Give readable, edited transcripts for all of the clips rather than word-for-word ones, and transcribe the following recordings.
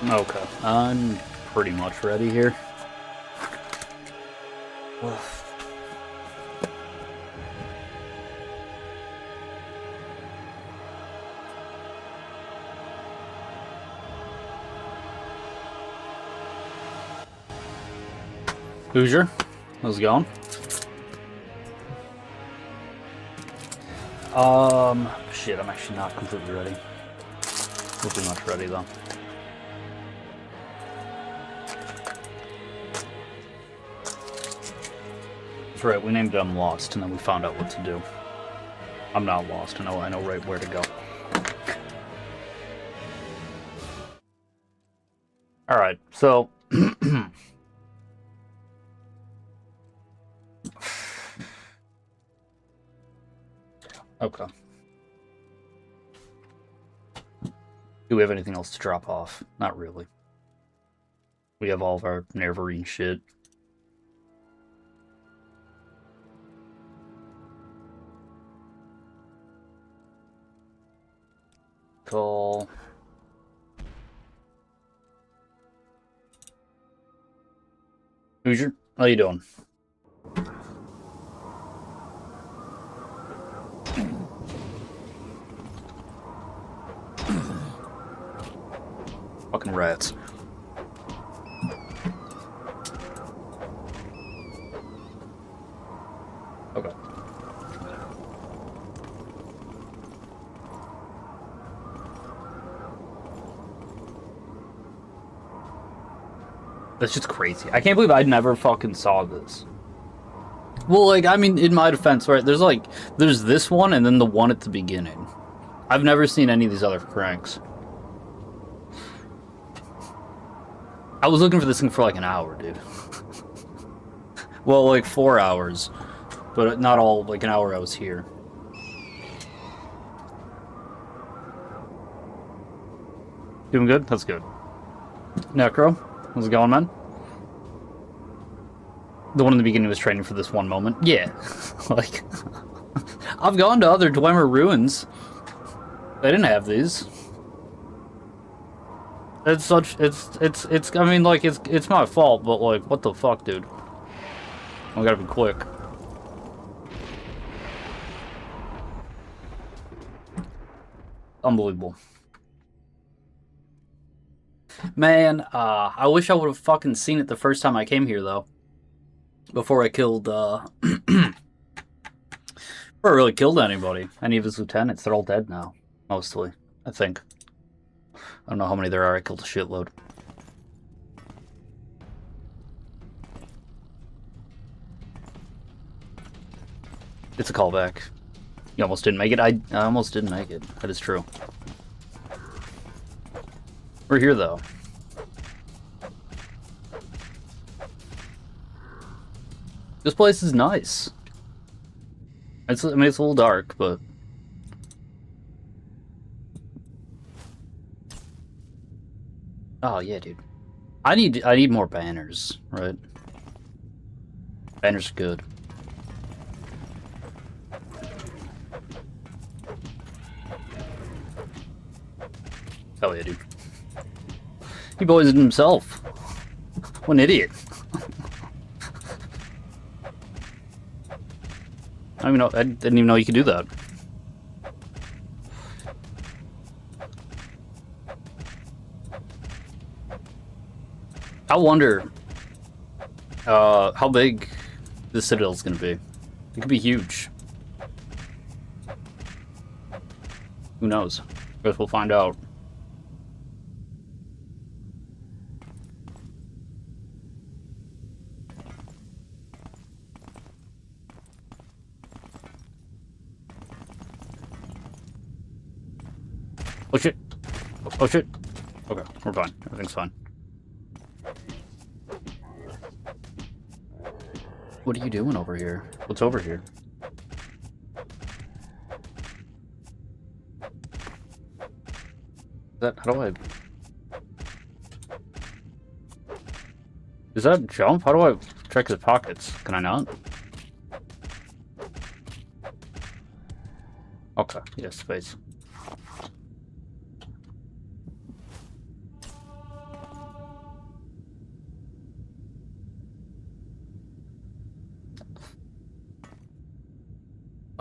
Okay, I'm pretty much ready here. Hoosier, how's it going? Shit, I'm actually not completely ready. Pretty much ready though. That's right, we named it I'm Lost, and then we found out what to do. I'm not lost, I know right where to go. Alright, so... okay. Do we have anything else to drop off? Not really. We have all of our Neverine shit. Cool. Hoosier, how you doing? Fucking rats. Okay. That's just crazy. I can't believe I never fucking saw this. Well, like, I mean, in my defense, right, there's this one and then the one at the beginning. I've never seen any of these other cranks. I was looking for this thing for like an hour, dude. Well, like 4 hours. But not all, like an hour I was here. Doing good? That's good. Necro, how's it going, man? The one in the beginning was training for this one moment. Yeah. Like, I've gone to other Dwemer ruins. They didn't have these. It's such, I mean, like, it's my fault, but, like, what the fuck, dude? I gotta be quick. Unbelievable. Man, I wish I would have fucking seen it the first time I came here, though. Before I killed, before I really killed anybody. Any of his lieutenants, they're all dead now. Mostly, I think. I don't know how many there are, I killed a shitload. It's a callback. You almost didn't make it? I almost didn't make it. That is true. We're here, though. This place is nice. I mean, it's a little dark, but... Oh, yeah, dude. I need more banners, right? Banners are good. Hell yeah, dude. He poisoned himself. What an idiot. I didn't even know you could do that. I wonder how big the Citadel's gonna be. It could be huge. Who knows? Guess we'll find out. Oh shit. Oh shit. Okay, we're fine. Everything's fine. What are you doing over here? What's over here? How do I... Is that jump? How do I check his pockets? Can I not? Okay, yes, space.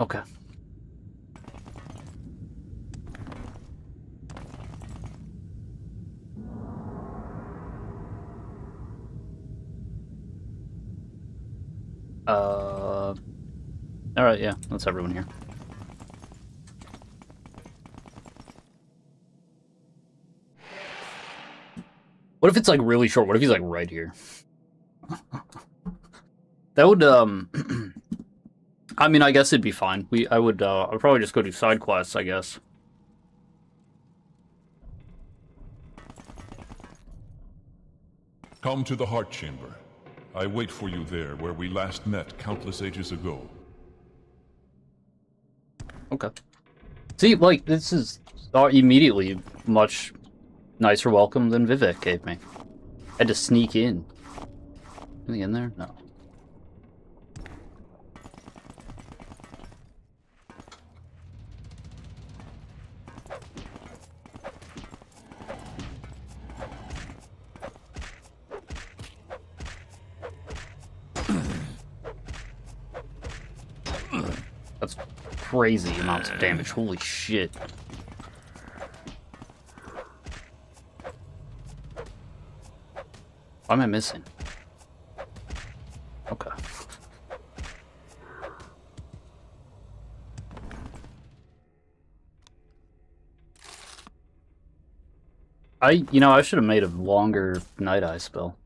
Okay. Alright, yeah, that's everyone here. What if it's like really short? What if he's like right here? That would I mean, I guess it'd be fine. I'd probably just go do side quests, I guess. Come to the Heart Chamber. I wait for you there, where we last met countless ages ago. Okay. See, like, this is immediately much nicer welcome than Vivek gave me. I had to sneak in. Anything in there? No. That's crazy amounts of damage. Holy shit. What am I missing? Okay. I should have made a longer Night Eye spell.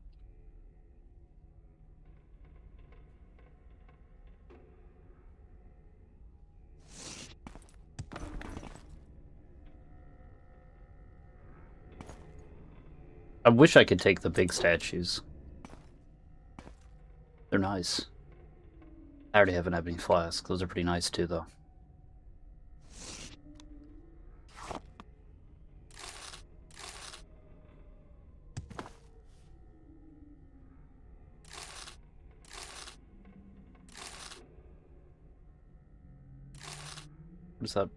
I wish I could take the big statues. They're nice. I already have an ebony flask. Those are pretty nice too, though. What is that?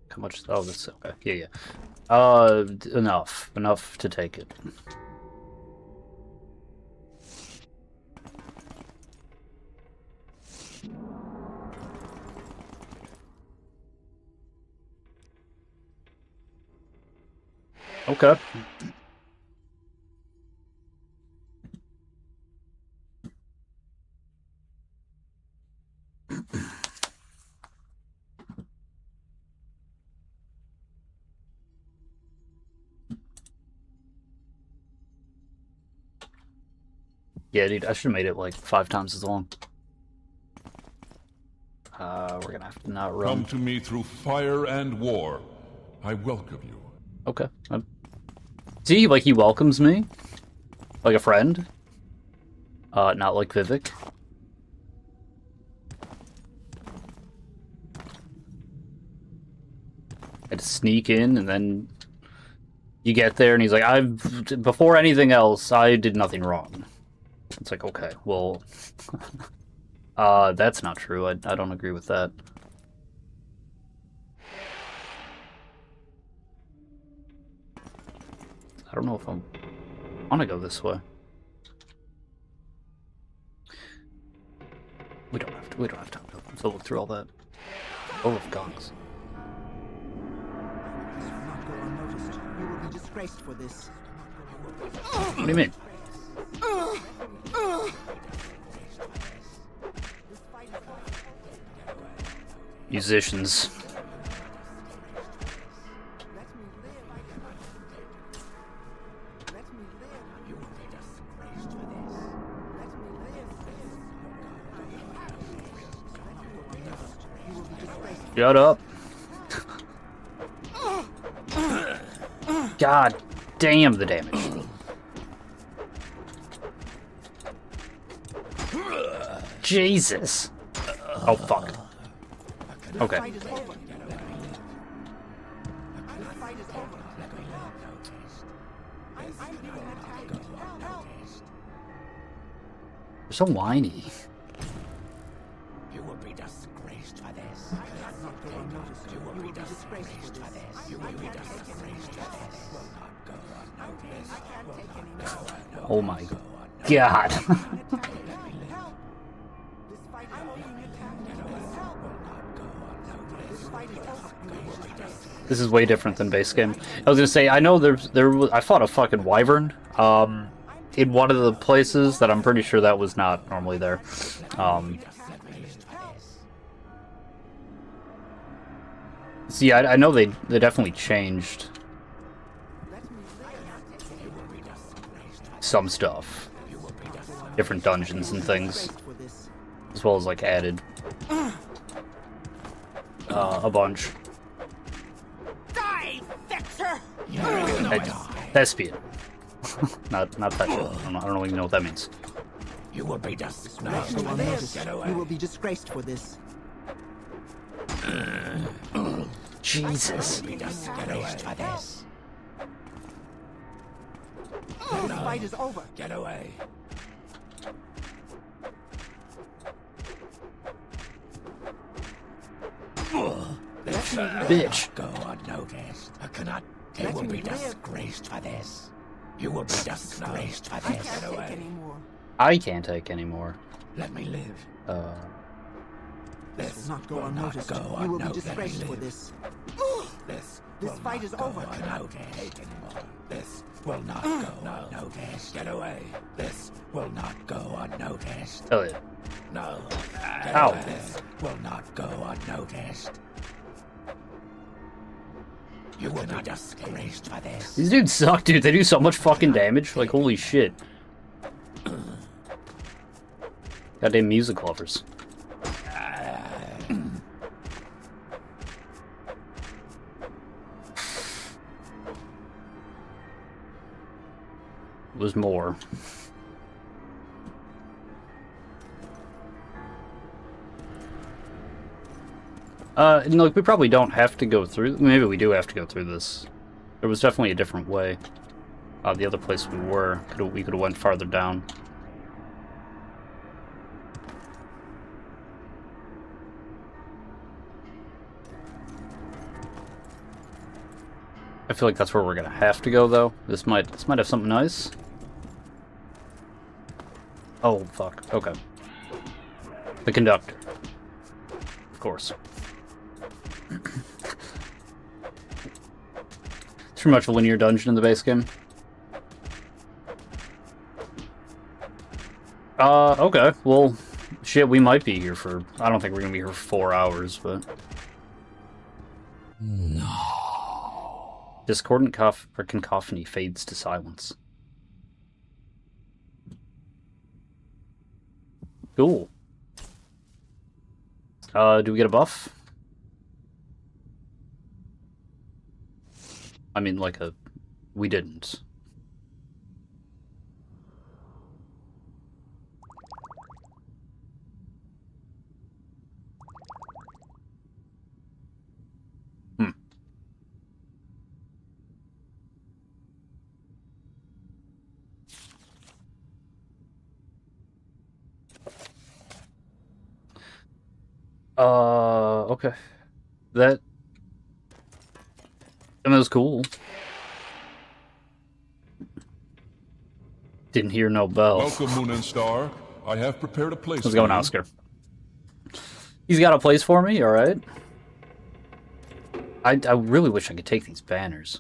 How much? Oh, that's okay. Yeah, yeah. Enough to take it. Okay. Yeah, dude, I should have made it like 5 times as long. We're gonna have to not run. Come to me through fire and war. I welcome you. Okay. See, like, he welcomes me. Like a friend. Not like Vivek. I had to sneak in, and then you get there, and he's like, before anything else, I did nothing wrong. It's like, okay, well... that's not true. I don't agree with that. I don't know if I want to go this way. We don't have time to look through all that. Oh, of gongs. Not go unnoticed. You will be disgraced for this. What do you mean? Musicians. Shut up. God damn the damage. Jesus. Oh, fuck. Okay. They're so whiny. You will be disgraced for this. You will be disgraced for this. You will be disgraced for this. Will not go unnoticed. Oh my God. This is way different than base game. I was gonna say, I know I fought a fucking wyvern, in one of the places that I'm pretty sure that was not normally there. See, I know they definitely changed some stuff. Different dungeons and things. As well as, like, added a bunch. Die, Vexer! Thespian. not that shit. I don't even know what that means. You will be disgraced Go for this. unnoticed. Get You away. will be disgraced for this. Jesus. Be disgraced for this. This fight is over. Get away. Bitch. Go unnoticed. I cannot. You Let will me be live. disgraced for this. You will be disgraced for I this. can't Get take away. anymore. I can't take anymore. Let me live. This will not go will not unnoticed. go You will be unnoticed. disgraced for Live. this. This This will fight not is go over. unnoticed anymore. This will not go unnoticed. Get away. This will not go unnoticed. Hell yeah. No. Get Ow. away. This will not go unnoticed. You will be disgraced for this. These dudes suck, dude. They do so much fucking damage. Like, holy shit. Goddamn music lovers. Was more. Look, we probably don't have to go through. Maybe we do have to go through this. There was definitely a different way. The other place we were, we could have went farther down. I feel like that's where we're gonna have to go, though. This might have something nice. Oh fuck. Okay. The conductor. Of course. It's pretty much a linear dungeon in the base game. Okay. Well, shit, we might be here for... I don't think we're gonna be here for 4 hours, but... No. Discordant cacophony fades to silence. Cool. Do we get a buff? I mean, like a... We didn't. Okay. That was cool. Didn't hear no bell. Welcome, Moon and Star. I have prepared a place. How's it for going, you. Oscar? He's got a place for me, alright. I really wish I could take these banners.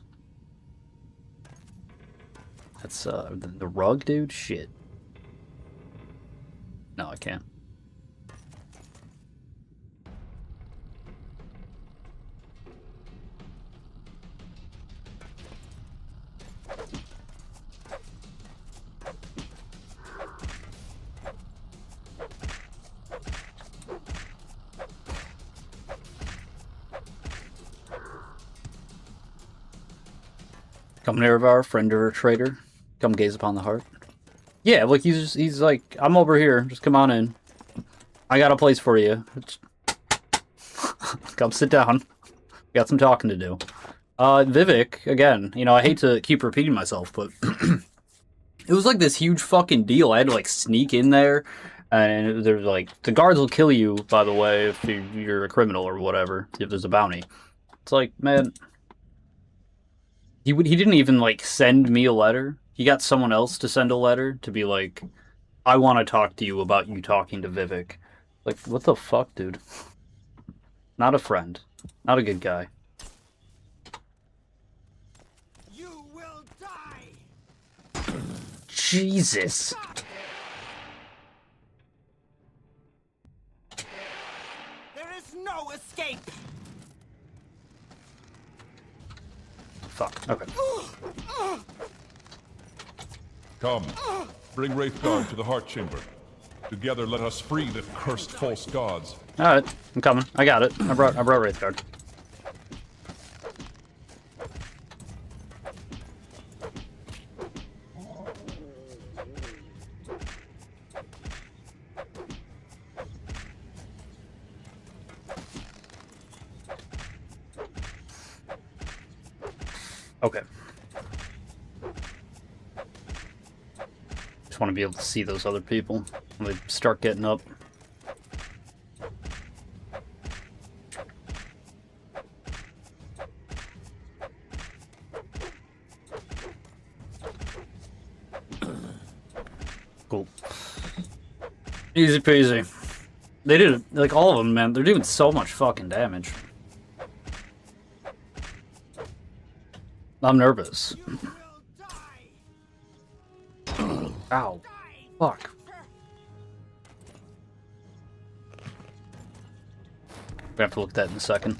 That's, the rug, dude? Shit. No, I can't. Come near of our friend or trader. Come gaze upon the heart. Yeah, like he's like, I'm over here. Just come on in. I got a place for you. Come sit down. Got some talking to do. Vivek, again, you know, I hate to keep repeating myself, but it was like this huge fucking deal. I had to like sneak in there, and there's like, the guards will kill you, by the way, if you're a criminal or whatever, if there's a bounty. It's like, man, he didn't even like send me a letter. He got someone else to send a letter to be like, I want to talk to you about you talking to Vivek. Like, what the fuck, dude? Not a friend. Not a good guy. die! Jesus. There is no escape! Fuck. Okay. Come, bring Wraithguard to the Heart Chamber. Together, let us free the cursed false gods. All right, I'm coming. I got it. I brought Wraithguard. Okay. Just want to be able to see those other people when they start getting up. Cool. Easy peasy. They did it, like all of them, man. They're doing so much fucking damage. I'm nervous. You will die! Ow. Fuck. We have to look at that in a second.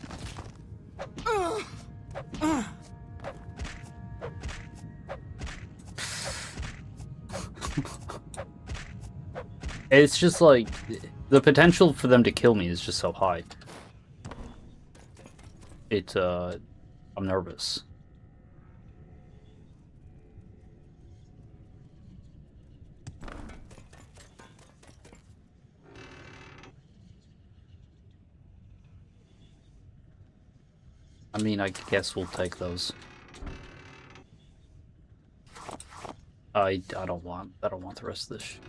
It's just like the potential for them to kill me is just so high. I'm nervous. I mean, I guess we'll take those. I don't want the rest of this shit.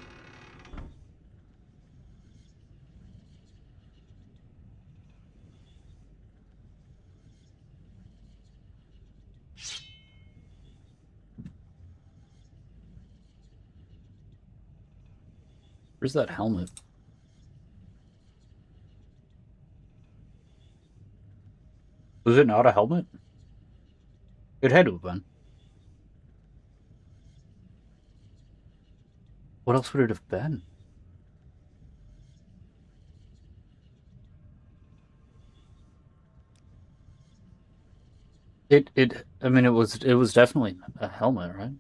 Where's that helmet? Was it not a helmet? It had to have been. What else would it have been? I mean, it was definitely a helmet, right?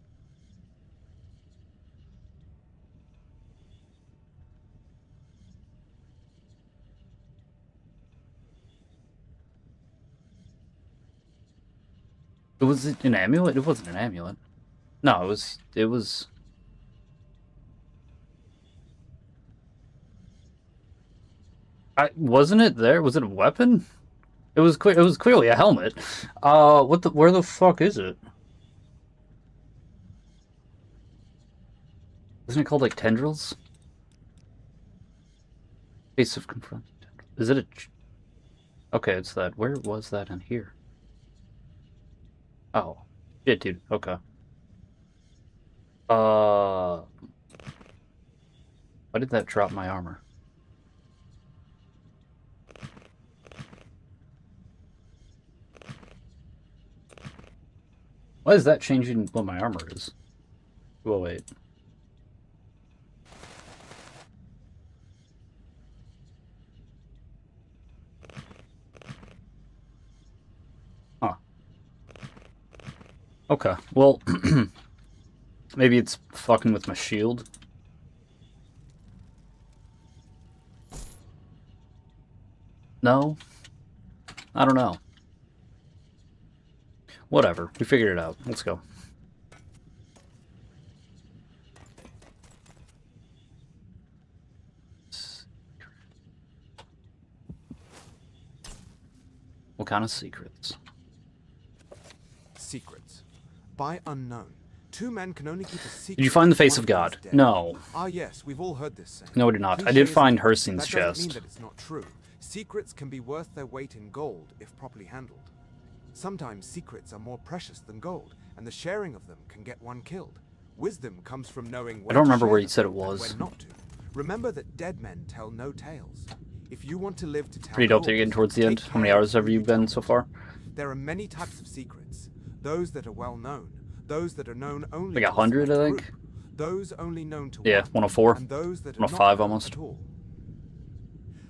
Was it an amulet? It wasn't an amulet. No, it was... wasn't it there? Was it a weapon? It was clearly a helmet. Where the fuck is it? Isn't it called like tendrils? Face of confronting tendrils. Is it a... Okay, it's that. Where was that in here? Oh. Shit, dude. Okay. Why did that drop my armor? Why is that changing what my armor is? Oh, wait. Huh. Okay, well, maybe it's fucking with my shield. No? I don't know. Whatever, we figured it out. Let's go. What kind of secrets? Secrets. By unknown. Two men can only keep a secret. Did you find the face one of God? is dead. No. Ah, yes, we've all heard this saying. No, I did not. I Cliché, did find isn't it? Herstein's That doesn't mean chest. that it's not true. Secrets can be worth their weight in gold if properly handled. Sometimes secrets are more precious than gold, and the sharing of them can get one killed. Wisdom comes from knowing when I don't to remember share where you them said it and was. when not to. Remember that dead men tell no tales. If you want to live to tell Pretty dope that you're yours, getting towards the take end. How many care hours of have who you been tell so them. far? There are many types of secrets. Those that are well known, those that are known only Like to a 100, I select think. group, those only known to Yeah, one, 104. and those that are 105 not known almost. at all.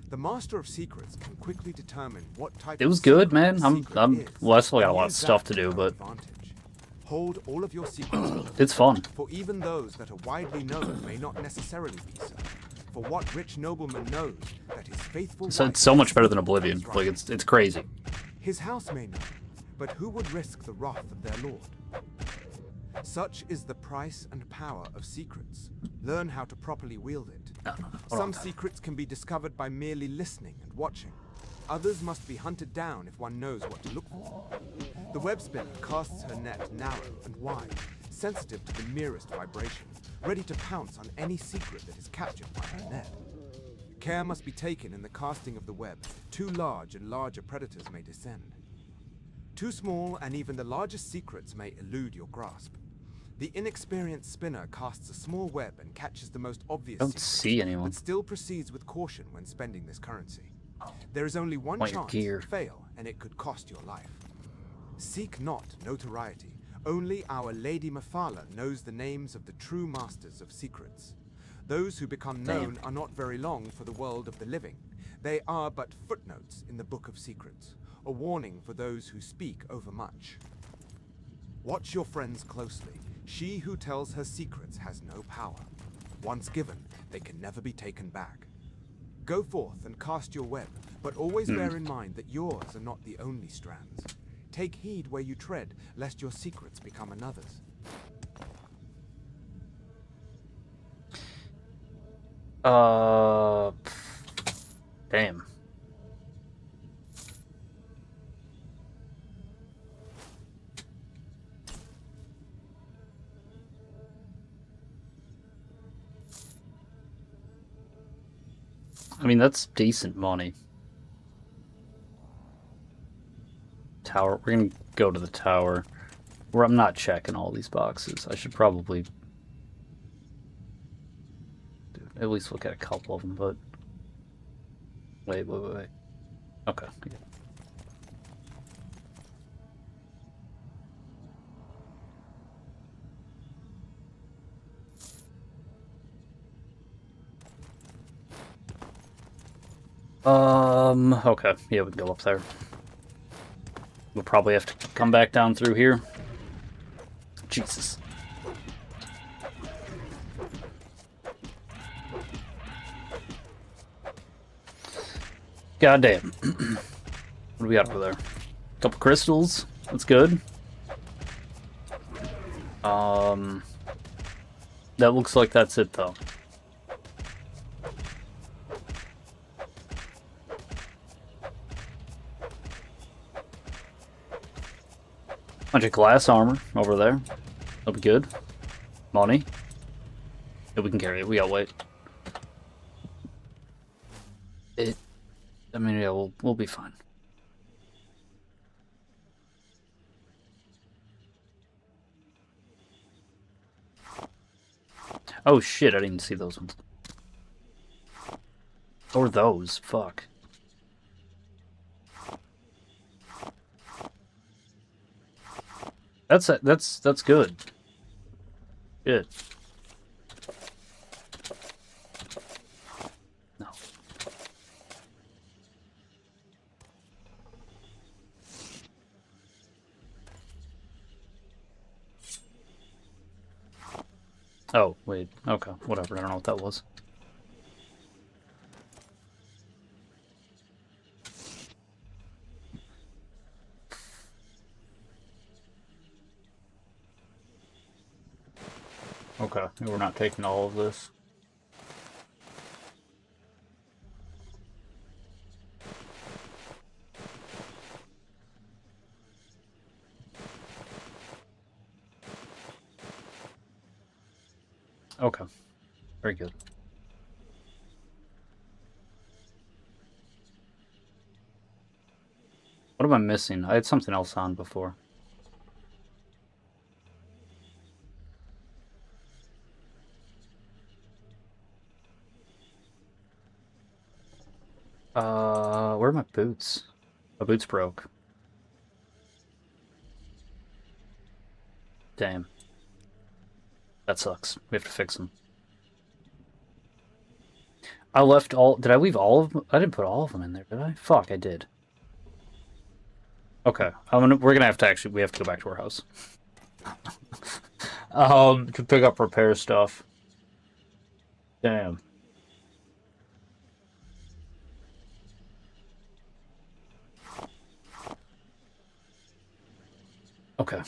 The Master of Secrets can quickly determine what type It of was good, secret man. the I'm secret is, well, I still got a and lot of use stuff that to do, our but advantage. Hold all of your secrets close, it's fun. for even those that are widely known may not necessarily be so. For what rich nobleman knows that his faithful So wife it's so much better than is Oblivion. right? Like it's crazy. His house may know, but who would risk the wrath of their lord? Such is the price and power of secrets. Learn how to properly wield it. Some secrets can be discovered by merely listening and watching. Others must be hunted down if one knows what to look for. The web spinner casts her net narrow and wide, sensitive to the merest vibration, ready to pounce on any secret that is captured by her net. Care must be taken in the casting of the web. Too large and larger predators may descend. Too small and even the largest secrets may elude your grasp. The inexperienced spinner casts a small web and catches the most obvious I don't secrets, see anyone. but still proceeds with caution when spending this currency. There is only one Want your chance gear. to fail, and it could cost your life. Seek not notoriety. Only our Lady Mephala knows the names of the true masters of secrets. Those who become known are not very long for the world of the living. They are but footnotes in the Book of Secrets, a warning for those who speak overmuch. Watch your friends closely. She who tells her secrets has no power. Once given, they can never be taken back. Go forth and cast your web, but always bear in mind that yours are not the only strands. Take heed where you tread, lest your secrets become another's. Damn. I mean, that's decent money. Tower. We're gonna go to the tower. Where I'm not checking all these boxes. I should probably at least look at a couple of them, but... Wait. Okay. Yeah. Okay. Yeah, we can go up there. We'll probably have to come back down through here. Jesus. Goddamn. What do we got over there? Couple crystals. That's good. That looks like that's it, though. Bunch of glass armor over there. That'll be good. Money. Yeah, we can carry it. We gotta wait. I mean, yeah, we'll be fine. Oh shit! I didn't even see those ones. Or those. Fuck. That's good. Good. No. Oh, wait. Okay, whatever. I don't know what that was. Okay, we're not taking all of this. Okay, very good. What am I missing? I had something else on before. Where are my boots? My boots broke. Damn. That sucks. We have to fix them. I left all... Did I leave all of them? I didn't put all of them in there, did I? Fuck, I did. Okay. We're gonna have to actually... We have to go back to our house. To pick up repair stuff. Damn. Okay.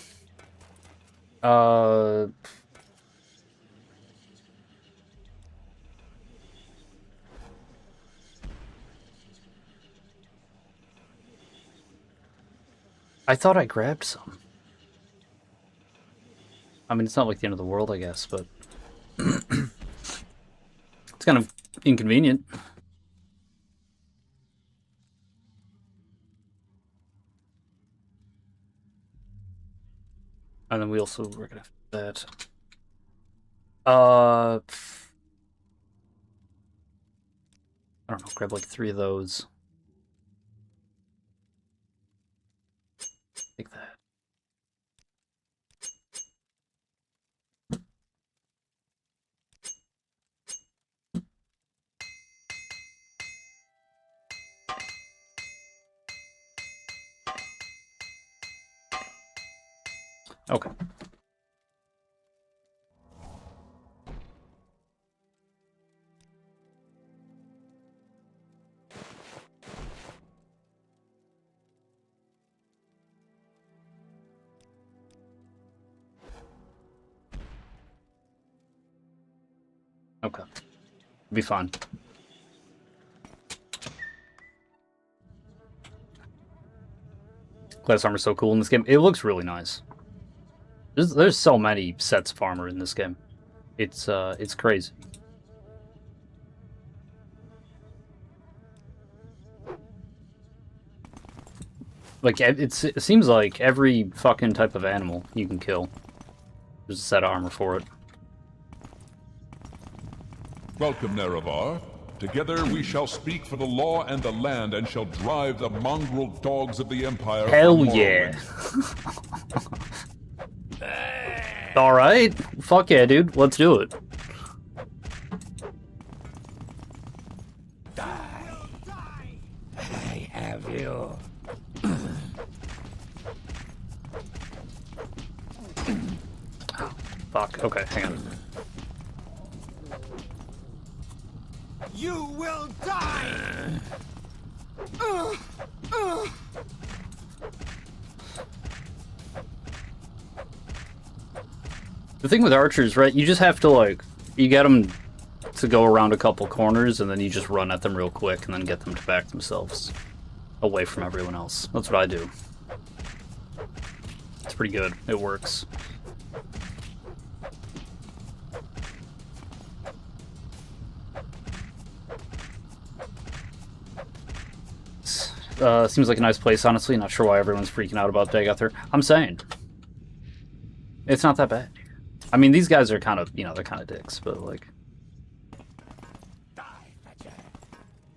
I thought I grabbed some. I mean, it's not like the end of the world, I guess, but... it's kind of inconvenient. And then we're gonna have that. I don't know, grab like 3 of those. Take that. Okay. Okay. Be fine. Class armor's so cool in this game. It looks really nice. There's so many sets of armor in this game. It's crazy. Like, it seems like every fucking type of animal you can kill, there's a set of armor for it. Welcome, Nerevar. Together we shall speak for the law and the land, and shall drive the mongrel dogs of the Empire. Hell yeah. Alright. Fuck yeah, dude. Let's do it. I have you. Fuck. Okay, hang on. You will die! The thing with archers, right, you just have to, like, you get them to go around a couple corners, and then you just run at them real quick, and then get them to back themselves away from everyone else. That's what I do. It's pretty good. It works. Seems like a nice place, honestly. Not sure why everyone's freaking out about Dagoth. I'm saying. It's not that bad. I mean, these guys are kind of, you know, they're kind of dicks, but, like...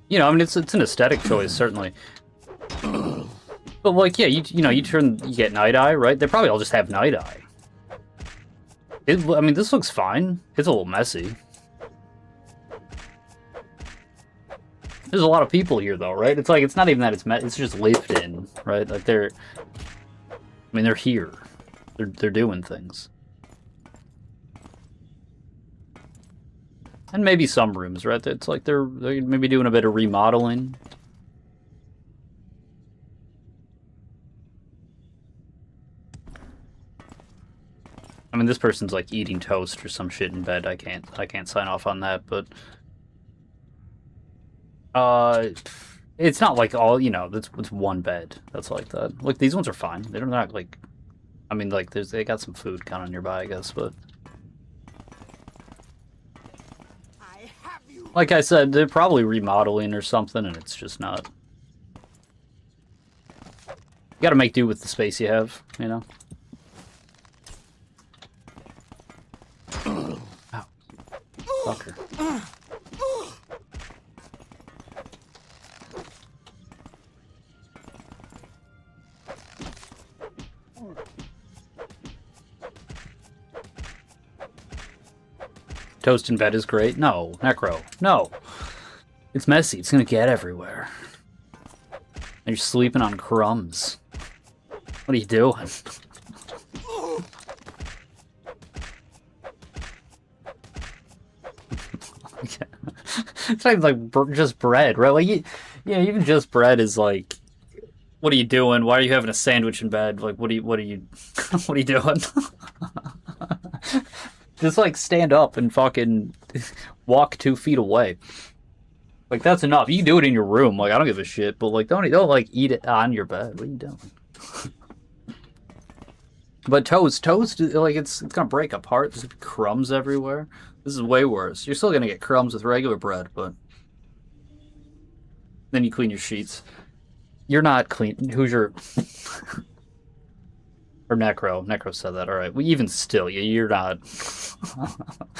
You know, I mean, it's an aesthetic choice, certainly. But, like, yeah, you get Night Eye, right? They probably all just have Night Eye. I mean, this looks fine. It's a little messy. There's a lot of people here, though, right? It's like, it's not even that it's just lived in, right? Like, I mean, they're here. They're doing things. And maybe some rooms, right? It's like they're maybe doing a bit of remodeling. I mean, this person's like eating toast or some shit in bed. I can't sign off on that, but it's not like all, you know, it's one bed that's like that. Look, these ones are fine. They're not like, I mean, like they got some food kind of nearby, I guess, but like I said, they're probably remodeling or something, and it's just not. You gotta make do with the space you have, you know? Ow. Fucker. Toast in bed is great. No, Necro. No. It's messy. It's gonna get everywhere. And you're sleeping on crumbs. What are you doing? It's not even like just bread, right? Like, yeah, even just bread is like, what are you doing? Why are you having a sandwich in bed? Like, what are you, what are you doing? Just like stand up and fucking walk 2 feet away. Like, that's enough. You can do it in your room. Like, I don't give a shit. But like, don't like eat it on your bed. What are you doing? But toast, like it's gonna break apart. There's gonna be crumbs everywhere. This is way worse. You're still gonna get crumbs with regular bread, but then you clean your sheets. You're not clean. Who's your or Necro? Necro said that. All right. Well, even still, you're not.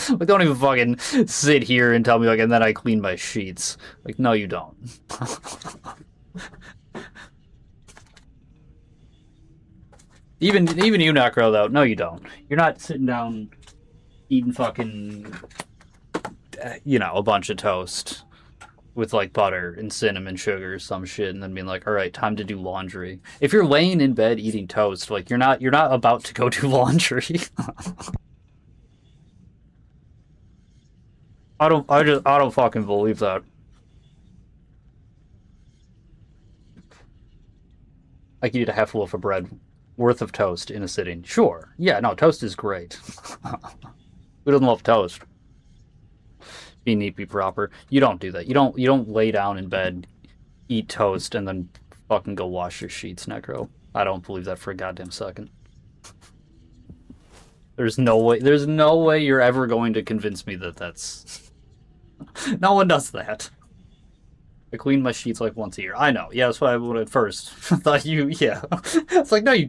Like, don't even fucking sit here and tell me like, and then I clean my sheets. Like, no, you don't. Even you, Necro, though. No, you don't. You're not sitting down eating fucking, you know, a bunch of toast with like butter and cinnamon sugar or some shit, and then being like, all right, time to do laundry. If you're laying in bed eating toast, like you're not about to go do laundry. I don't fucking believe that. I could eat a half loaf of bread worth of toast in a sitting. Sure. Yeah, no, toast is great. Who doesn't love toast? Be neat, be proper. You don't do that. You don't lay down in bed, eat toast, and then fucking go wash your sheets, Necro. I don't believe that for a goddamn second. There's no way you're ever going to convince me that that's... No one does that. I clean my sheets like once a year. I know. Yeah, that's why I would at first thought you. Yeah, it's like no. You're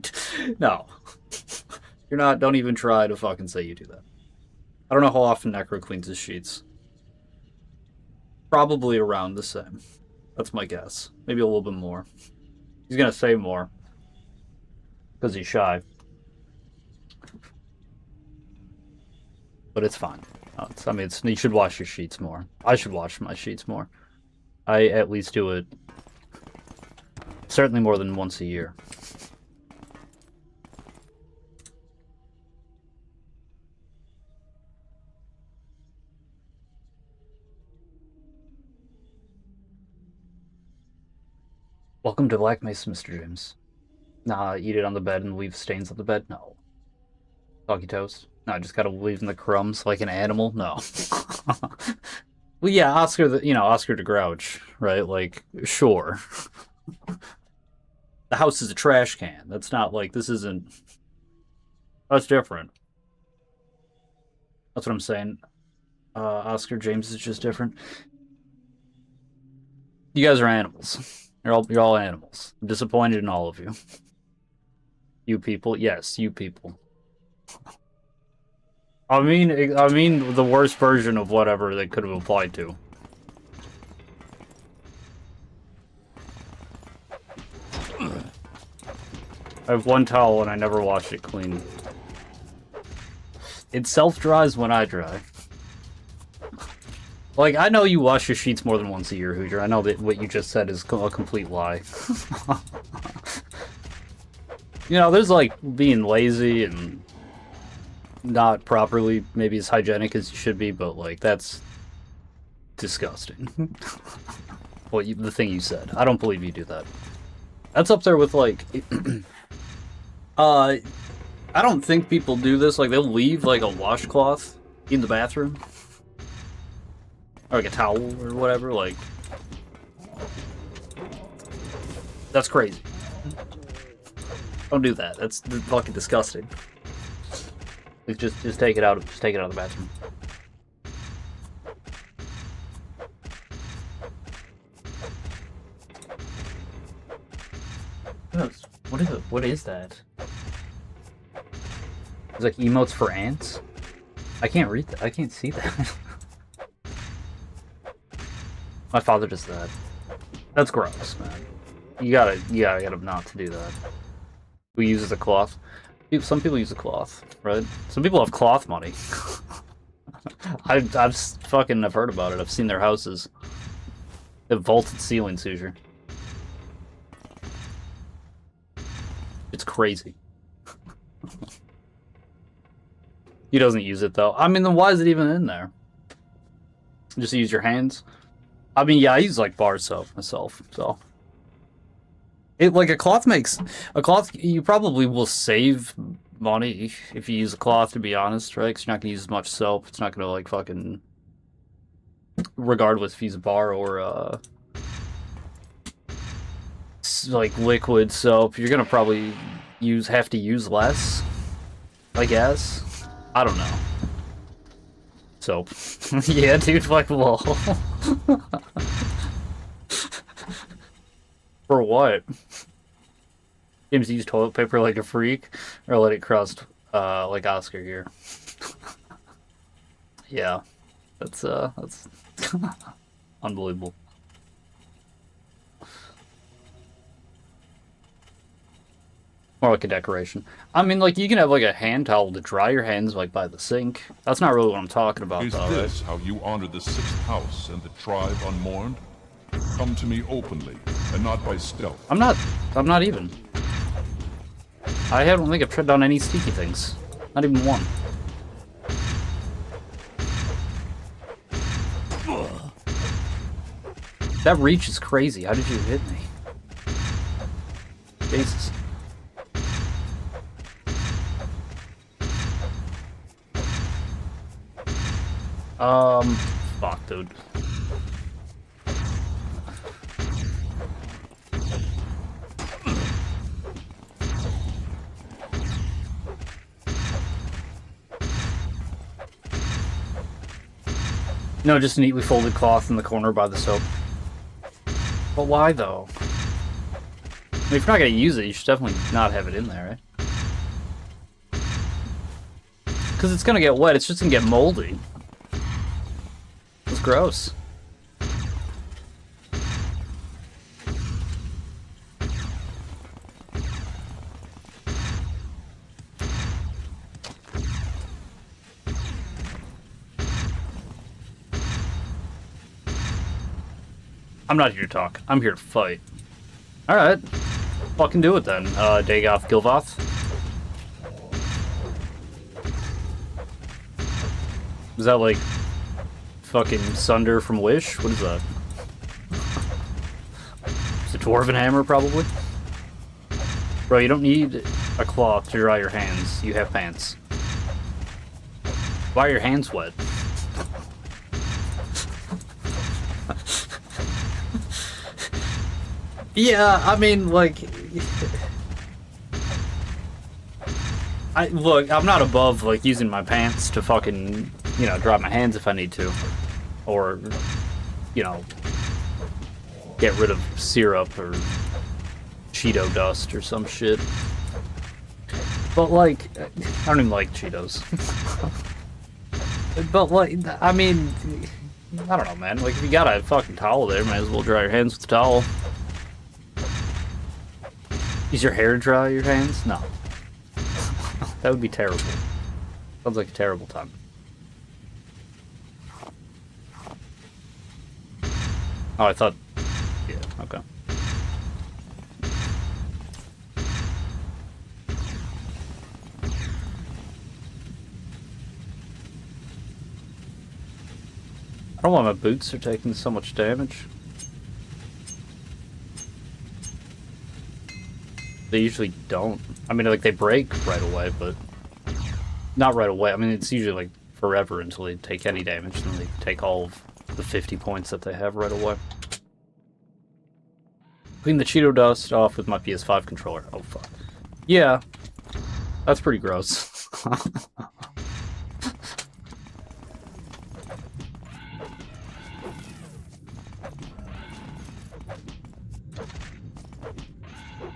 not. Don't even try to fucking say you do that. I don't know how often Necro cleans his sheets. Probably around the same. That's my guess. Maybe a little bit more. He's gonna say more because he's shy, but it's fine. You should wash your sheets more. I should wash my sheets more. I at least do it certainly more than once a year. Welcome to Black Mesa, Mr. James. Nah, eat it on the bed and leave stains on the bed? No. Soggy toast? No, just gotta leave in the crumbs like an animal? No. Well, yeah, Oscar the Grouch, right? Like, sure. The house is a trash can. That's not like, this isn't... That's different. That's what I'm saying. Oscar James is just different. You guys are animals. You're all animals. I'm disappointed in all of you. You people. Yes, you people. I mean the worst version of whatever they could have applied to. I have one towel and I never wash it clean. It self-dries when I dry. Like, I know you wash your sheets more than once a year, Hoosier. I know that what you just said is a complete lie. You know, there's like being lazy and not properly maybe as hygienic as you should be, but like that's disgusting. The thing you said. I don't believe you do that. That's up there with like I don't think people do this. Like, they'll leave like a washcloth in the bathroom. Or like a towel or whatever, like... That's crazy. Don't do that. That's fucking disgusting. Like, just take it out of the bathroom. What is that? It's like emotes for ants? I can't read that. I can't see that. My father does that. That's gross, man. You gotta get him not to do that. Who uses a cloth? Some people use a cloth, right? Some people have cloth money. I've fucking have heard about it. I've seen their houses. The vaulted ceiling seizure. It's crazy. He doesn't use it though. I mean, then why is it even in there? Just use your hands. I mean, yeah, I use like bar soap myself, so. It like a cloth. You probably will save money if you use a cloth, to be honest, right? Because you're not gonna use as much soap. It's not gonna like fucking. Regardless if you use a bar or like liquid soap, you're gonna probably have to use less, I guess. I don't know. Soap. Yeah, dude, like lol. For what? James use toilet paper like a freak, or let it crust like Oscar here. Yeah, that's unbelievable. More like a decoration. I mean, like, you can have, like, a hand towel to dry your hands, like, by the sink. That's not really what I'm talking about, Is though, this right? how you honor the sixth house and the tribe unmourned? Come to me openly, and not by stealth. I'm not even. I don't think I've done any sneaky things. Not even one. That reach is crazy. How did you hit me? Jesus. Fuck, dude. No, just a neatly folded cloth in the corner by the soap. But why, though? I mean, if you're not gonna use it, you should definitely not have it in there, right? Because it's gonna get wet, it's just gonna get moldy. It's gross. I'm not here to talk. I'm here to fight. Alright. Fucking do it then, Dagoth Gilvoth. Is that like fucking Sunder from Wish? What is that? It's a Dwarven hammer, probably? Bro, you don't need a cloth to dry your hands. You have pants. Why are your hands wet? Yeah, I mean, like... Look, I'm not above, like, using my pants to fucking, you know, dry my hands if I need to. Or, you know, get rid of syrup or Cheeto dust or some shit. But, like, I don't even like Cheetos. But, like, I mean, I don't know, man. Like, if you got a fucking towel there, might as well dry your hands with the towel. Is your hair dry your hands? No. That would be terrible. Sounds like a terrible time. Oh, I thought... Yeah, okay. I don't want my boots are taking so much damage. They usually don't. I mean, like, they break right away, but... Not right away. I mean, it's usually, like, forever until they take any damage, and then they take all of the 50 points that they have right away. Clean the Cheeto dust off with my PS5 controller. Oh, fuck. Yeah. That's pretty gross.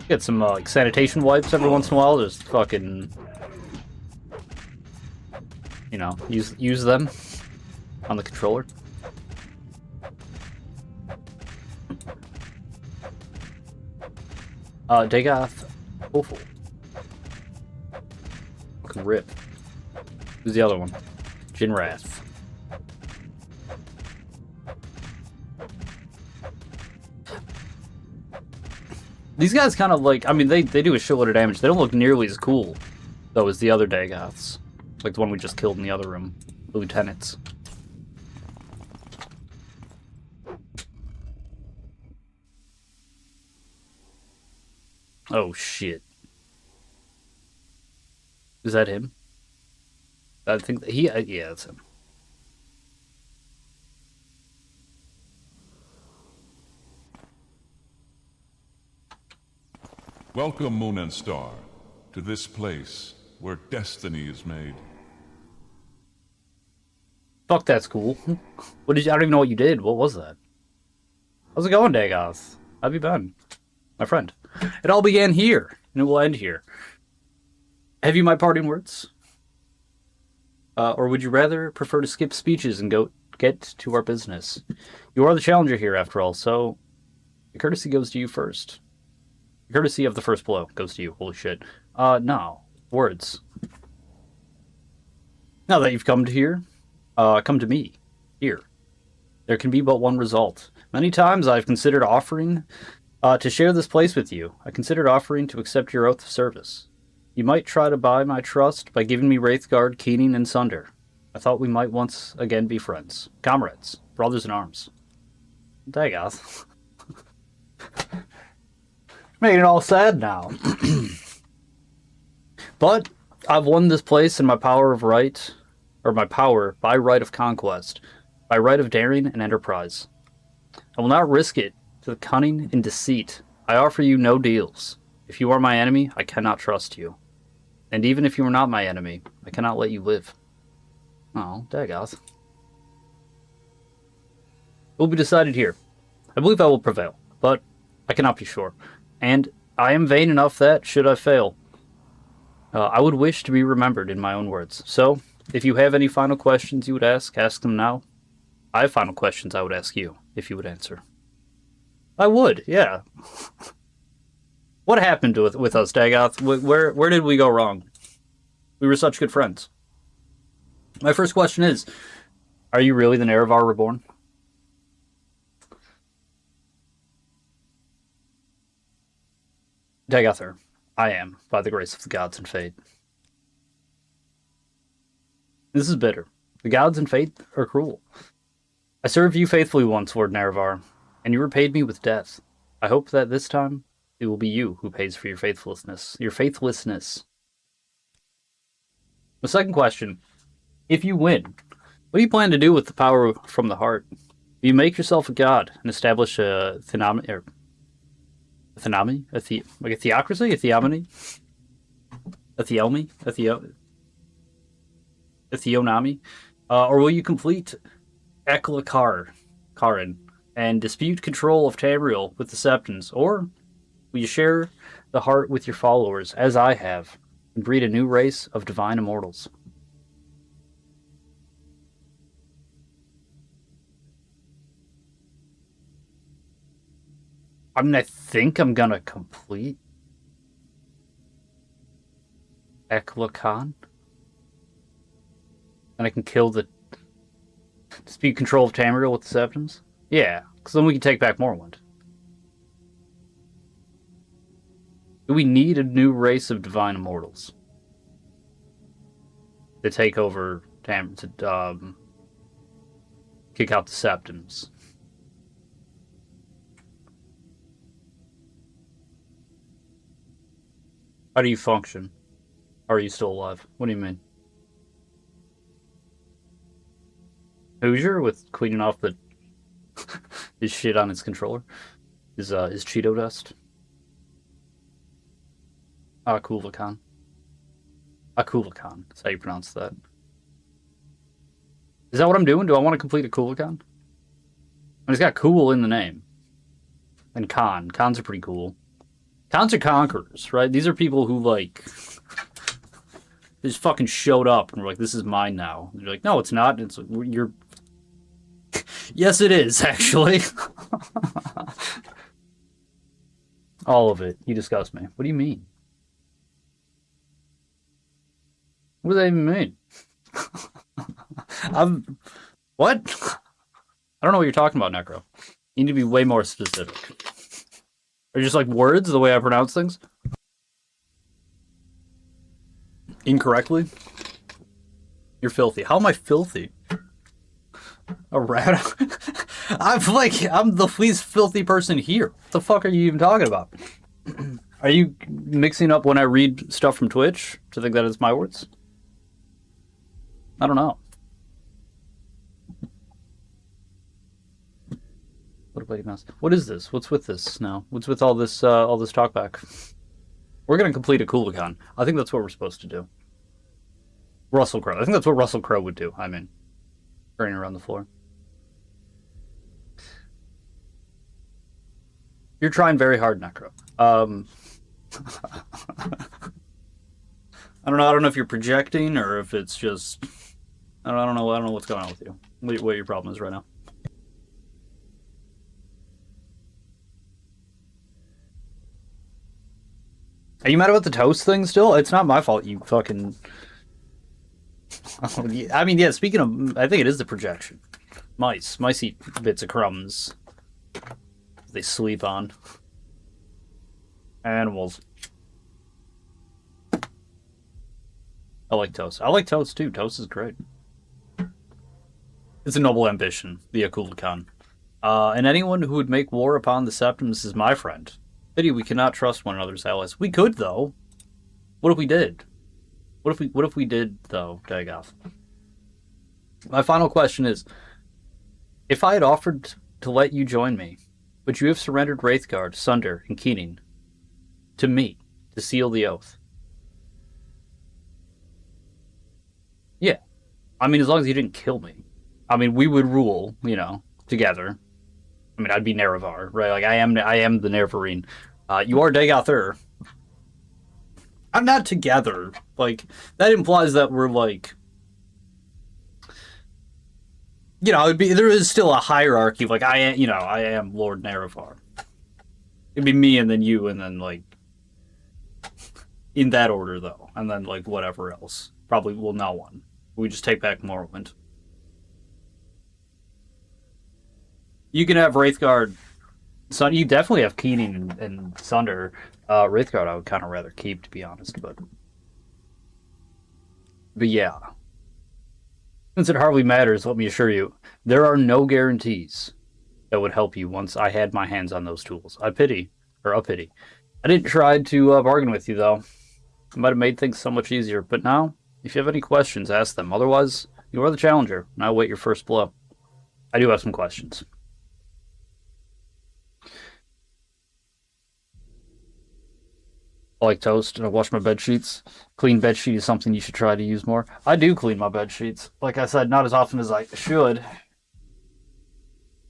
Get some, like, sanitation wipes every once in a while, just fucking... You know, use them on the controller. Dagoth Overhaul. Fucking rip. Who's the other one? Jinrath. These guys kind of like, I mean, they do a shitload of damage. They don't look nearly as cool, though, as the other Dagoths. Like the one we just killed in the other room. The lieutenants. Oh, shit. Is that him? I think that yeah, that's him. Welcome, Moon and Star, to this place where destiny is made. Fuck, that's cool. What did you? I don't even know what you did. What was that? How's it going, Dagoth? How have you been, my friend? It all began here, and it will end here. Have you my parting words? Or would you rather prefer to skip speeches and go get to our business? You are the challenger here, after all, so the courtesy goes to you first. The courtesy of the first blow goes to you. Holy shit. No. Words. Now that you've come to here, come to me. Here. There can be but one result. Many times I've considered offering to share this place with you. I considered offering to accept your oath of service. You might try to buy my trust by giving me Wraithguard, Keening, and Sunder. I thought we might once again be friends. Comrades. Brothers in arms. Dagoth. Making it all sad now. But I've won this place in my power of right, or my power by right of conquest, by right of daring and enterprise. I will not risk it to the cunning and deceit. I offer you no deals. If you are my enemy, I cannot trust you. And even if you are not my enemy, I cannot let you live. Oh, Dagoth. It will be decided here. I believe I will prevail, but I cannot be sure. And I am vain enough that, should I fail, I would wish to be remembered in my own words. So, if you have any final questions you would ask them now. I have final questions I would ask you, if you would answer. I would, yeah. What happened with us, Dagoth? Where did we go wrong? We were such good friends. My first question is, are you really the Nerevar Reborn? Dagother, I am, by the grace of the gods and fate. This is bitter. The gods and fate are cruel. I served you faithfully once, Lord Nerevar, and you repaid me with death. I hope that this time it will be you who pays for your faithlessness. The second question, if you win, what do you plan to do with the power from the heart? Will you make yourself a god and establish a theonomy? Like a theocracy? A theonomy? A theonomy? Or will you complete Karin and dispute control of Tamriel with the Septons? Or will you share the heart with your followers, as I have, and breed a new race of divine immortals? I mean, I think I'm gonna complete Khan. And I can kill the dispute control of Tamriel with the Septons? Yeah, because then we can take back Morrowind. Do we need a new race of divine immortals to take over kick out the Septons? How do you function? Are you still alive? What do you mean? Hoosier with cleaning off the his shit on his controller? His Cheeto dust? Akulakan. That's how you pronounce that. Is that what I'm doing? Do I want to complete a Kulakan? And it's got cool in the name. And Khan. Khans are pretty cool. Khans are conquerors, right? These are people who, like, just fucking showed up and were like, this is mine now. And you're like, no, it's not. It's you're... Yes, it is, actually. All of it. You disgust me. What do you mean? What does that even mean? What? I don't know what you're talking about, Necro. You need to be way more specific. Or just like words, the way I pronounce things? Incorrectly? You're filthy. How am I filthy? A rat? I'm the least filthy person here. What the fuck are you even talking about? Are you mixing up when I read stuff from Twitch to think that it's my words? I don't know. What a bloody mess. What is this? What's with this now? What's with all this talkback? We're gonna complete a Coolacon. I think that's what we're supposed to do. Russell Crowe. I think that's what Russell Crowe would do. I mean, turning around the floor. You're trying very hard, Necro. I don't know. I don't know if you're projecting or if it's just. I don't know. I don't know what's going on with you. What your problem is right now. Are you mad about the toast thing still? It's not my fault. You fucking. I mean, yeah. Speaking of, I think it is the projection. Mice eat bits of crumbs. They sleep on. Animals. I like toast. I like toast too. Toast is great. It's a noble ambition, the Akulikan. And anyone who would make war upon the Septimus is my friend. Pity we cannot trust one another's allies. We could though. What if we did? What if we did though, Dagoth? My final question is, if I had offered to let you join me, would you have surrendered Wraithguard, Sunder, and Keening to me to seal the oath? Yeah. I mean, as long as you didn't kill me. I mean, we would rule, together. I mean, I'd be Nerevar, right? Like, I am the Nerevarine. You are Dagoth. I'm not together. Like, that implies that we're, like... there is still a hierarchy. Like, I am Lord Nerevar. It'd be me and then you and then, like... in that order, though. And then, like, whatever else. Probably, well, no one. We just take back Morrowind. You can have Wraithguard. You definitely have Keening and Sunder. Wraithguard I would kind of rather keep, to be honest, but yeah. Since it hardly matters, let me assure you, there are no guarantees that would help you once I had my hands on those tools. A pity. I didn't try to bargain with you, though. It might have made things so much easier, but now, if you have any questions, ask them. Otherwise, you are the challenger, and I'll wait your first blow. I do have some questions. I like toast, and I wash my bed sheets. Clean bed sheet is something you should try to use more. I do clean my bed sheets. Like I said, not as often as I should.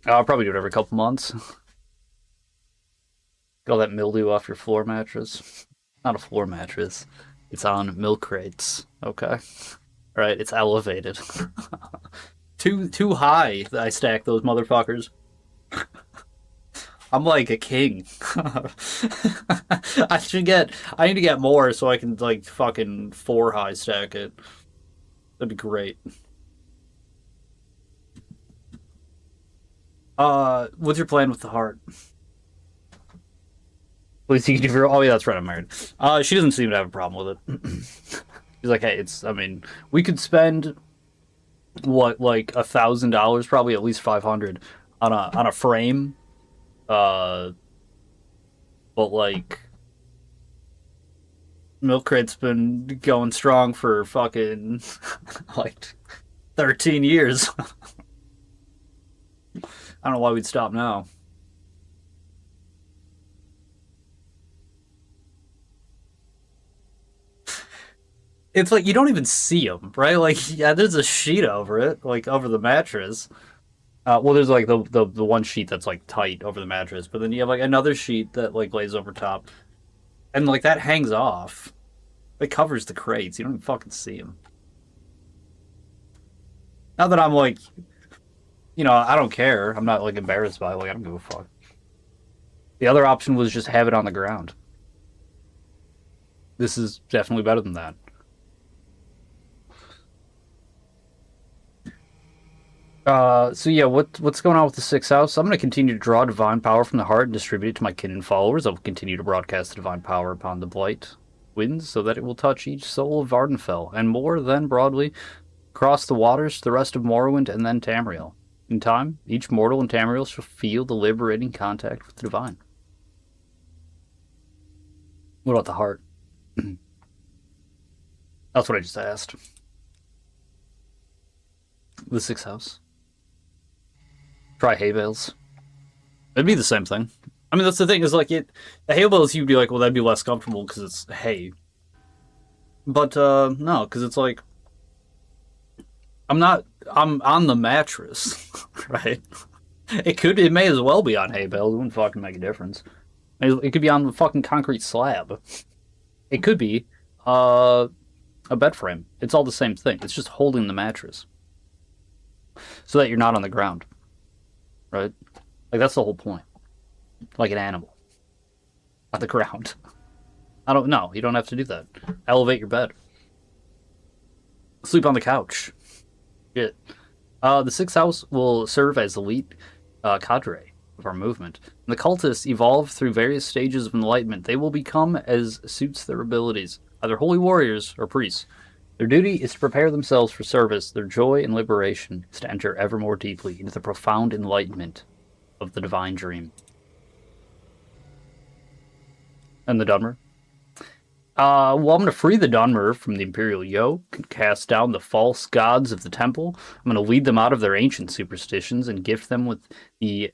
I'll probably do it every couple months. Get all that mildew off your floor mattress. Not a floor mattress. It's on milk crates. Okay. Alright, it's elevated. Too high that I stack those motherfuckers. I'm like a king. I need to get more so I can, like, fucking 4 high stack it. That'd be great. What's your plan with the heart? Please, you can do. Oh yeah, that's right. I'm married. She doesn't seem to have a problem with it. She's like, hey, we could spend what, like $1,000, probably at least 500 on a frame. But like, Milk Crate's been going strong for fucking like 13 years. I don't know why we'd stop now. It's like you don't even see them, right? Like, yeah, there's a sheet over it, like over the mattress. Well, there's like the one sheet that's like tight over the mattress, but then you have like another sheet that like lays over top, and like that hangs off. It covers the crates. You don't even fucking see them. Not that I'm like, I don't care. I'm not like embarrassed by it. Like, I don't give a fuck. The other option was just have it on the ground. This is definitely better than that. So yeah, what's going on with the sixth house? I'm going to continue to draw divine power from the heart and distribute it to my kin and followers. I will continue to broadcast the divine power upon the blight winds so that it will touch each soul of Vardenfell, and more than broadly across the waters to the rest of Morrowind and then Tamriel. In time, each mortal in Tamriel shall feel the liberating contact with the divine. What about the heart? That's what I just asked. The sixth house. Try hay bales. It'd be the same thing. I mean, that's the thing, is like, the hay bales, you'd be like, well, that'd be less comfortable because it's hay. But, no, because it's like, I'm on the mattress, right? It may as well be on hay bales. It wouldn't fucking make a difference. It could be on the fucking concrete slab. It could be, a bed frame. It's all the same thing. It's just holding the mattress. So that you're not on the ground. Right? Like, that's the whole point. Like an animal. Not the ground. I don't know. You don't have to do that. Elevate your bed. Sleep on the couch. Shit. The sixth house will serve as elite cadre of our movement. And the cultists evolve through various stages of enlightenment. They will become as suits their abilities, either holy warriors or priests. Their duty is to prepare themselves for service. Their joy and liberation is to enter ever more deeply into the profound enlightenment of the divine dream. And the Dunmer? Well, I'm going to free the Dunmer from the Imperial yoke and cast down the false gods of the temple. I'm going to lead them out of their ancient superstitions and gift them with the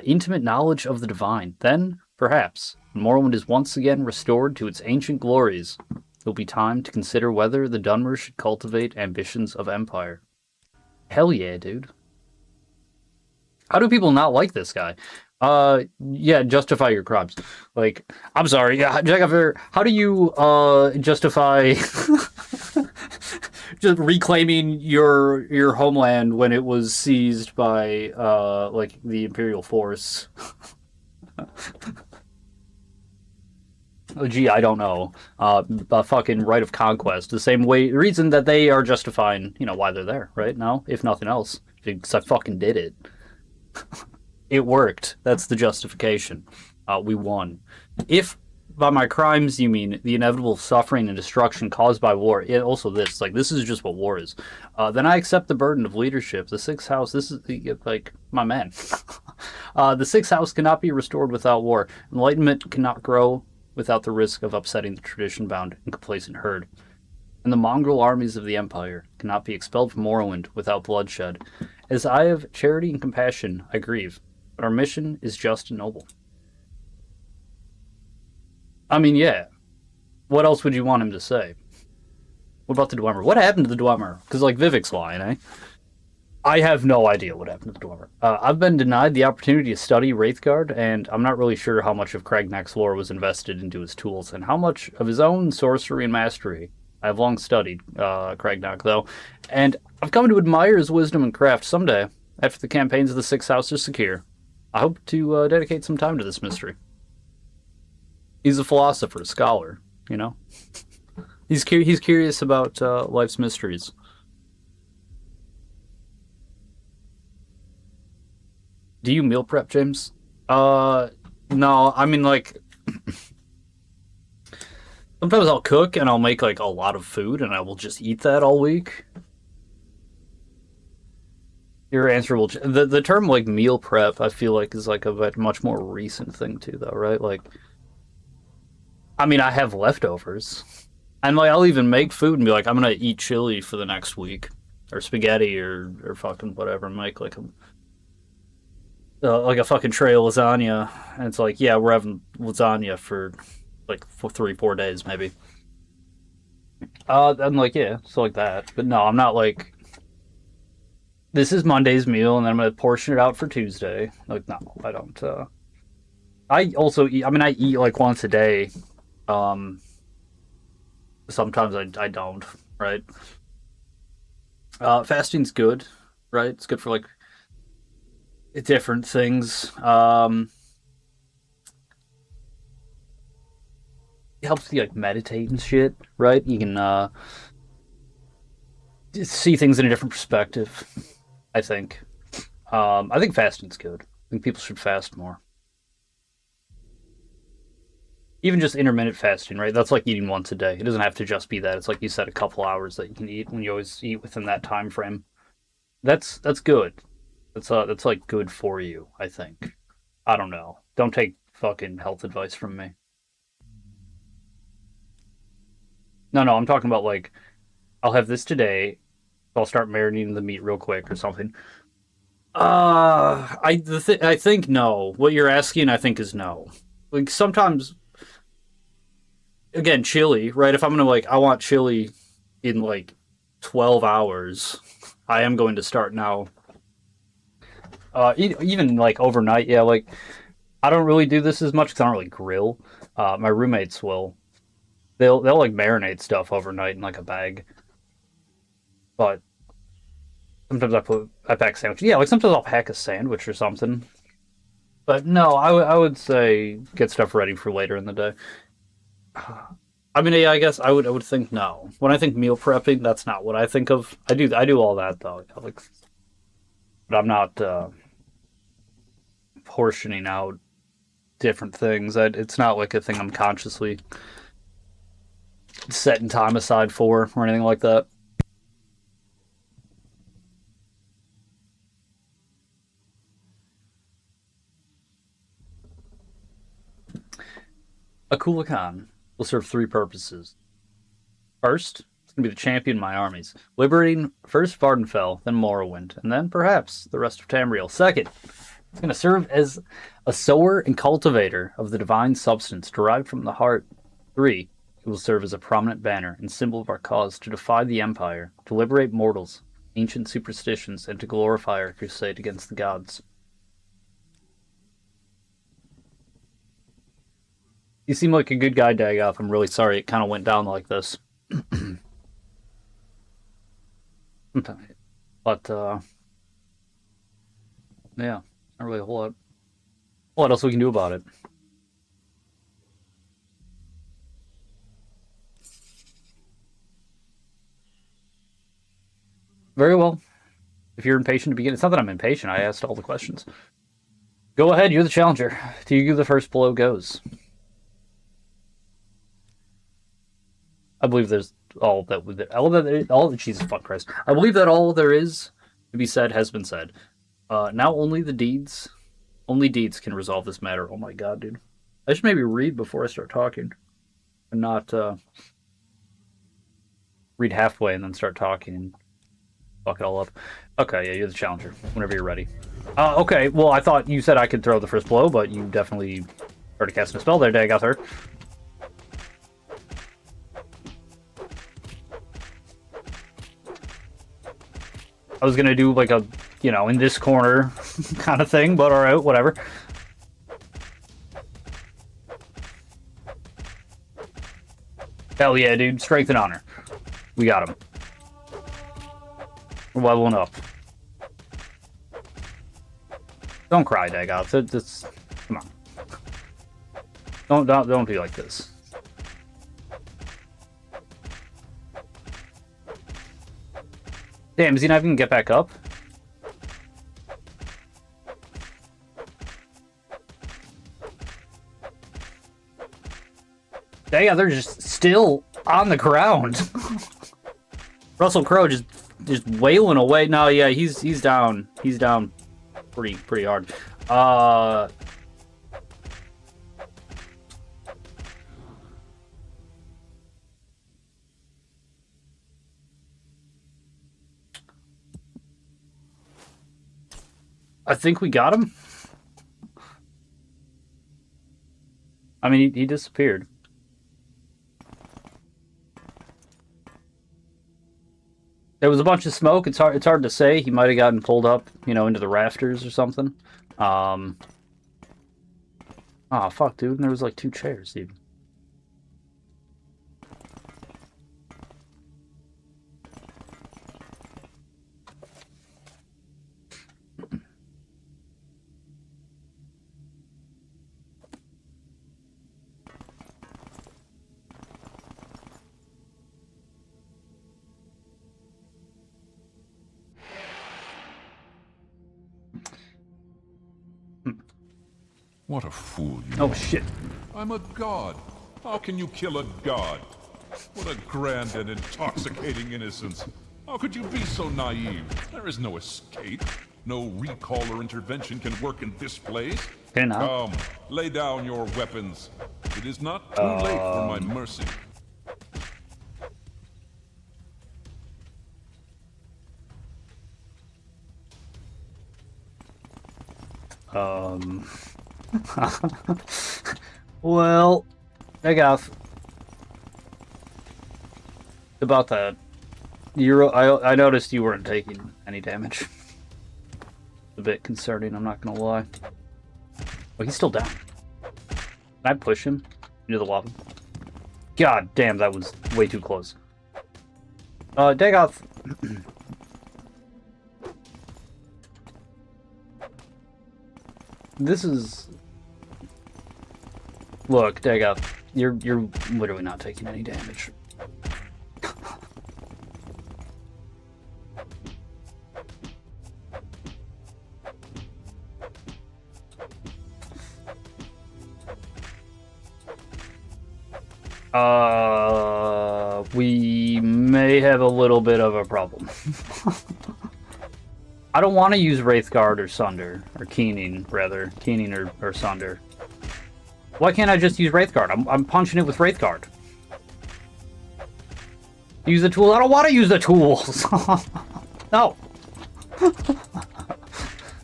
intimate knowledge of the divine. Then, perhaps, when Morrowind is once again restored to its ancient glories, it'll be time to consider whether the Dunmer should cultivate ambitions of empire. Hell yeah, dude. How do people not like this guy? Yeah, justify your crimes. Like, I'm sorry, yeah, how do you, justify just reclaiming your homeland when it was seized by, like, the Imperial force? Gee, I don't know. A fucking right of conquest. The reason that they are justifying, why they're there, right? No? If nothing else. Because I fucking did it. It worked. That's the justification. We won. If by my crimes you mean the inevitable suffering and destruction caused by war, also this is just what war is, then I accept the burden of leadership. The sixth house, this is like my man. The sixth house cannot be restored without war. Enlightenment cannot grow without the risk of upsetting the tradition-bound and complacent herd. And the mongrel armies of the Empire cannot be expelled from Morrowind without bloodshed. As I have charity and compassion, I grieve, but our mission is just and noble. I mean, yeah. What else would you want him to say? What about the Dwemer? What happened to the Dwemer? Because, like, Vivek's lying, eh? I have no idea what happened to the Dwemer. I've been denied the opportunity to study Wraithguard, and I'm not really sure how much of Cragnach's lore was invested into his tools, and how much of his own sorcery and mastery. I've long studied Cragnach, though, and I've come to admire his wisdom and craft. Someday, after the campaigns of the Sixth House are secure, I hope to dedicate some time to this mystery. He's a philosopher, a scholar, He's curious about life's mysteries. Do you meal prep, James? No, I mean, like, sometimes I'll cook and I'll make, like, a lot of food and I will just eat that all week. Your answer will... The term, like, meal prep, I feel like, is, like, a much more recent thing, too, though, right? Like, I mean, I have leftovers. And, like, I'll even make food and be like, I'm gonna eat chili for the next week. Or spaghetti, or fucking whatever. Make, like a fucking tray of lasagna. And it's like, yeah, we're having lasagna for, like, 3-4 days, maybe. I'm like, yeah, so like that. But no, I'm not like... This is Monday's meal, and then I'm going to portion it out for Tuesday. Like, no, I don't. I also eat... I mean, I eat, like, once a day. Sometimes I don't, right? Fasting's good, right? It's good for, like, different things. It helps you, like, meditate and shit, right? You can see things in a different perspective. I think. I think fasting's good. I think people should fast more. Even just intermittent fasting, right? That's like eating once a day. It doesn't have to just be that. It's like you said, a couple hours that you can eat when you always eat within that time frame. That's good. That's like good for you, I think. I don't know. Don't take fucking health advice from me. No, I'm talking about like I'll have this today. I'll start marinating the meat real quick or something. I think no. What you're asking, I think, is no. Like sometimes, again, chili, right? If I'm gonna like, I want chili in like 12 hours. I am going to start now. Even like overnight, yeah. Like I don't really do this as much because I don't really grill. My roommates will. They'll like marinate stuff overnight in like a bag. But sometimes I pack sandwich. Yeah, like sometimes I'll pack a sandwich or something. But no, I would say get stuff ready for later in the day. I mean, yeah, I guess I would think no. When I think meal prepping, that's not what I think of. I do all that though. Like, but I'm not portioning out different things. It's not like a thing I'm consciously setting time aside for or anything like that. A Kulakan will serve three purposes. First, it's going to be the champion of my armies, liberating first Vardenfell, then Morrowind, and then perhaps the rest of Tamriel. Second, it's going to serve as a sower and cultivator of the divine substance derived from the heart. Three, it will serve as a prominent banner and symbol of our cause to defy the Empire, to liberate mortals, ancient superstitions, and to glorify our crusade against the gods. You seem like a good guy, Dagoth. I'm really sorry it kind of went down like this. But, yeah, not really a whole lot. What else we can do about it? Very well. If you're impatient to begin, it's not that I'm impatient. I asked all the questions. Go ahead, you're the challenger. To you, the first blow goes. I believe there's all that Jesus fuck Christ. I believe that all there is to be said has been said. Now only deeds can resolve this matter. Oh my god, dude. I should maybe read before I start talking. And not read halfway and then start talking and fuck it all up. Okay, yeah, you're the challenger. Whenever you're ready. Okay, well, I thought you said I could throw the first blow, but you definitely started casting a spell there, Dagoth. I was gonna do like a, in this corner kind of thing, but alright, whatever. Hell yeah, dude. Strength and honor. We got him. We're leveling up. Don't cry, Dagoth. It's come on. Don't be like this. Damn, is he not even gonna get back up? Yeah, they're just still on the ground. Russell Crowe just wailing away. No, yeah, he's down. He's down pretty hard. I think we got him. I mean, he disappeared. There was a bunch of smoke. It's hard to say. He might have gotten pulled up, into the rafters or something. Oh, fuck, dude. And there was like 2 chairs, even. What a fool you Oh are. shit. I'm a god. How can you kill a god? What a grand and intoxicating innocence. How could you be so naive? There is no escape. No recall or intervention can work in this place. Can I? Come, lay down your weapons. It is not too late for my mercy. Well, Dagoth. About that. I noticed you weren't taking any damage. A bit concerning, I'm not gonna lie. Oh, he's still down. Can I push him into the lava? God damn, that was way too close. Dagoth. This is... Look, Dagoth, you're literally not taking any damage. We may have a little bit of a problem. I don't want to use Wraithguard or Sunder, or Keening, rather. Keening or Sunder. Why can't I just use Wraithguard? I'm punching it with Wraithguard. Use the tool? I don't want to use the tools! No!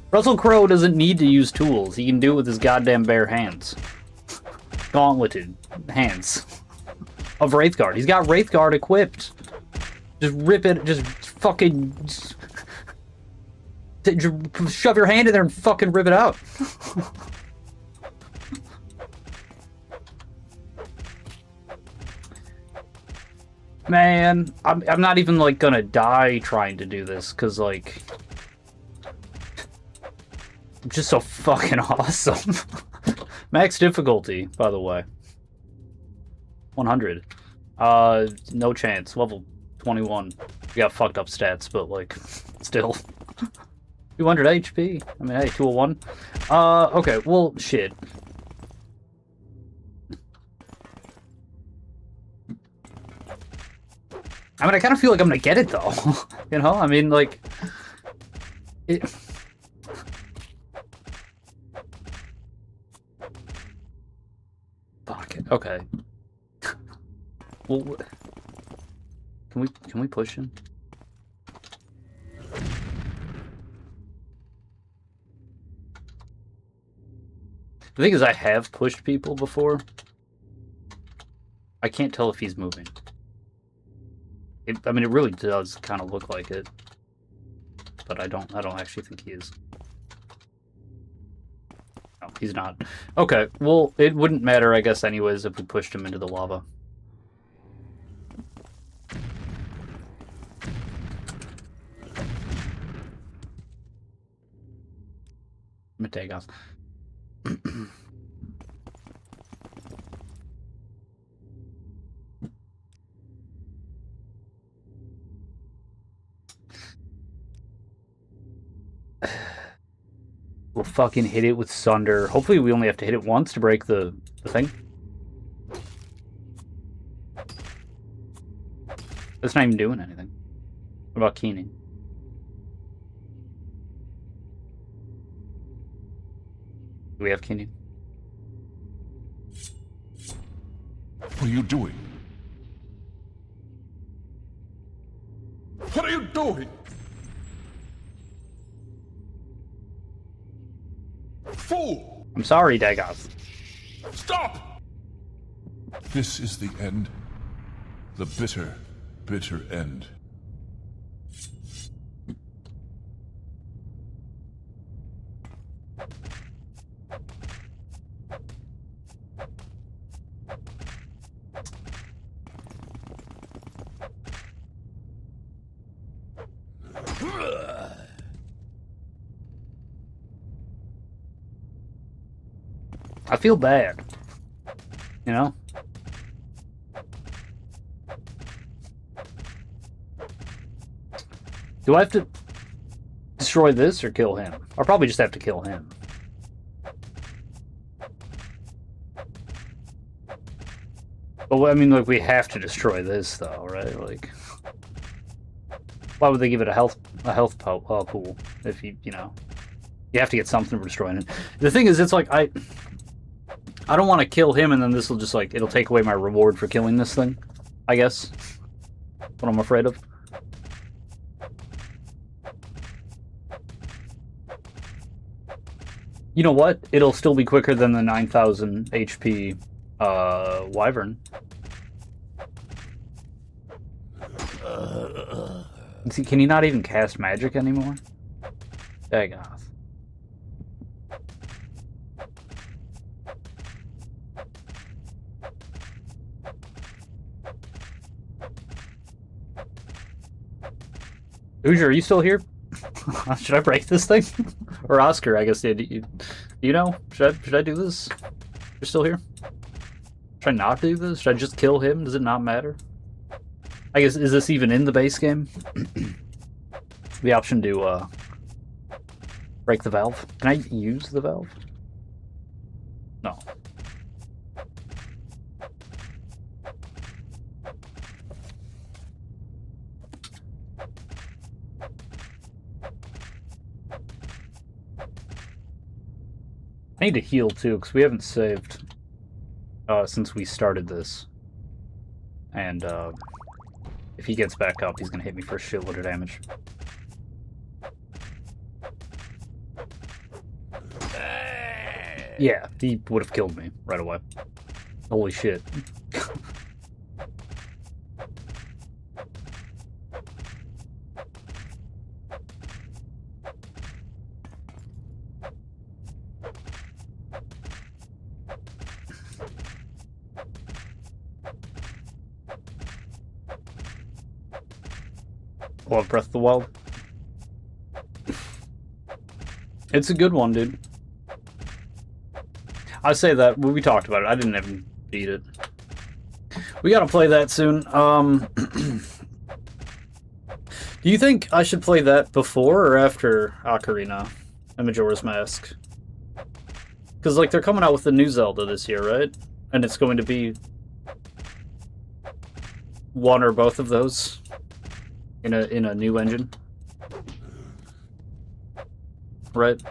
Russell Crowe doesn't need to use tools. He can do it with his goddamn bare hands. Gauntleted hands. Of Wraithguard. He's got Wraithguard equipped. Just rip it, just fucking... Just shove your hand in there and fucking rip it out. Man, I'm not even, like, gonna die trying to do this, because, like... I'm just so fucking awesome. Max difficulty, by the way. 100. No chance. Level 21. We got fucked up stats, but, like, still. 200 HP. I mean, hey, 201. Okay, well, shit. I mean, I kind of feel like I'm gonna get it, though. You know? I mean, like... It... Fuck it. Okay. Well, can we push him? The thing is, I have pushed people before. I can't tell if he's moving. I mean, it really does kind of look like it, but I don't actually think he is. No, he's not. Okay, well, it wouldn't matter, I guess, anyways, if we pushed him into the lava. I'm gonna take off. We'll fucking hit it with Sunder. Hopefully we only have to hit it once to break the thing. That's not even doing anything. What about Keening? Do we have Keening? What are you doing? What are you doing? Fool! I'm sorry, Dagoth. Stop! This is the end. The bitter, bitter end. I feel bad. You know? Do I have to destroy this or kill him? I'll probably just have to kill him. But I mean, like, we have to destroy this, though, right? Like, why would they give it a health pool if you know, you have to get something for destroying it. The thing is, it's like I don't want to kill him, and then this will just like it'll take away my reward for killing this thing. I guess. What I'm afraid of. You know what? It'll still be quicker than the 9,000 HP Wyvern. See, can he not even cast magic anymore? Dagoth. Hoosier, are you still here? Should I break this thing? Or Oscar, I guess. Do you know? Should I do this? You're still here? Should I not do this? Should I just kill him? Does it not matter? I guess, is this even in the base game? The option to break the valve. Can I use the valve? No. I need to heal too, because we haven't saved since we started this. And if he gets back up, he's going to hit me for a shitload of damage. Yeah, he would have killed me right away. Holy shit. Love Breath of the Wild. It's a good one, dude. I say that when we talked about it, I didn't even beat it. We gotta play that soon. Do you think I should play that before or after Ocarina and Majora's Mask? Because like they're coming out with the new Zelda this year, right? And it's going to be one or both of those in a new engine, right?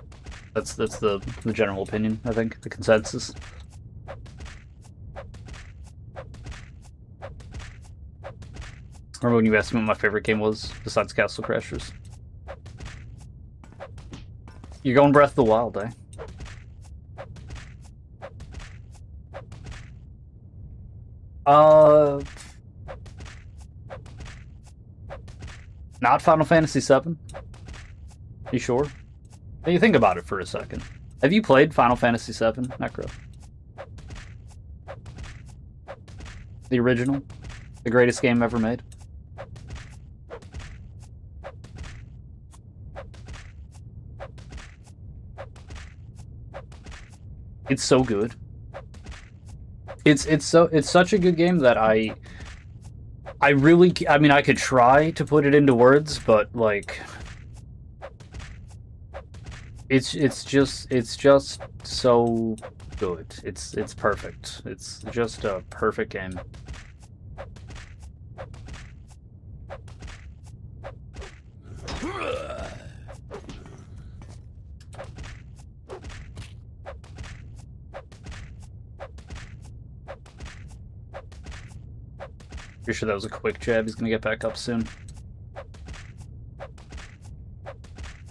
That's the general opinion, I think, the consensus. Remember when you asked me what my favorite game was, besides Castle Crashers? You're going Breath of the Wild, eh? Not Final Fantasy VII? You sure? You think about it for a second. Have you played Final Fantasy VII, Necro? The original? The greatest game ever made? It's so good. It's such a good game that I mean, I could try to put it into words, but like it's just so good. It's perfect. It's just a perfect game. Pretty sure that was a quick jab. He's gonna get back up soon.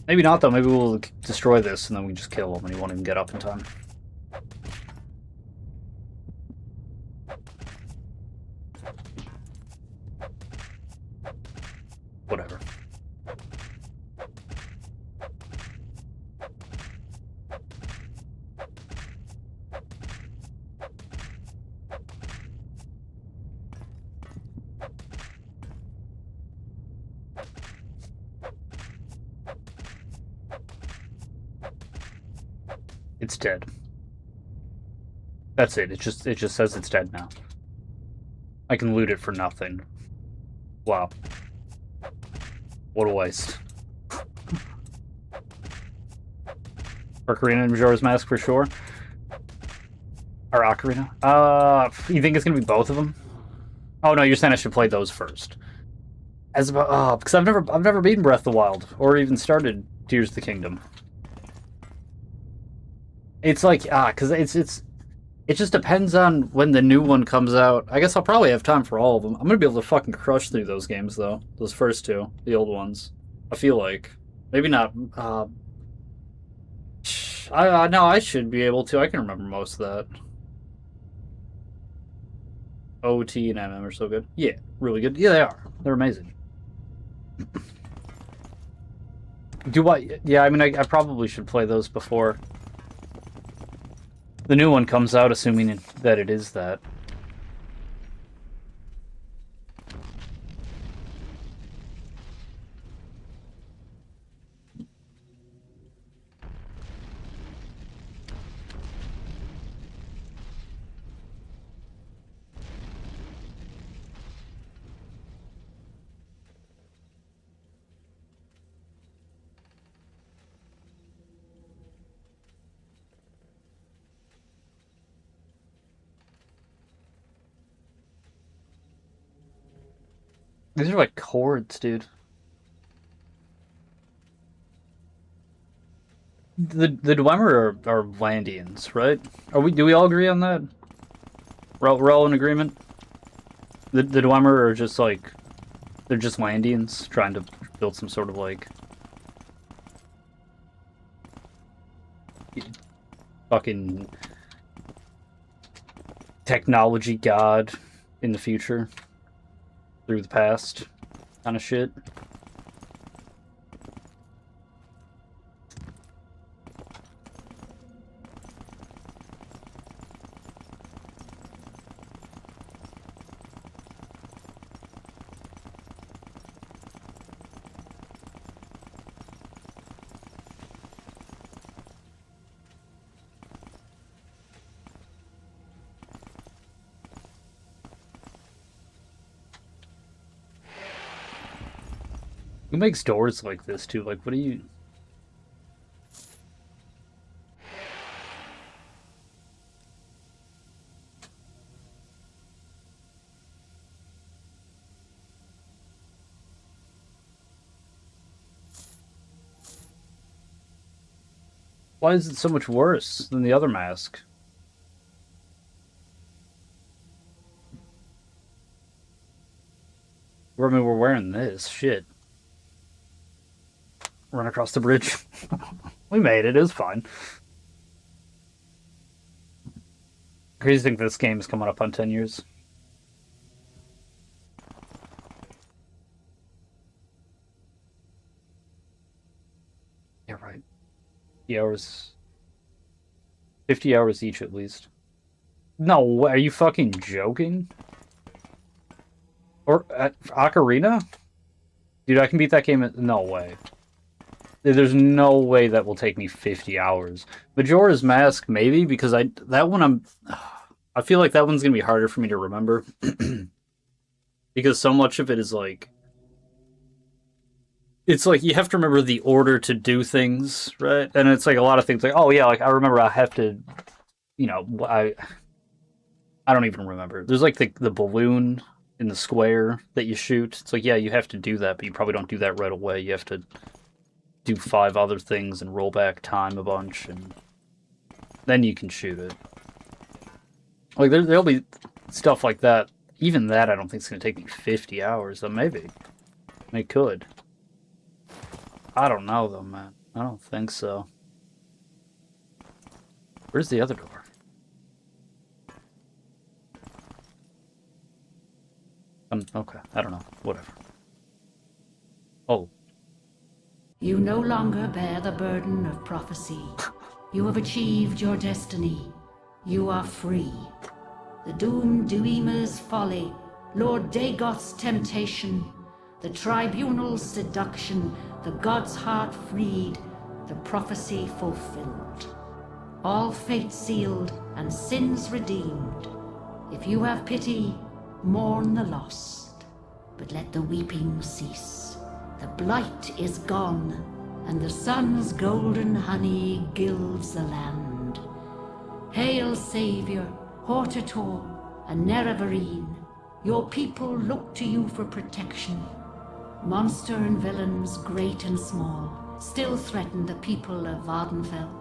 Maybe not, though. Maybe we'll destroy this, and then we can just kill him, and he won't even get up in time. Whatever. It's dead. That's it. It just says it's dead now. I can loot it for nothing. Wow. What a waste. Ocarina and Majora's Mask for sure. Or Ocarina. You think it's gonna be both of them? Oh no, you're saying I should play those first. As about because I've never beaten Breath of the Wild or even started Tears of the Kingdom. It's like because it just depends on when the new one comes out. I guess I'll probably have time for all of them. I'm gonna be able to fucking crush through those games though. Those first two, the old ones. I feel like maybe not. No, I should be able to. I can remember most of that. OT and MM are so good. Yeah, really good. Yeah, they are. They're amazing. Do I? Yeah, I mean, I probably should play those before the new one comes out, assuming that it is that. These are like chords, dude. The Dwemer are Landians, right? Do we all agree on that? We're all in agreement? The Dwemer are just like they're just Landians trying to build some sort of like fucking technology god in the future through the past kind of shit. Who makes doors like this, too? Like, what do you... Why is it so much worse than the other mask? I mean, we're wearing this. Shit. Run across the bridge. We made it. It was fine. Crazy to think this game is coming up on 10 years. Yeah, right. 50 hours. 50 hours each, at least. No, are you fucking joking? Or Ocarina? Dude, I can beat that game at... No way. There's no way that will take me 50 hours. Majora's Mask, maybe, because I feel like that one's going to be harder for me to remember. Because so much of it is like... It's like you have to remember the order to do things, right? And it's like a lot of things like, oh yeah, like I remember I have to... You know, I don't even remember. There's like the balloon in the square that you shoot. It's like, yeah, you have to do that, but you probably don't do that right away. You have to do 5 other things and roll back time a bunch, and then you can shoot it. Like, there'll be stuff like that. Even that, I don't think it's going to take me 50 hours, though maybe. It could. I don't know, though, man. I don't think so. Where's the other door? Okay, I don't know. Whatever. Oh. You no longer bear the burden of prophecy. You have achieved your destiny. You are free. The Doom Duima's folly, Lord Dagoth's temptation, the Tribunal's seduction, the God's heart freed, the prophecy fulfilled. All fate sealed and sins redeemed. If you have pity, mourn the lost, but let the weeping cease. The blight is gone, and the sun's golden honey gilds the land. Hail, Saviour, Hortator, and Nerevarine, Your people look to you for protection. Monster and villains, great and small, still threaten the people of Vardenfell.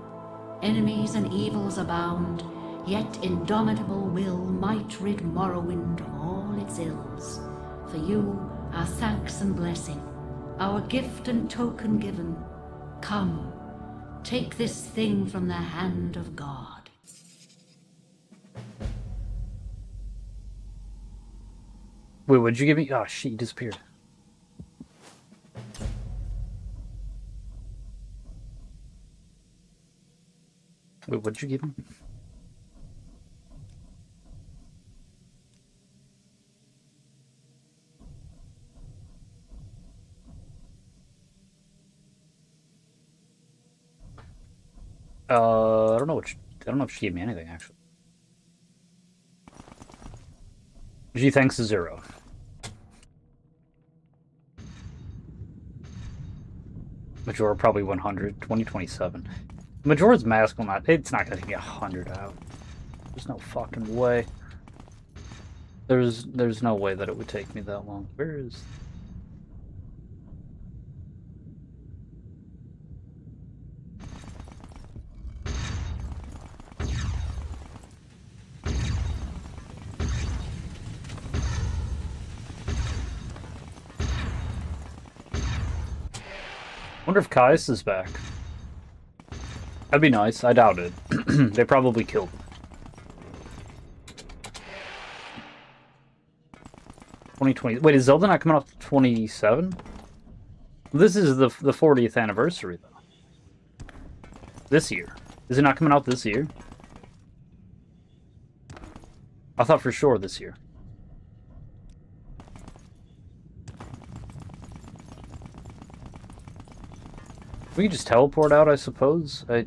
Enemies and evils abound, yet indomitable will might rid Morrowind of all its ills. For you, our thanks and blessing, our gift and token given. Come, take this thing from the hand of God. Wait, what'd you give me? Oh, shit, you disappeared. Wait, what'd you give me? I don't know I don't know if she gave me anything, actually. G thanks to 0. Majora probably 100, 2027. Majora's Mask will not, it's not gonna get 100 out. There's no fucking way. There's no way that it would take me that long. Where is... I wonder if Caius is back. That'd be nice. I doubt it. They probably killed him. 2020. Wait, is Zelda not coming off 27? This is the 40th anniversary, though. This year. Is it not coming out this year? I thought for sure this year. We can just teleport out, I suppose. No.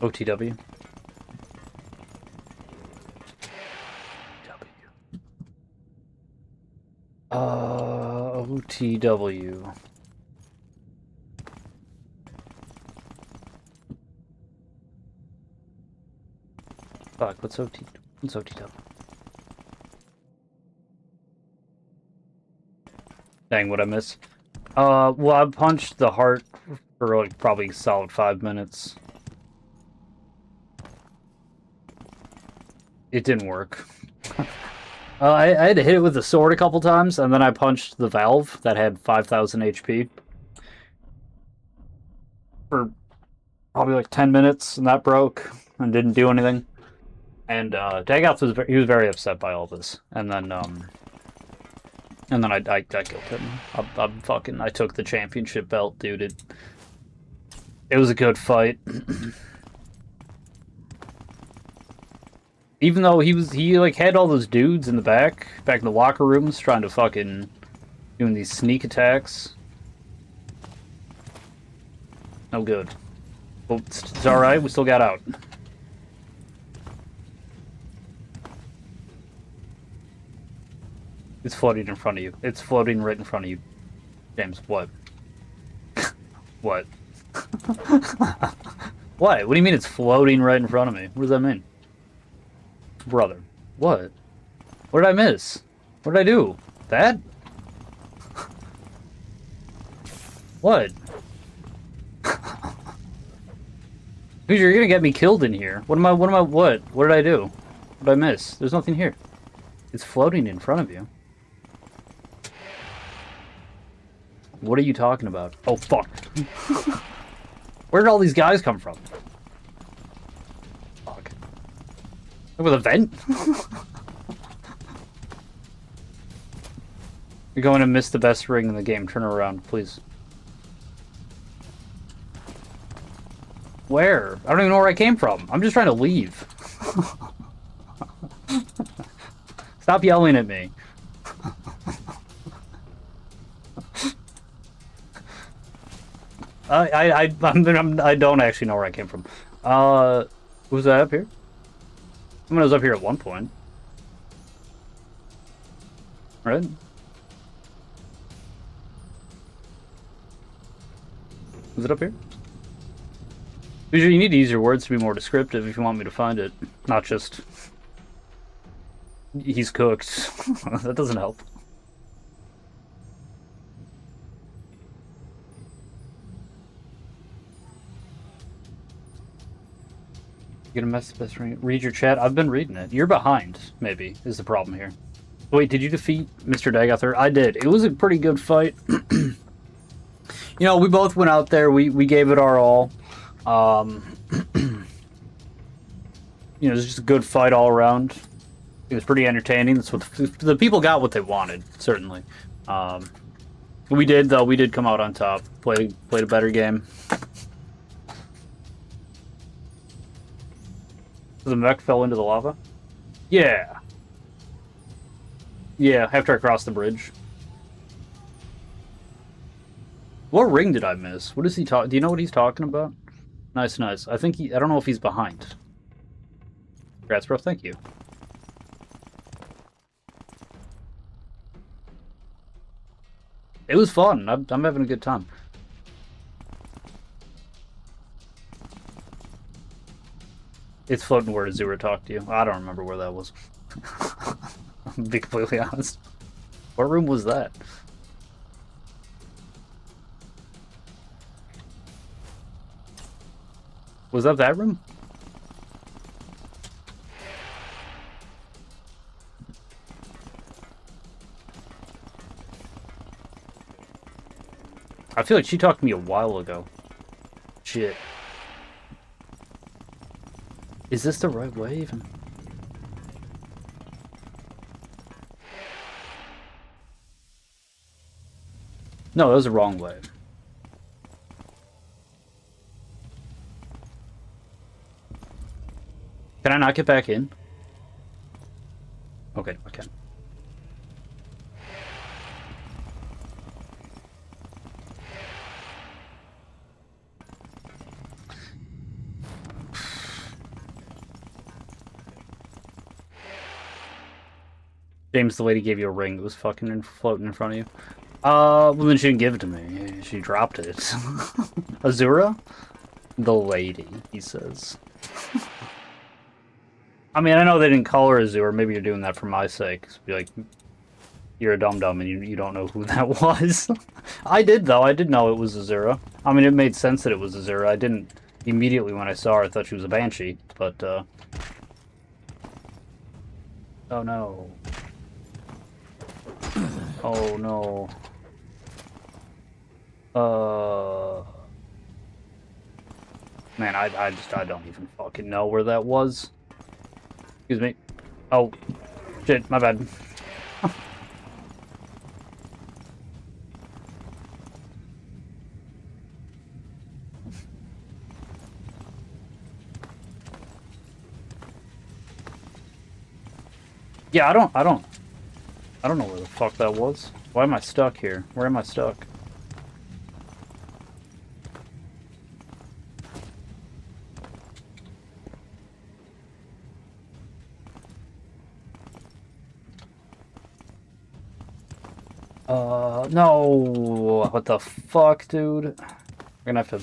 OTW. OTW. Fuck, what's OTW? Dang, what I miss? Well, I punched the heart for like probably a solid 5 minutes. It didn't work. I had to hit it with the sword a couple times, and then I punched the valve that had 5,000 HP. For probably like 10 minutes, and that broke, and didn't do anything. And Dagoth was very upset by all this, and then I killed him. I took the championship belt, dude. It was a good fight. Even though he like had all those dudes in the back in the locker rooms trying to fucking doing these sneak attacks. No good. Well, it's alright, we still got out. It's floating in front of you. It's floating right in front of you. James, what? What? What? What do you mean it's floating right in front of me? What does that mean? Brother. What? What did I miss? What did I do? That? What? Dude, you're gonna get me killed in here. What? What did I do? What did I miss? There's nothing here. It's floating in front of you. What are you talking about? Oh, fuck. Where did all these guys come from? Fuck. With a vent? You're going to miss the best ring in the game. Turn around, please. Where? I don't even know where I came from. I'm just trying to leave. Stop yelling at me. I don't actually know where I came from. Was that up here? I mean, I was up here at one point. Right? Is it up here? Usually you need to use your words to be more descriptive if you want me to find it. Not just... he's cooked. That doesn't help. You gonna mess best read your chat? I've been reading it. You're behind, maybe, is the problem here. Wait, did you defeat Mr. Dagoth? I did. It was a pretty good fight. You know, we both went out there. We gave it our all. You know, it was just a good fight all around. It was pretty entertaining. That's what the people got what they wanted, certainly. We did, though. We did come out on top. Played a better game. The mech fell into the lava? Yeah. Yeah, after I crossed the bridge. What ring did I miss? What is he talking? Do you know what he's talking about? Nice, nice. I think I don't know if he's behind. Congrats, bro. Thank you. It was fun. I'm having a good time. It's floating where Azura talked to you. I don't remember where that was. To be completely honest. What room was that? Was that room? I feel like she talked to me a while ago. Shit. Is this the right way even? No, that was the wrong way. Can I not get back in? Okay, I can. James, the lady gave you a ring that was fucking floating in front of you. Well then she didn't give it to me. She dropped it. Azura? The lady, he says. I mean, I know they didn't call her Azura. Maybe you're doing that for my sake. Be like, you're a dum-dum and you don't know who that was. I did, though. I did know it was Azura. I mean, it made sense that it was Azura. I didn't immediately when I saw her, I thought she was a banshee, but, oh, no. Oh, no. Man, I don't even fucking know where that was. Excuse me. Oh, shit, my bad. Yeah, I don't know where the fuck that was. Why am I stuck here? Where am I stuck? No. What the fuck, dude? We're gonna have to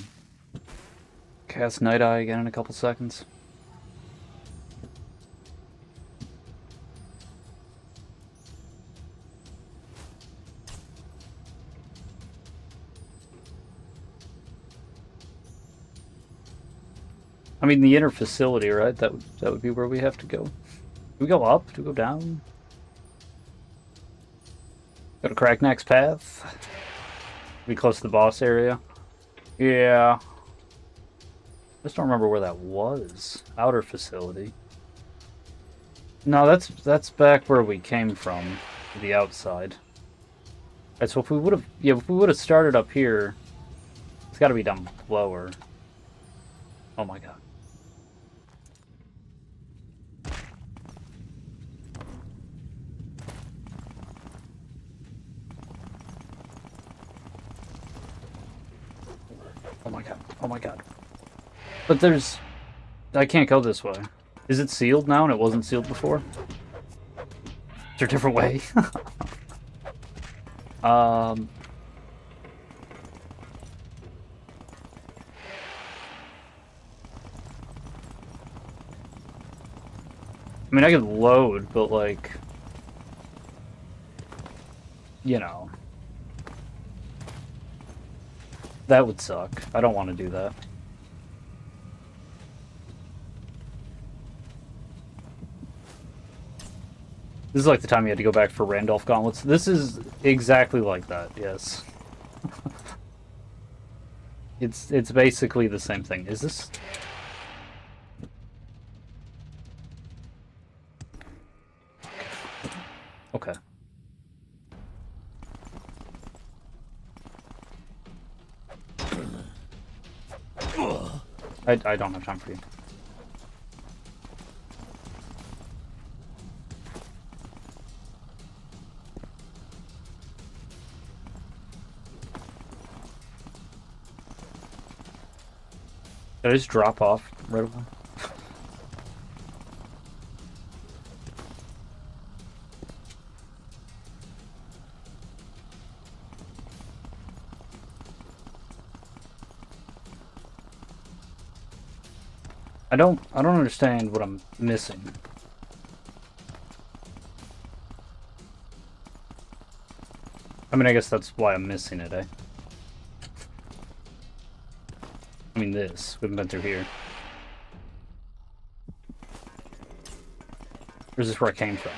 cast Night Eye again in a couple seconds. I mean, the inner facility, right? That would be where we have to go. Do we go up? Do we go down? Go to Crackneck's path. Be close to the boss area. Yeah. I just don't remember where that was. Outer facility. No, that's back where we came from. The outside. Alright, so if we would have started up here, it's got to be down lower. Oh my god. Oh my god. Oh my god. But there's... I can't go this way. Is it sealed now and it wasn't sealed before? Is there a different way? Um... I mean, I could load, but, like... You know... That would suck. I don't want to do that. This is like the time you had to go back for Randolph gauntlets. This is exactly like that, yes. It's basically the same thing. Is this... Okay. I don't have time for you. Did I just drop off right away? I don't understand what I'm missing. I mean, I guess that's why I'm missing it, eh? I mean, this. We haven't been through here. Or is this where I came from?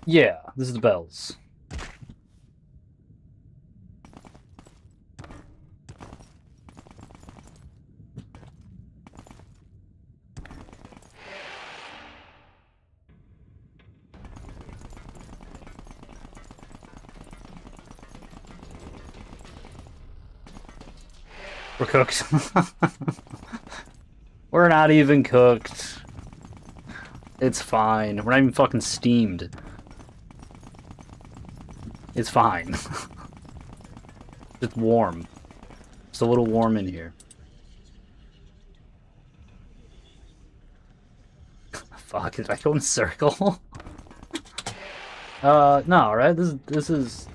Yeah, this is the bells. We're cooked. We're not even cooked. It's fine. We're not even fucking steamed. It's fine. It's warm. It's a little warm in here. Fuck, did I go in a circle? No, right? This is...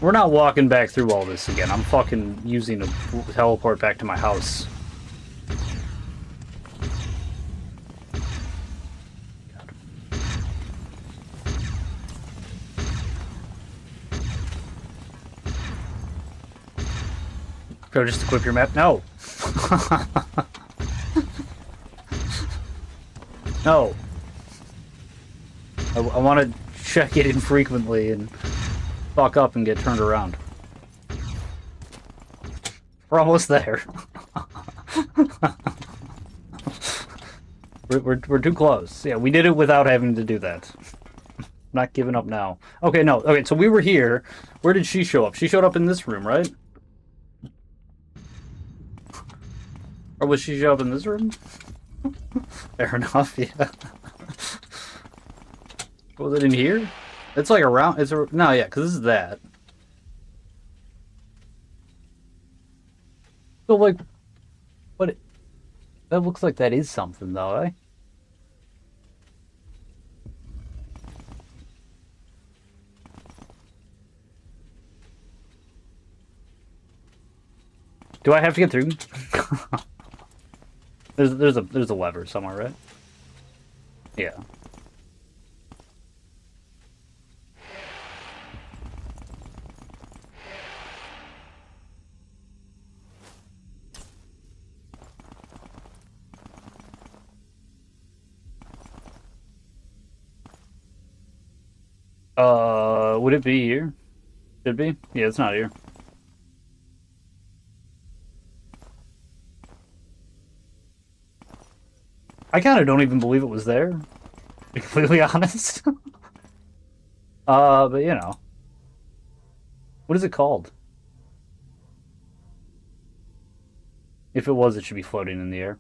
We're not walking back through all this again. I'm fucking using a teleport back to my house. Go just equip your map? No! No! I want to check it infrequently and fuck up and get turned around. We're almost there. we're too close. Yeah, we did it without having to do that. I'm not giving up now. Okay, no. Okay, so we were here. Where did she show up? She showed up in this room, right? Or was she show up in this room? Fair enough, yeah. Was it in here? It's like around. It's a no, yeah, because this is that. So like, but that looks like that is something, though, eh? Do I have to get through? there's a lever somewhere, right? Yeah. Would it be here? Should be? Yeah, it's not here. I kind of don't even believe it was there, to be completely honest. But you know. What is it called? If it was, it should be floating in the air.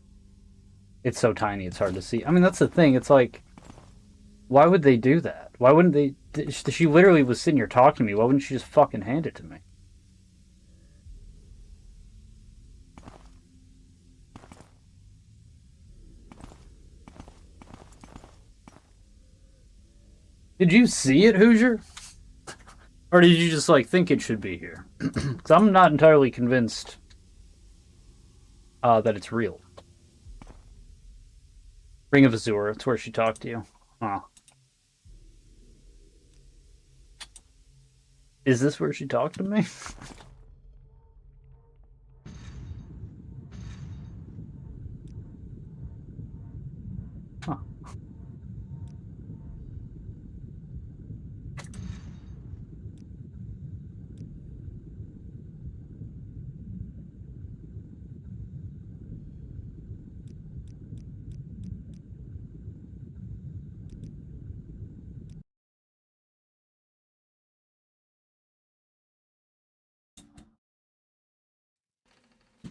It's so tiny, it's hard to see. I mean, that's the thing. It's like, why would they do that? Why wouldn't they... She literally was sitting here talking to me. Why wouldn't she just fucking hand it to me? Did you see it, Hoosier? Or did you just, like, think it should be here? Because I'm not entirely convinced that it's real. Ring of Azure, that's where she talked to you. Huh. Is this where she talked to me? Huh.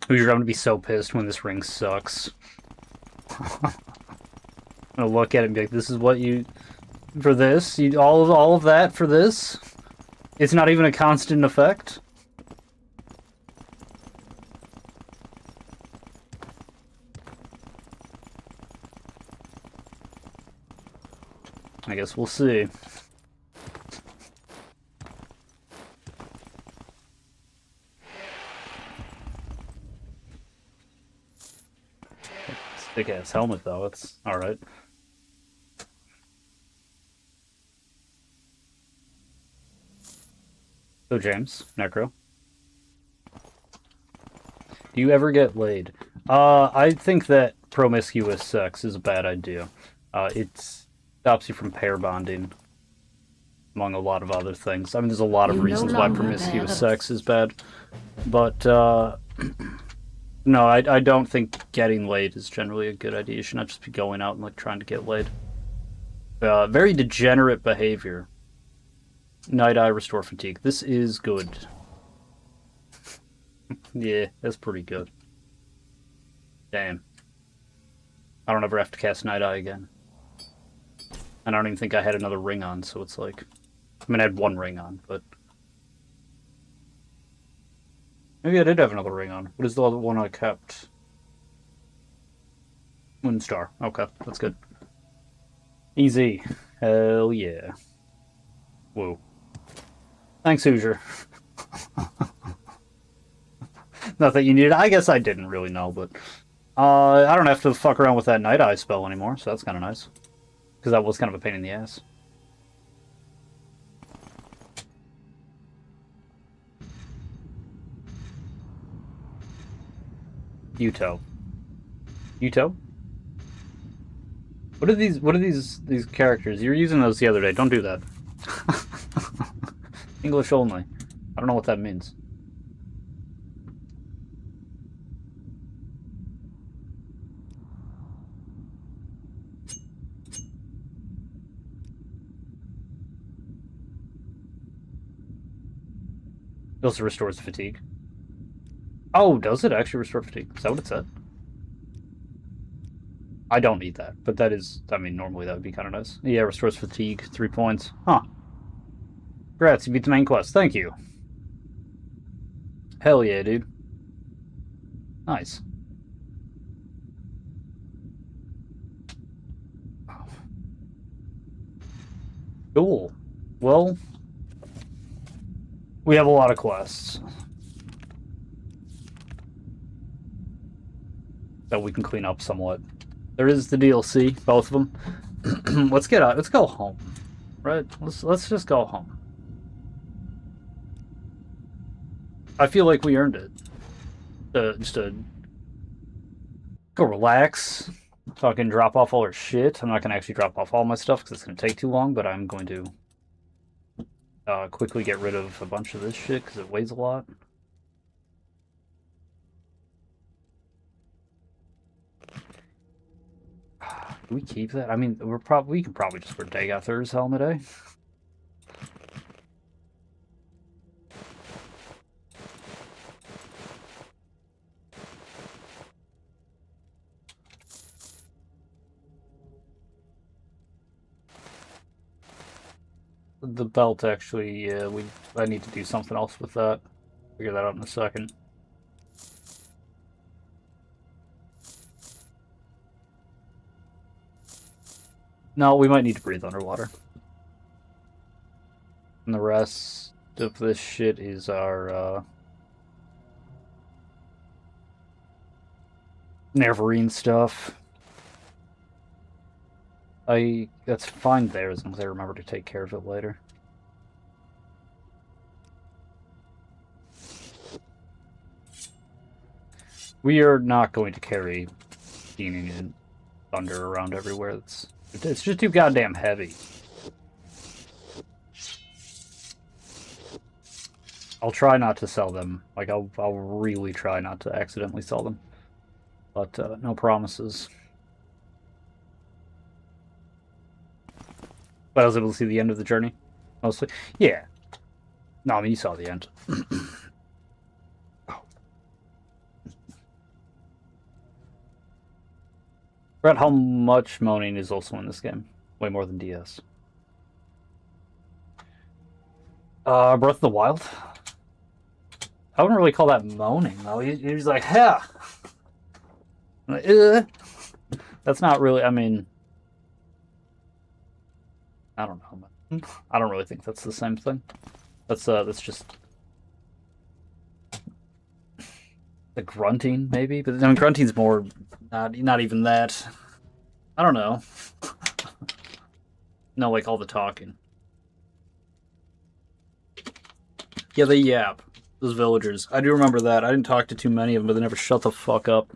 Hoosier, I'm gonna be so pissed when this ring sucks. I'm gonna look at it and be like, this is what you... For this? You, all of that for this? It's not even a constant effect? I guess we'll see. Thick ass helmet though, it's alright. So James, Necro. Do you ever get laid? I think that promiscuous sex is a bad idea. It stops you from pair bonding, among a lot of other things. I mean, there's a lot of reasons why promiscuous sex is bad, but no, I don't think getting laid is generally a good idea. You should not just be going out and like trying to get laid. Very degenerate behavior. Night Eye, restore fatigue. This is good. Yeah, that's pretty good. Damn. I don't ever have to cast Night Eye again. I don't even think I had another ring on, so it's like... I mean, I had one ring on, but... Maybe I did have another ring on. What is the other one I kept? Moonstar. Okay, that's good. Easy. Hell yeah. Whoa. Thanks, Hoosier. Not that you needed. I guess I didn't really know, but I don't have to fuck around with that Night Eye spell anymore, so that's kind of nice. Because that was kind of a pain in the ass. Yuto. Yuto? What are these characters? You were using those the other day. Don't do that. English only. I don't know what that means. It also restores fatigue. Oh, does it actually restore fatigue? Is that what it said? I don't need that, but that is... I mean, normally that would be kind of nice. Yeah, restores fatigue, 3 points. Huh. Congrats, you beat the main quest. Thank you. Hell yeah, dude. Nice. Cool. Well... we have a lot of quests that we can clean up somewhat. There is the DLC, both of them. Let's get out. Let's go home, right? Let's just go home. I feel like we earned it. Just to go relax, fucking drop off all our shit. I'm not gonna actually drop off all my stuff because it's gonna take too long, but I'm going to quickly get rid of a bunch of this shit because it weighs a lot. Do we keep that? I mean, we can probably just wear Dagoth's helmet, eh? The belt, actually, yeah, I need to do something else with that. Figure that out in a second. No, we might need to breathe underwater. And the rest of this shit is our, Neverine stuff. That's fine there as long as I remember to take care of it later. We are not going to carry Keening and Thunder around everywhere. It's just too goddamn heavy. I'll try not to sell them. Like, I'll really try not to accidentally sell them. But, no promises. But I was able to see the end of the journey, mostly. Yeah. No, I mean, you saw the end. Forgot how much moaning is also in this game. Way more than DS. Breath of the Wild? I wouldn't really call that moaning, though. He's like, ha! Like, that's not really, I mean... I don't know. I don't really think that's the same thing. That's just... the grunting, maybe? But I mean, grunting's more... Not even that. I don't know. No, like all the talking. Yeah, they yap. Those villagers. I do remember that. I didn't talk to too many of them, but they never shut the fuck up.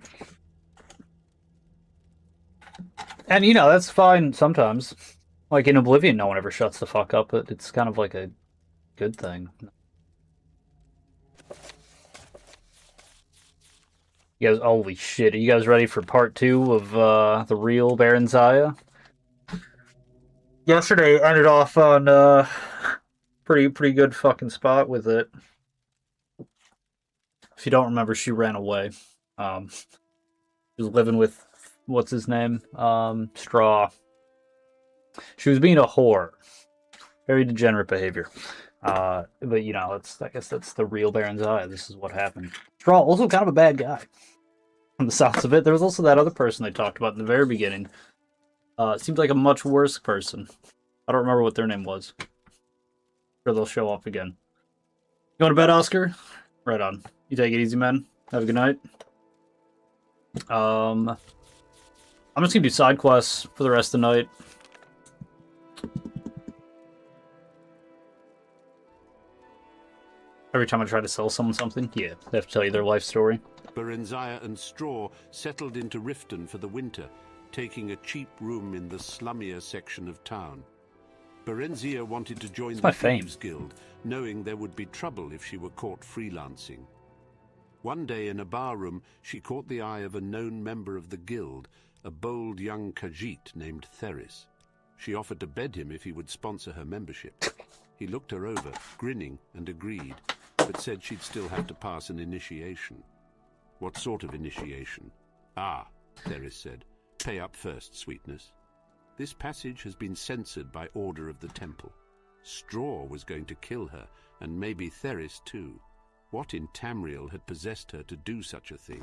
And, you know, that's fine sometimes. Like, in Oblivion, no one ever shuts the fuck up, but it's kind of like a good thing. You guys, holy shit, are you guys ready for part 2 of, the real Baronzaya? Yesterday ended off on, pretty good fucking spot with it. If you don't remember, she ran away. She was living with, what's his name? Straw. She was being a whore. Very degenerate behavior. But, you know, I guess that's the real Baronzaya. This is what happened. Straw, also kind of a bad guy. From the sounds of it. There was also that other person they talked about in the very beginning. Seemed like a much worse person. I don't remember what their name was. Sure, they'll show up again. You going to bed, Oscar? Right on. You take it easy, man. Have a good night. I'm just gonna do side quests for the rest of the night. Every time I try to sell someone something, yeah, they have to tell you their life story. Baronzaya and Straw settled into Riften for the winter, taking a cheap room in the slummier section of town. Berenzia wanted to join the Thieves Guild, knowing there would be trouble if she were caught freelancing. One day in a barroom, she caught the eye of a known member of the guild, a bold young Khajiit named Theris. She offered to bed him if he would sponsor her membership. He looked her over, grinning, and agreed, but said she'd still have to pass an initiation. What sort of initiation? Ah, Theris said. Pay up first, sweetness. This passage has been censored by order of the temple. Straw was going to kill her, and maybe Theris too. What in Tamriel had possessed her to do such a thing?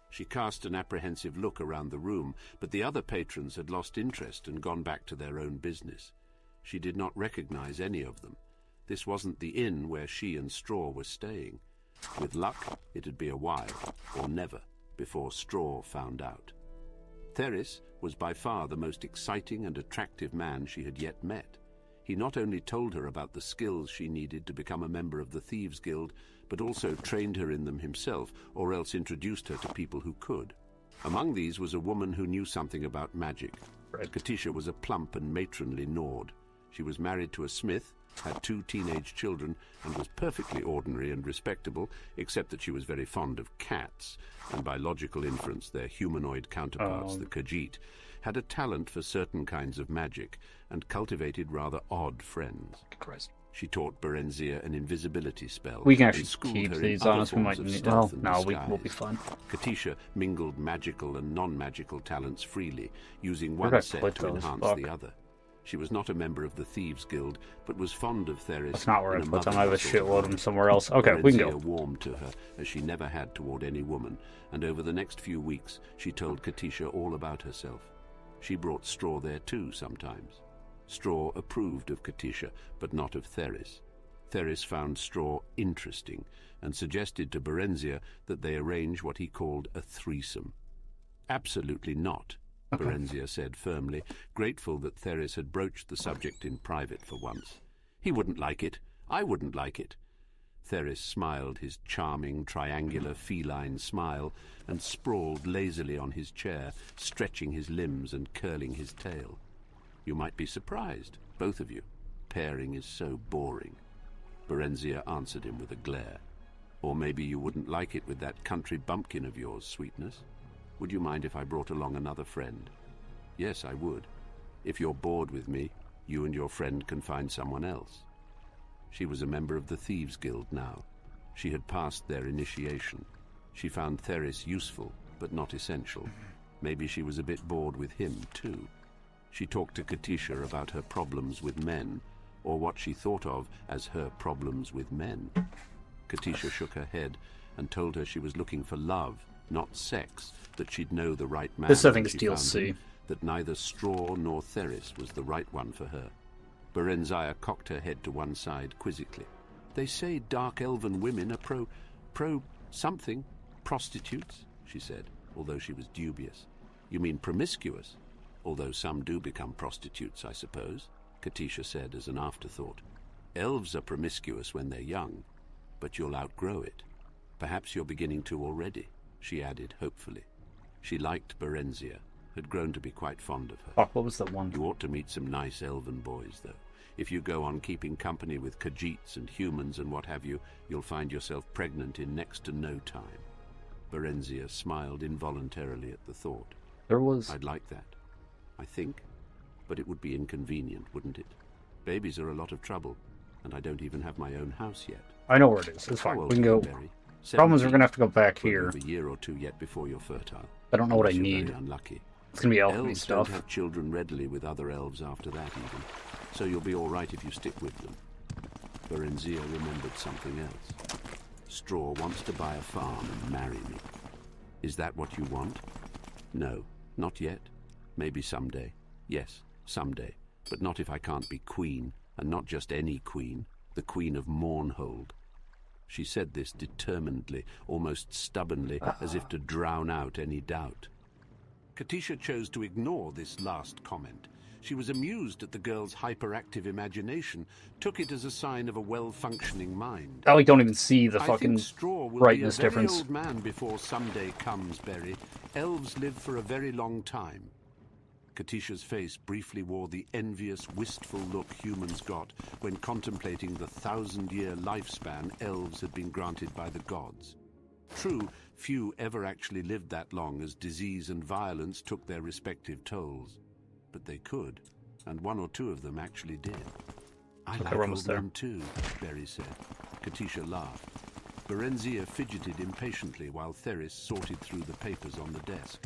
She cast an apprehensive look around the room, but the other patrons had lost interest and gone back to their own business. She did not recognize any of them. This wasn't the inn where she and Straw were staying. With luck, it'd be a while, or never, before Straw found out. Theris was by far the most exciting and attractive man she had yet met. He not only told her about the skills she needed to become a member of the Thieves Guild, but also trained her in them himself, or else introduced her to people who could. Among these was a woman who knew something about magic. Katisha was a plump and matronly Nord. She was married to a smith, had 2 teenage children, and was perfectly ordinary and respectable, except that she was very fond of cats, and by logical inference their humanoid counterparts, the Khajiit, had a talent for certain kinds of magic, and cultivated rather odd friends. Christ. She taught Berenzia an invisibility spell. We can actually keep these on us. We might need... Oh, no, we'll be fine. Katisha mingled magical and non-magical talents freely, using one set to enhance the other. She was not a member of the Thieves Guild, but was fond of Theris. That's not where I put them. I have a shitload of them somewhere else. Okay, we can go. Warmed to her, as she never had toward any woman, and over the next few weeks she told Katisha all about herself. She brought Straw there too sometimes. Straw approved of Katisha, but not of Theris. Theris found Straw interesting and suggested to Berenzia that they arrange what he called a threesome. Absolutely not, Berenzia said firmly, grateful that Theris had broached the subject in private for once. He wouldn't like it. I wouldn't like it. Theris smiled his charming, triangular, feline smile and sprawled lazily on his chair, stretching his limbs and curling his tail. You might be surprised, both of you. Pairing is so boring. Berenzia answered him with a glare. Or maybe you wouldn't like it with that country bumpkin of yours, Sweetness. Would you mind if I brought along another friend? Yes, I would. If you're bored with me, you and your friend can find someone else. She was a member of the Thieves' Guild now. She had passed their initiation. She found Theris useful, but not essential. Maybe she was a bit bored with him, too. She talked to Katisha about her problems with men, or what she thought of as her problems with men. Katisha shook her head and told her she was looking for love, not sex, that she'd know the right man. This, I think, is when she found DLC. him, that neither Straw nor Theris was the right one for her. Berenzia cocked her head to one side quizzically. They say dark elven women are something. Prostitutes, she said, although she was dubious. You mean promiscuous? Although some do become prostitutes, I suppose, Katisha said as an afterthought. Elves are promiscuous when they're young, but you'll outgrow it. Perhaps you're beginning to already, she added hopefully. She liked Berenzia, had grown to be quite fond of her. Fuck, what was that one? You ought to meet some nice elven boys, though. If you go on keeping company with Khajiits and humans and what have you, you'll find yourself pregnant in next to no time. Berenzia smiled involuntarily at the thought. I'd like that, I think, but it would be inconvenient, wouldn't it? Babies are a lot of trouble, and I don't even have my own house yet. I know where it is. It's fine. We can go. Problem is, we're gonna have to go back here. A year or two yet before you're fertile. I don't know what I You're need. very unlucky. It's gonna be alchemy Elves stuff. don't have children readily with other elves after that, even. So you'll be all right if you stick with them. Berenzia remembered something else. Straw wants to buy a farm and marry me. Is that what you want? No, not yet. Maybe someday. Yes, someday. But not if I can't be queen, and not just any queen, the Queen of Mournhold. She said this determinedly, almost stubbornly, as if to drown out any doubt. Katisha chose to ignore this last comment. She was amused at the girl's hyperactive imagination, took it as a sign of a well-functioning mind. Oh, we don't even see the I fucking think Straw will brightness be a very difference. old man before someday comes, Berry. Elves live for a very long time. Katisha's face briefly wore the envious, wistful look humans got when contemplating the 1,000-year lifespan elves had been granted by the gods. True, few ever actually lived that long as disease and violence took their respective tolls. But they could, and one or two of them actually did. I like old men too, Berry said. Katisha laughed. Berenzia fidgeted impatiently while Theris sorted through the papers on the desk.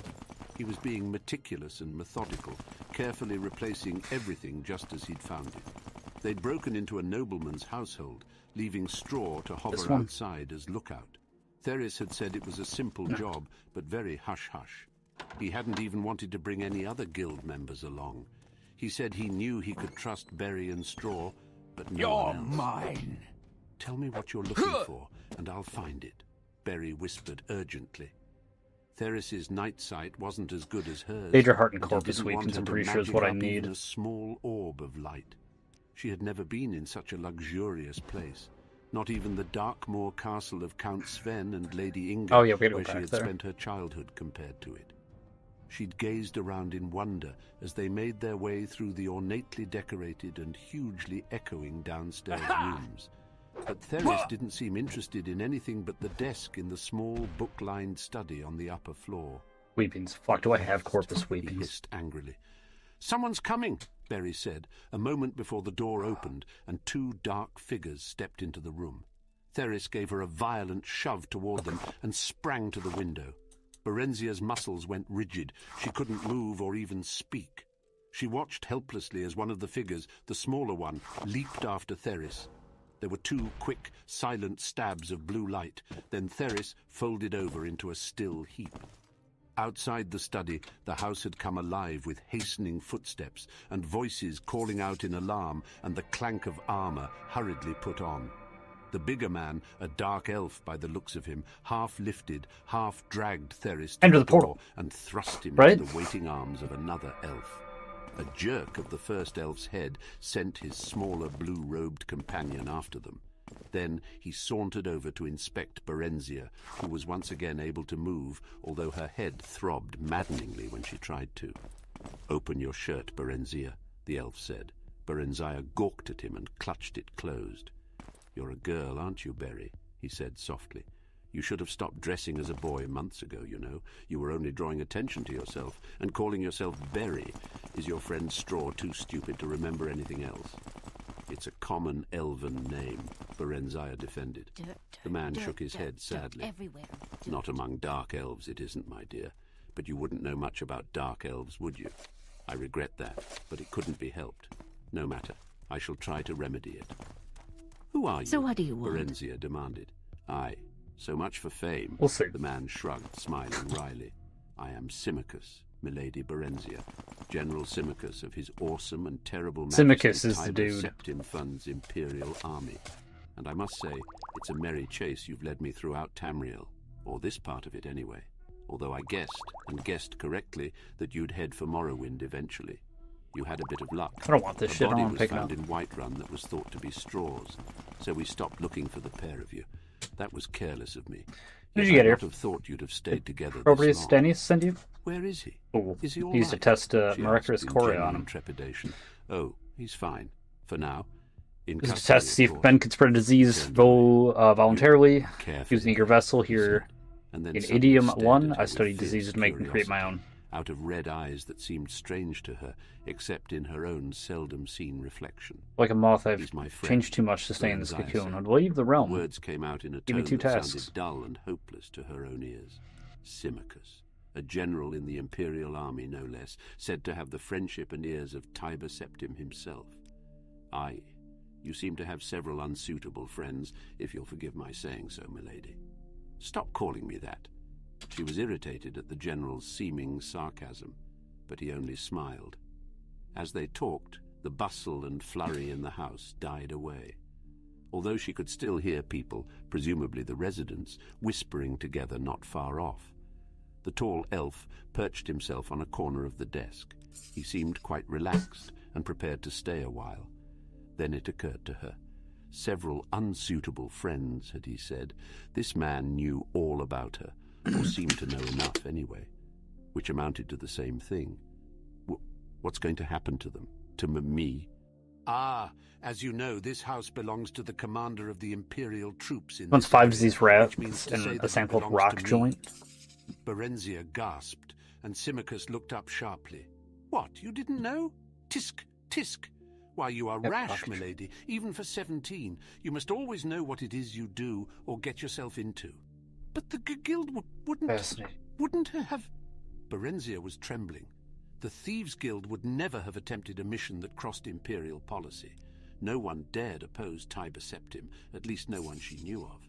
He was being meticulous and methodical, carefully replacing everything just as he'd found it. They'd broken into a nobleman's household, leaving Straw to hover outside as lookout. Theris had said it was a simple job, but very hush-hush. He hadn't even wanted to bring any other guild members along. He said he knew he could trust Berry and Straw, but no one else. You're mine! Tell me what you're looking for, and I'll find it, Berry whispered urgently. Theris's night sight wasn't as good as hers. Daedra Heart and he Corpus didn't want Weapons, her I'm to pretty sure is magic what I up need. even a small orb of light. She had never been in such a luxurious place. Not even the Darkmoor castle of Count Sven and Lady Inga, we gotta go where she back had there. spent her childhood, compared to it. She'd gazed around in wonder as they made their way through the ornately decorated and hugely echoing downstairs rooms. But Theris didn't seem interested in anything but the desk in the small book-lined study on the upper floor. Weepings. Fuck, do I have Corpus He Weepings? hissed angrily. Someone's coming, Berry said, a moment before the door opened and two dark figures stepped into the room. Theris gave her a violent shove toward them and sprang to the window. Berenzia's muscles went rigid. She couldn't move or even speak. She watched helplessly as one of the figures, the smaller one, leaped after Theris. There were two quick, silent stabs of blue light. Then Theris folded over into a still heap. Outside the study, the house had come alive with hastening footsteps and voices calling out in alarm and the clank of armor hurriedly put on. The bigger man, a dark elf by the looks of him, half lifted, half dragged Theris to the door and thrust him into the waiting arms of another elf. A jerk of the first elf's head sent his smaller blue-robed companion after them. Then he sauntered over to inspect Berenzia, who was once again able to move, although her head throbbed maddeningly when she tried to. "Open your shirt, Berenzia," the elf said. Berenzia gawked at him and clutched it closed. "You're a girl, aren't you, Berry?" he said softly. "You should have stopped dressing as a boy months ago, you know. You were only drawing attention to yourself, and calling yourself Berry. Is your friend Straw too stupid to remember anything else?" "It's a common elven name," Berenzia defended. The man shook his head sadly. "Not among dark elves it isn't, my dear. But you wouldn't know much about dark elves, would you? I regret that, but it couldn't be helped. No matter. I shall try to remedy it." "Who are you?" So what do you want? Berenzia demanded. "Aye, so much for fame." We'll see. The man shrugged, smiling wryly. "I am Symmachus, Milady Berenzia, General Symmachus of his awesome and terrible majesty Symmachus is the dude. Septim Fund's imperial army. And I must say, it's a merry chase you've led me throughout Tamriel, or this part of it anyway, although I guessed, and guessed correctly, that you'd head for Morrowind eventually. You had a bit of luck. I don't want this shit. I A don't body want was to pick it found up. in Whiterun that was thought to be Straw's, so we stopped looking for the pair of you. That was careless of me. Did Yet you get I'd here? not have thought you'd have stayed together this Properties long. Denny's send you? Where is he? Oh, Is he all he used to right? test She asked Maracris in Coria genuine on him. trepidation. "Oh, he's fine. For now. In This is to custody, test to see of if course." Ben could spread a disease Turned away. voluntarily. Carefully, Use an eager vessel he here. said, and then In suddenly Idiom stared 1, at her I with studied fierce diseases to make and create my curiosity, own. out of red eyes that seemed strange to her, except in her own seldom-seen reflection. Like a moth, I've "He's my friend," changed too much to stay in this Berenzia cocoon. said. I'd leave the realm. The words came out in a Give me tone 2 that tasks. sounded dull and hopeless to her own ears. Symmachus, a general in the Imperial Army no less, said to have the friendship and ears of Tiber Septim himself. "Aye, you seem to have several unsuitable friends, if you'll forgive my saying so, milady." "Stop calling me that." She was irritated at the general's seeming sarcasm, but he only smiled. As they talked, the bustle and flurry in the house died away, although she could still hear people, presumably the residents, whispering together not far off. The tall elf perched himself on a corner of the desk. He seemed quite relaxed and prepared to stay a while. Then it occurred to her. Several unsuitable friends, had he said. This man knew all about her, or seemed to know enough anyway, which amounted to the same thing. What's going to happen to them? To me? "Ah, as you know, this house belongs to the commander of the Imperial troops in Once this 5 area, disease which means rats to say and that a it sample of belongs rock to me." joint. Berenzia gasped, and Symmachus looked up sharply. "What, you didn't know? Tisk, tisk! Why, you are rash, milady, even for 17. You must always know what it is you do, or get yourself into." "But the guild Fascinating. wouldn't have..." Berenzia was trembling. The Thieves' Guild would never have attempted a mission that crossed Imperial policy. No one dared oppose Tiber Septim, at least no one she knew of.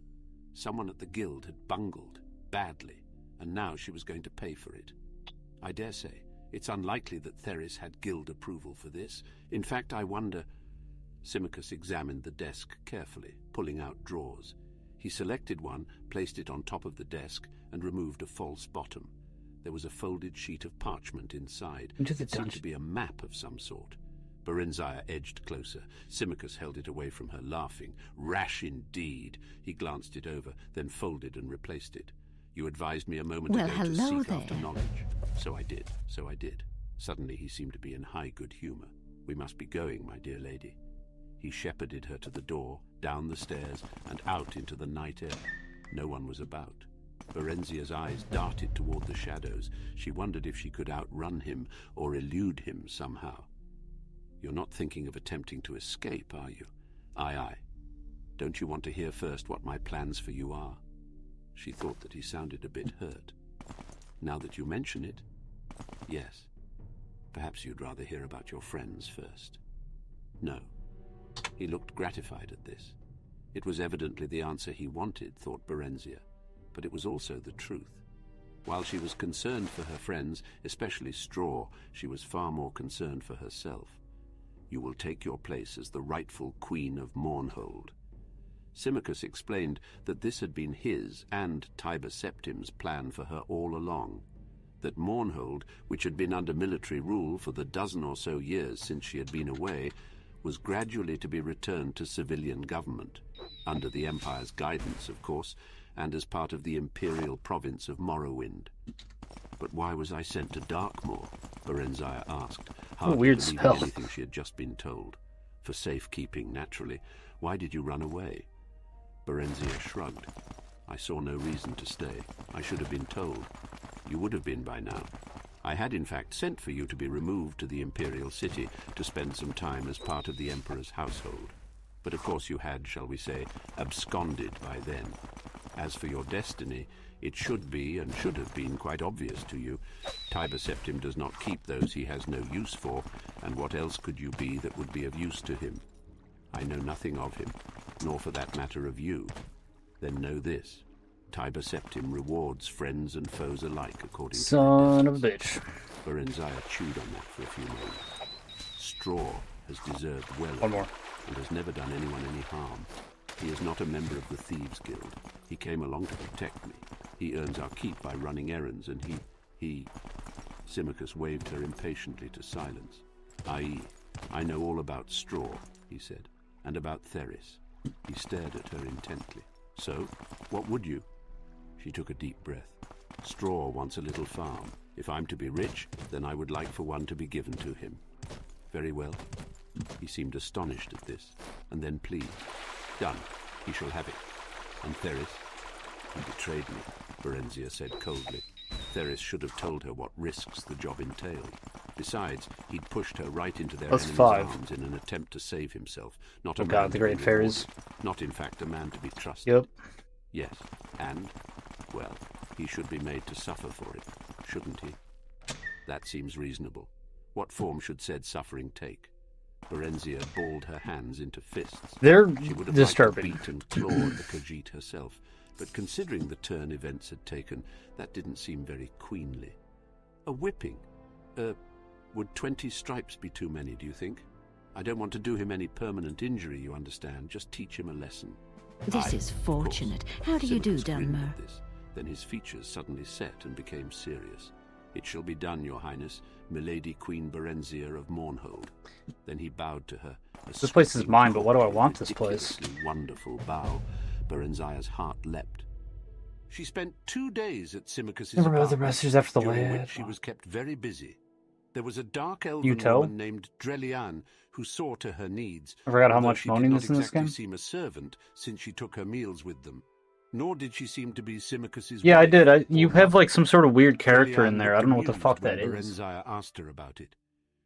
Someone at the guild had bungled, badly, and now she was going to pay for it. I dare say, it's unlikely that Theris had guild approval for this. In fact, I wonder... Symmachus examined the desk carefully, pulling out drawers. He selected one, placed it on top of the desk, and removed a false bottom. There was a folded sheet of parchment inside. It seemed to be a map of some sort. Berenzia edged closer. Symmachus held it away from her, laughing. "Rash indeed." He glanced it over, then folded and replaced it. "You advised me a moment ago to seek after knowledge." So I did. Suddenly he seemed to be in high good humour. "We must be going, my dear lady." He shepherded her to the door, down the stairs, and out into the night air. No one was about. Berenzia's eyes darted toward the shadows. She wondered if she could outrun him or elude him somehow. "You're not thinking of attempting to escape, are you?" "Aye, aye. Don't you want to hear first what my plans for you are?" She thought that he sounded a bit hurt. "Now that you mention it, yes. Perhaps you'd rather hear about your friends first." "No." He looked gratified at this. It was evidently the answer he wanted, thought Berenzia, but it was also the truth. While she was concerned for her friends, especially Straw, she was far more concerned for herself. You will take your place as the rightful Queen of Mournhold. Symmachus explained that this had been his and Tiber Septim's plan for her all along, that Mournhold, which had been under military rule for the dozen or so years since she had been away, was gradually to be returned to civilian government, under the Empire's guidance, of course, and as part of the imperial province of Morrowind. But why was I sent to Darkmoor? Berenzia asked, hardly weird believing spell. anything she had just been told. For safekeeping, naturally. Why did you run away? Berenzia shrugged. I saw no reason to stay. I should have been told. You would have been by now. I had in fact sent for you to be removed to the imperial city to spend some time as part of the Emperor's household. But of course you had, shall we say, absconded by then. As for your destiny, it should be and should have been quite obvious to you. Tiber Septim does not keep those he has no use for, and what else could you be that would be of use to him? I know nothing of him, nor for that matter of you. Then know this. Tiber Septim rewards friends and foes alike according to Son of a bitch. Berenzia chewed on that for a few moments. Straw has deserved well One more. and has never done anyone any harm. He is not a member of the Thieves' Guild. He came along to protect me. He earns our keep by running errands, and he... Symmachus waved her impatiently to silence. I know all about Straw, he said, and about Theris. He stared at her intently. So, what would you? She took a deep breath. Straw wants a little farm. If I'm to be rich, then I would like for one to be given to him. Very well. He seemed astonished at this, and then pleased. Done. He shall have it. And Theris? He betrayed me, Berenzia said coldly. Theris should have told her what risks the job entailed. Besides, he'd pushed her right into their enemy's arms in an attempt to save himself. Not a man God, the great fairies. Not, in fact, a man to be trusted. Yep. Yes, and, well, he should be made to suffer for it, shouldn't he? That seems reasonable. What form should said suffering take? Berenzia balled her hands into fists. They're She would have disturbing. liked to beat and claw at the Khajiit herself, but considering the turn events had taken, that didn't seem very queenly. A whipping? Would 20 stripes be too many, do you think? I don't want to do him any permanent injury, you understand, just teach him a lesson. This is fortunate. How do you do, Dunmer? Then his features suddenly set and became serious. It shall be done, your highness, milady Queen Berenzia of Mournhold. Then he bowed to her. This place is mine, but why do I want this place? Wonderful bow. Berenzia's heart leapt. She spent 2 days at Symmachus's Never read the apartment, messages after the during lad. which she was kept very busy. There was a dark elven Uto? woman named Drelian who saw to her needs. I forgot how although much she moaning did not is in this exactly game. seem a servant, since she took her meals with them. Nor did she seem to be Symmachus's Yeah, I wife did. or You have like some sort of weird character Drelian in there. looked I don't know what the amused fuck when that is. Berenzia asked her about it.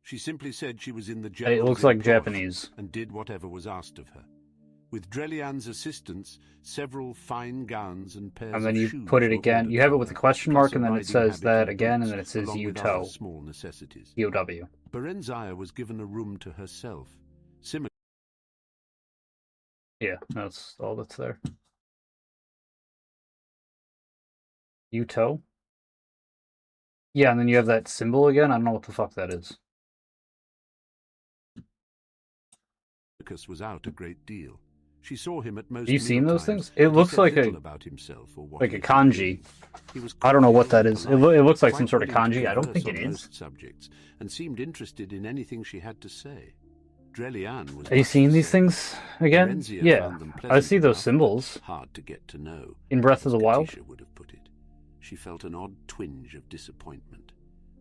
She simply said she was in the It general's looks like employ Japanese. and did whatever was asked of her. With Drelian's assistance, several fine gowns and pairs And then of you shoes put it were again. ordered You have for it with her, a question plus mark, a and then it riding says habit that and again, and then it boots, says along with Uto. other small necessities. UW. Berenzia was given a room to herself. Symmachus Yeah, that's all that's there. Uto? Yeah, and then you have that symbol again. I don't know what the fuck that is. was out a great deal. She saw him at most. Have you seen those mealtimes, things? It but he looks said like little a about himself or what like he a had been doing. kanji. He was I don't know what that cordial is. and It looks like quite some sort of willing to kanji. I don't converse think it on is. most subjects, and seemed interested in anything she had to say. Drelian was. Are you much seeing the these same. things again? Berenzia Yeah, found them I pleasant see those enough, symbols but hard to get to know. in Breath of as the Wild. Katisha would have put it. She felt an odd twinge of disappointment.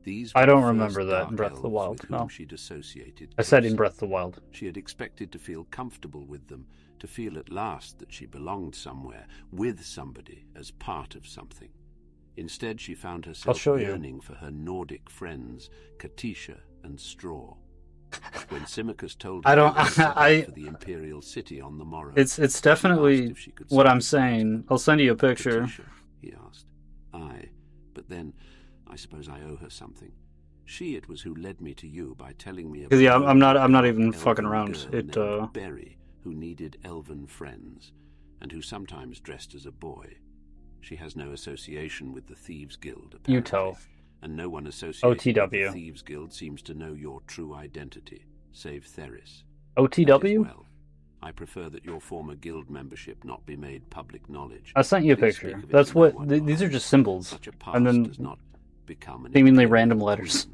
These I were don't the remember first that dark in Breath of the elves Wild, with whom no. she'd associated I said in closely. Breath of the Wild. She had expected to feel comfortable with them, to feel at last that she belonged somewhere, with somebody, as part of something. Instead, she found herself show you. yearning for her Nordic friends, Katisha and Straw. When Symmachus told her I don't- he was set out I- for the Imperial City on the morrow, It's he asked definitely if she could what say I'm goodbye to saying. them. I'll send you a picture. Katisha, he asked. Aye, but then I suppose I owe her something. She it was who led me to you by telling me about. Because yeah, I'm not an even elven fucking around. girl It named Berry, who needed elven friends, and who sometimes dressed as a boy. She has no association with the Thieves Guild, apparently. Uto. And no one associated OTW. with the Thieves Guild seems to know your true identity, save Theris. OTW? Well, I prefer that your former guild membership not be made public knowledge. I sent you a Please picture. speak of it That's to what... no one. these are just symbols. Such a past And then does not become an seemingly imperial random queen. letters.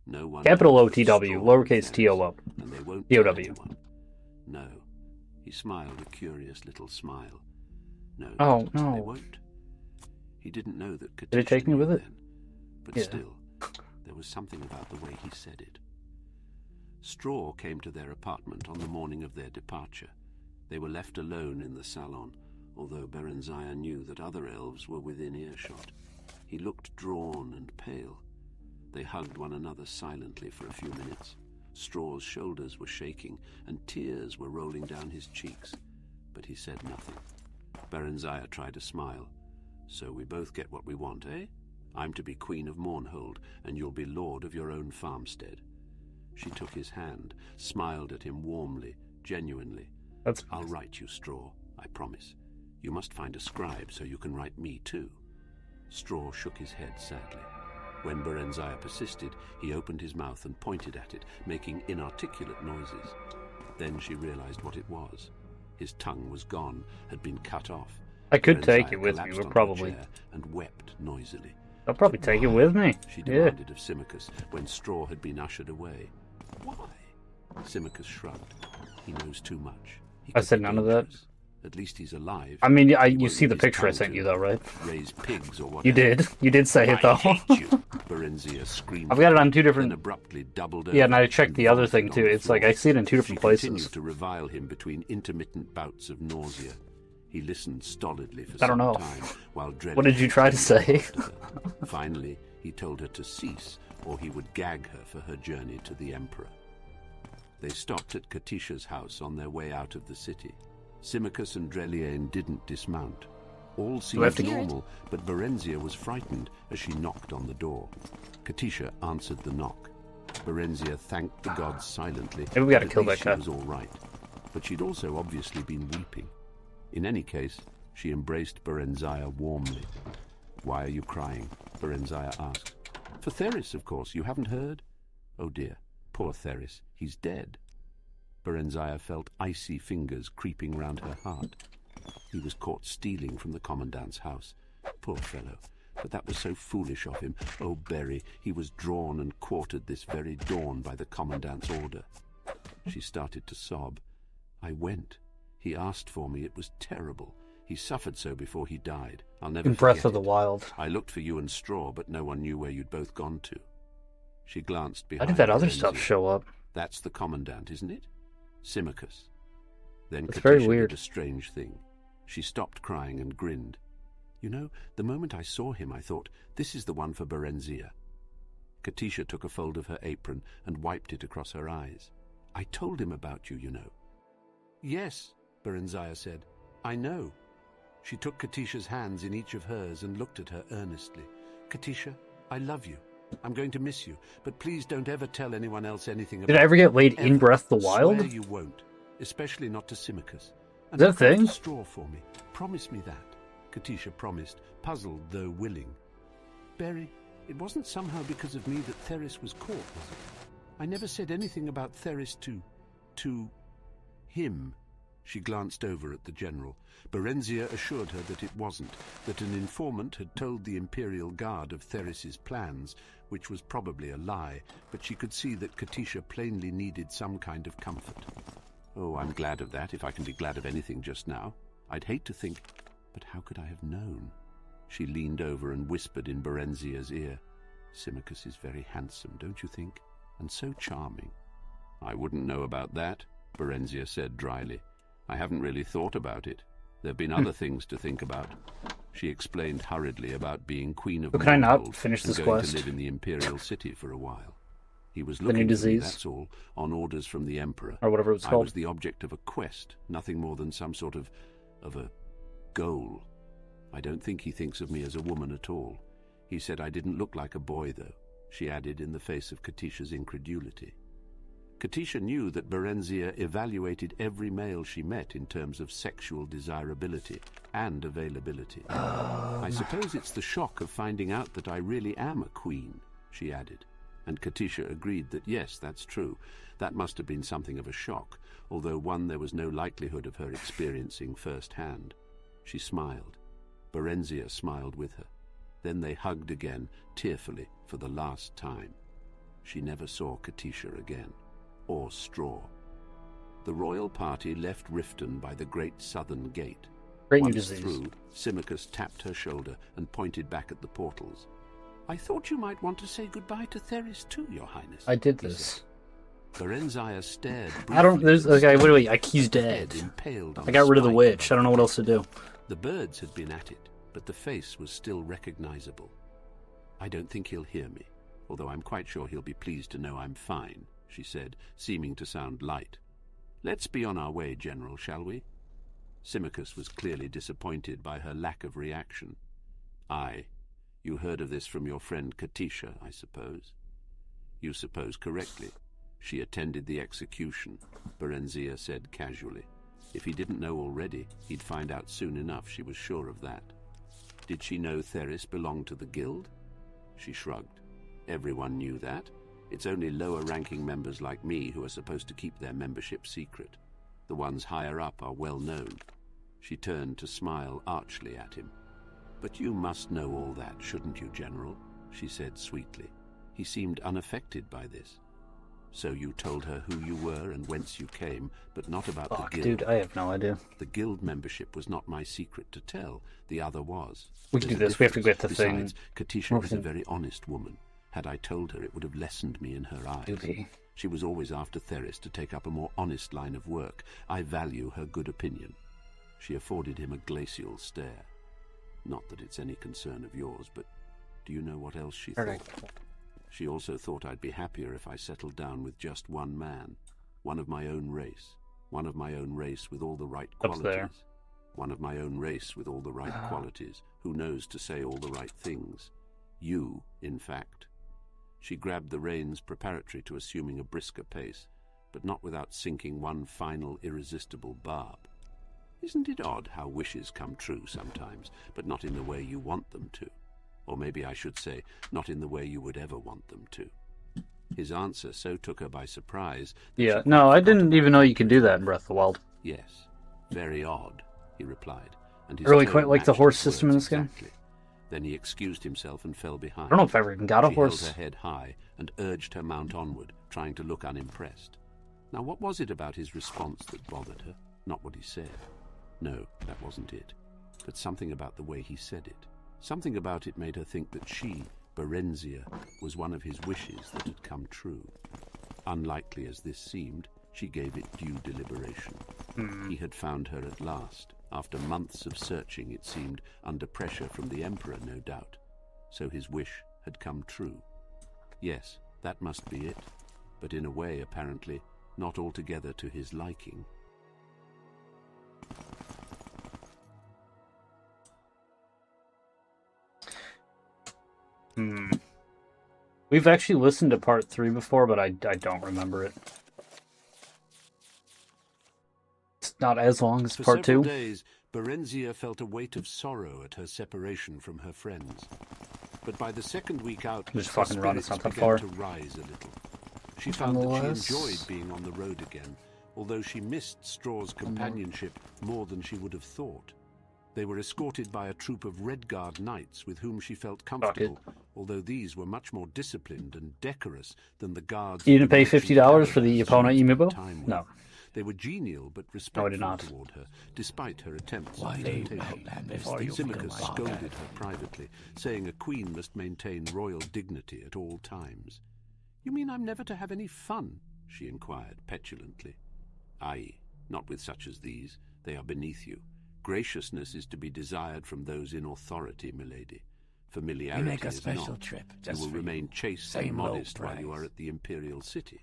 No one Capital knows OTW, Straw lowercase Theris, T O up. and they won't TOW. tell anyone. No. He smiled a curious little smile. No, Oh, they no. won't. He didn't know that Katisha Did it take me knew with it? then, but Yeah. still, there was something about the way he said it. Straw came to their apartment on the morning of their departure. They were left alone in the salon, although Berenziah knew that other elves were within earshot. He looked drawn and pale. They hugged one another silently for a few minutes. Straw's shoulders were shaking, and tears were rolling down his cheeks, but he said nothing. Berenziah tried to smile. So we both get what we want, eh? I'm to be Queen of Mournhold, and you'll be lord of your own farmstead. She took his hand, smiled at him warmly, genuinely. I'll write you, Straw, I promise. You must find a scribe so you can write me too. Straw shook his head sadly. When Berenziah persisted, he opened his mouth and pointed at it, making inarticulate noises. Then she realized what it was. His tongue was gone, had been cut off. I could Berenziah take it with me, collapsed but onto a probably... chair and wept noisily. I'll probably take it with me. She Yeah. demanded of Symmachus when Straw had been ushered away. Why? Symmachus shrugged. He knows too much. He I could said be none of that. dangerous. At least he's alive. I mean, He you won't see the need his picture I tongue sent to you, though, right? raise pigs or whatever. You did. You did say it, though. I hate you, Berenziah screamed. I've got it on two then different... abruptly doubled Yeah, and I over checked the other vomited thing, on too. the It's like, floor. I see it in two different She places. continued to revile him between intermittent bouts of nausea. He listened stolidly for I don't some know. time while What did you try to say? Finally, he told her to cease, or he would gag her for her journey to the Emperor. They stopped at Katisha's house on their way out of the city. Symmachus and Dreliane didn't dismount. All have seemed to- normal, but Berenziah was frightened as she knocked on the door. Katisha answered the knock. Berenziah thanked the gods silently. Maybe we gotta At kill least that guy. She was all right, but she'd also obviously been weeping. In any case, she embraced Berenziah warmly. "Why are you crying?" Berenziah asked. "For Theris, of course. You haven't heard?" "Oh dear, poor Theris. He's dead." Berenziah felt icy fingers creeping round her heart. He was caught stealing from the commandant's house. Poor fellow. But that was so foolish of him. Oh, Berry, he was drawn and quartered this very dawn by the commandant's order. She started to sob. "I went. He asked for me. It was terrible. He suffered so before he died. I'll never In Breath forget of the it. Wild. I looked for you and Straw, but no one knew where you'd both gone to." She glanced How behind. did that other Berenziah. stuff show up? "That's the commandant, isn't it? Symmachus." Then That's Katisha very weird. did a strange thing. She stopped crying and grinned. "You know, the moment I saw him, I thought, this is the one for Berenziah." Katisha took a fold of her apron and wiped it across her eyes. "I told him about you, you know." "Yes," Berenziah said. "I know." She took Katisha's hands in each of hers and looked at her earnestly. "Katisha, I love you. I'm going to miss you, but please don't ever tell anyone else anything about Did I ever get laid in Ever. Breath of the Wild? Swear you won't, especially not to Symmachus. And that a look after thing? Straw for me. Promise me that." Katisha promised, puzzled though willing. "Berry, it wasn't somehow because of me that Theris was caught, was it? I never said anything about Theris to him." She glanced over at the general. Berenziah assured her that it wasn't, that an informant had told the Imperial Guard of Theris's plans, which was probably a lie, but she could see that Katisha plainly needed some kind of comfort. "Oh, I'm glad of that, if I can be glad of anything just now. I'd hate to think... But how could I have known?" She leaned over and whispered in Berenziah's ear. "Symmachus is very handsome, don't you think? And so charming." "I wouldn't know about that," Berenziah said dryly. "I haven't really thought about it. There have been other things to think about." She explained hurriedly about being Queen of But can I not Mournhold finish and this going quest? to live in the Imperial City for a while. He was new looking for me, disease? that's all, on orders from the Emperor. Or whatever it was I called. was the object of a quest, nothing more than some sort of a goal. I don't think he thinks of me as a woman at all. He said I didn't look like a boy, though," she added in the face of Katisha's incredulity. Katisha knew that Berenzia evaluated every male she met in terms of sexual desirability and availability. I suppose it's the shock of finding out that I really am a queen, she added. And Katisha agreed that yes, that's true. That must have been something of a shock, although one there was no likelihood of her experiencing firsthand. She smiled. Berenzia smiled with her. Then they hugged again, tearfully, for the last time. She never saw Katisha again, or Straw. The royal party left Riften by the Great Southern Gate. Great new Once disease. through, Symmachus tapped her shoulder and pointed back at the portals. I thought you might want to say goodbye to Theris too, Your Highness. I did he this. said. Berenzia stared. I don't. There's briefly okay. at the Wait. He's dead. head impaled on I got rid of the spike witch. I above don't know what else to do. the birds had been at it, but the face was still recognizable. I don't think he'll hear me, although I'm quite sure he'll be pleased to know I'm fine, she said, seeming to sound light. Let's be on our way, General, shall we? Symmachus was clearly disappointed by her lack of reaction. Aye, you heard of this from your friend Katisha, I suppose. You suppose correctly. She attended the execution, Berenzia said casually. If he didn't know already, he'd find out soon enough, she was sure of that. Did she know Theris belonged to the guild? She shrugged. Everyone knew that. It's only lower-ranking members like me who are supposed to keep their membership secret. The ones higher up are well known. She turned to smile archly at him. But you must know all that, shouldn't you, General? She said sweetly. He seemed unaffected by this. So you told her who you were and whence you came, but not about Fuck, the guild. dude, I have no idea. The guild membership was not my secret to tell. The other was. We can do There's a this. We have to get the difference. thing. Besides, Katisha is a very honest woman. Had I told her, it would have lessened me in her eyes. Doopy. She was always after Theris to take up a more honest line of work. I value her good opinion. She afforded him a glacial stare. Not that it's any concern of yours, but do you know what else she thought? She also thought I'd be happier if I settled down with just one man. One of my own race. One of my own race with all the right qualities. There. One of my own race with all the right qualities. Who knows to say all the right things. You, in fact. She grabbed the reins preparatory to assuming a brisker pace, but not without sinking one final irresistible barb. Isn't it odd how wishes come true sometimes, but not in the way you want them to? Or maybe I should say, not in the way you would ever want them to. His answer so took her by surprise. Yeah, no, I didn't even know you could do that in Breath of the Wild. Yes, very odd, he replied. And his Really tone quite like the matched horse his system in words this game. exactly. Then he excused himself and fell behind. I don't know if I ever even got a She horse. held her head high and urged her mount onward, trying to look unimpressed. Now, what was it about his response that bothered her? Not what he said. No, that wasn't it. But something about the way he said it. Something about it made her think that she, Berenzia, was one of his wishes that had come true. Unlikely as this seemed, she gave it due deliberation. He had found her at last, after months of searching, it seemed, under pressure from the Emperor, no doubt. So his wish had come true. Yes, that must be it, but in a way, apparently, not altogether to his liking. We've actually listened to part 3 before, but I don't remember it. It's not as long as For part several 2. days, Berenzia felt a weight of sorrow at her separation from her friends. But by the second week out, Just her fucking run, it's spirits not that began far. to rise a little. She found that Nonetheless. she enjoyed being on the road again, although she missed Straw's companionship more than she would have thought. They were escorted by a troop of Redguard knights with whom she felt comfortable, although these were much more disciplined and decorous than the guards. You didn't pay of the merchant $50 for the caravans opponent she spent amiibo? time with. No. They were genial but No, I respectful did not. toward her, despite her attempts Why at leave flirtation. Outland before you Symmachus become scolded her privately, saying a queen must maintain royal dignity at all times. You mean I'm never to have any fun? She inquired petulantly. Aye, not with such as these. They are beneath you. Graciousness is to be desired from those in authority, milady. Familiarity You make a is special not. trip You just will for remain you. chaste Same and low modest while you price. are at the Imperial City.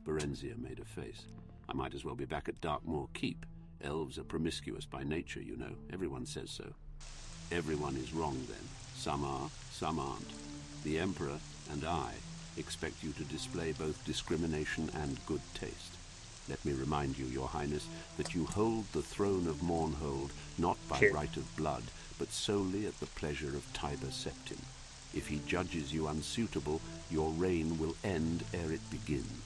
Berenzia made a face. I might as well be back at Darkmoor Keep. Elves are promiscuous by nature, you know. Everyone says so. Everyone is wrong, then. Some are, some aren't. The Emperor and I. expect you to display both discrimination and good taste. Let me remind you, Your Highness, that you hold the throne of Morrowind not by right of blood, but solely at the pleasure of Tiber Septim. If he judges you unsuitable, your reign will end ere it begins.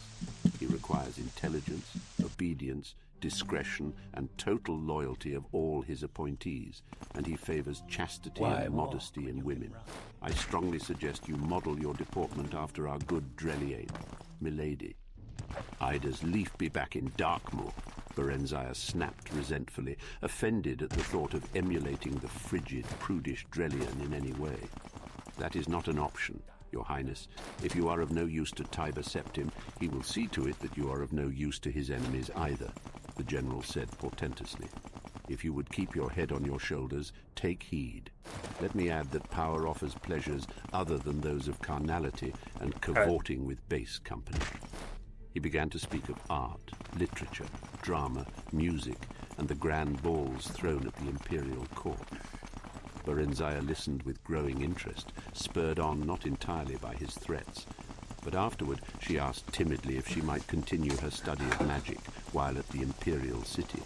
He requires intelligence, obedience, discretion, and total loyalty of all his appointees, and he favors chastity and modesty in women. I strongly suggest you model your deportment after our good Dreliane, milady. Ida's leaf be back in Darkmoor, Berenzia snapped resentfully, offended at the thought of emulating the frigid, prudish Dreliane in any way. That is not an option, Your Highness. If you are of no use to Tiber Septim, he will see to it that you are of no use to his enemies either, the general said portentously. If you would keep your head on your shoulders, take heed. Let me add that power offers pleasures other than those of carnality and cavorting with base company. He began to speak of art, literature, drama, music, and the grand balls thrown at the imperial court. Berenzia listened with growing interest, spurred on not entirely by his threats. But afterward she asked timidly if she might continue her study of magic while at the imperial city.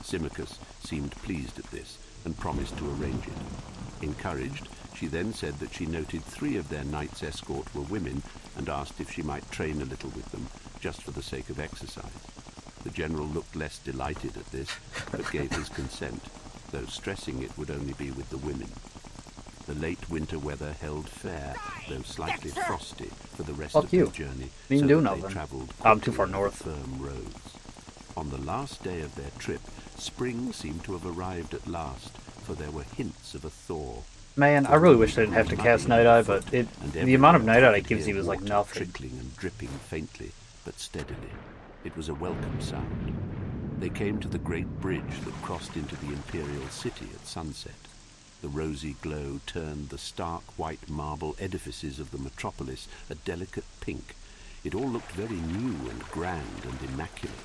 Symmachus seemed pleased at this and promised to arrange it. Encouraged, she then said that she noted 3 of their knights' escort were women and asked if she might train a little with them, just for the sake of exercise. The general looked less delighted at this, but gave his consent, though stressing it would only be with the women. The late winter weather held fair, though slightly frosty, for the rest of the journey, so that they travelled I'm too far north. Firm roads. On the last day of their trip, spring seemed to have arrived at last, for there were hints of a thaw. Man, I really wish I didn't have to cast Night Eye, but the amount of Night Eye it gives you is like nothing. Trickling and dripping faintly, but steadily. It was a welcome sound. They came to the great bridge that crossed into the imperial city at sunset. The rosy glow turned the stark white marble edifices of the metropolis a delicate pink. It all looked very new and grand and immaculate.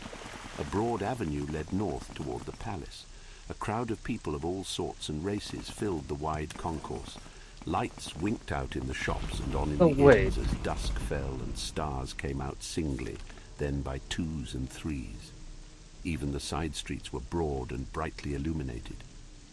A broad avenue led north toward the palace. A crowd of people of all sorts and races filled the wide concourse. Lights winked out in the shops and on in the inns as dusk fell and stars came out singly, then by 2s and 3s. Even the side streets were broad and brightly illuminated.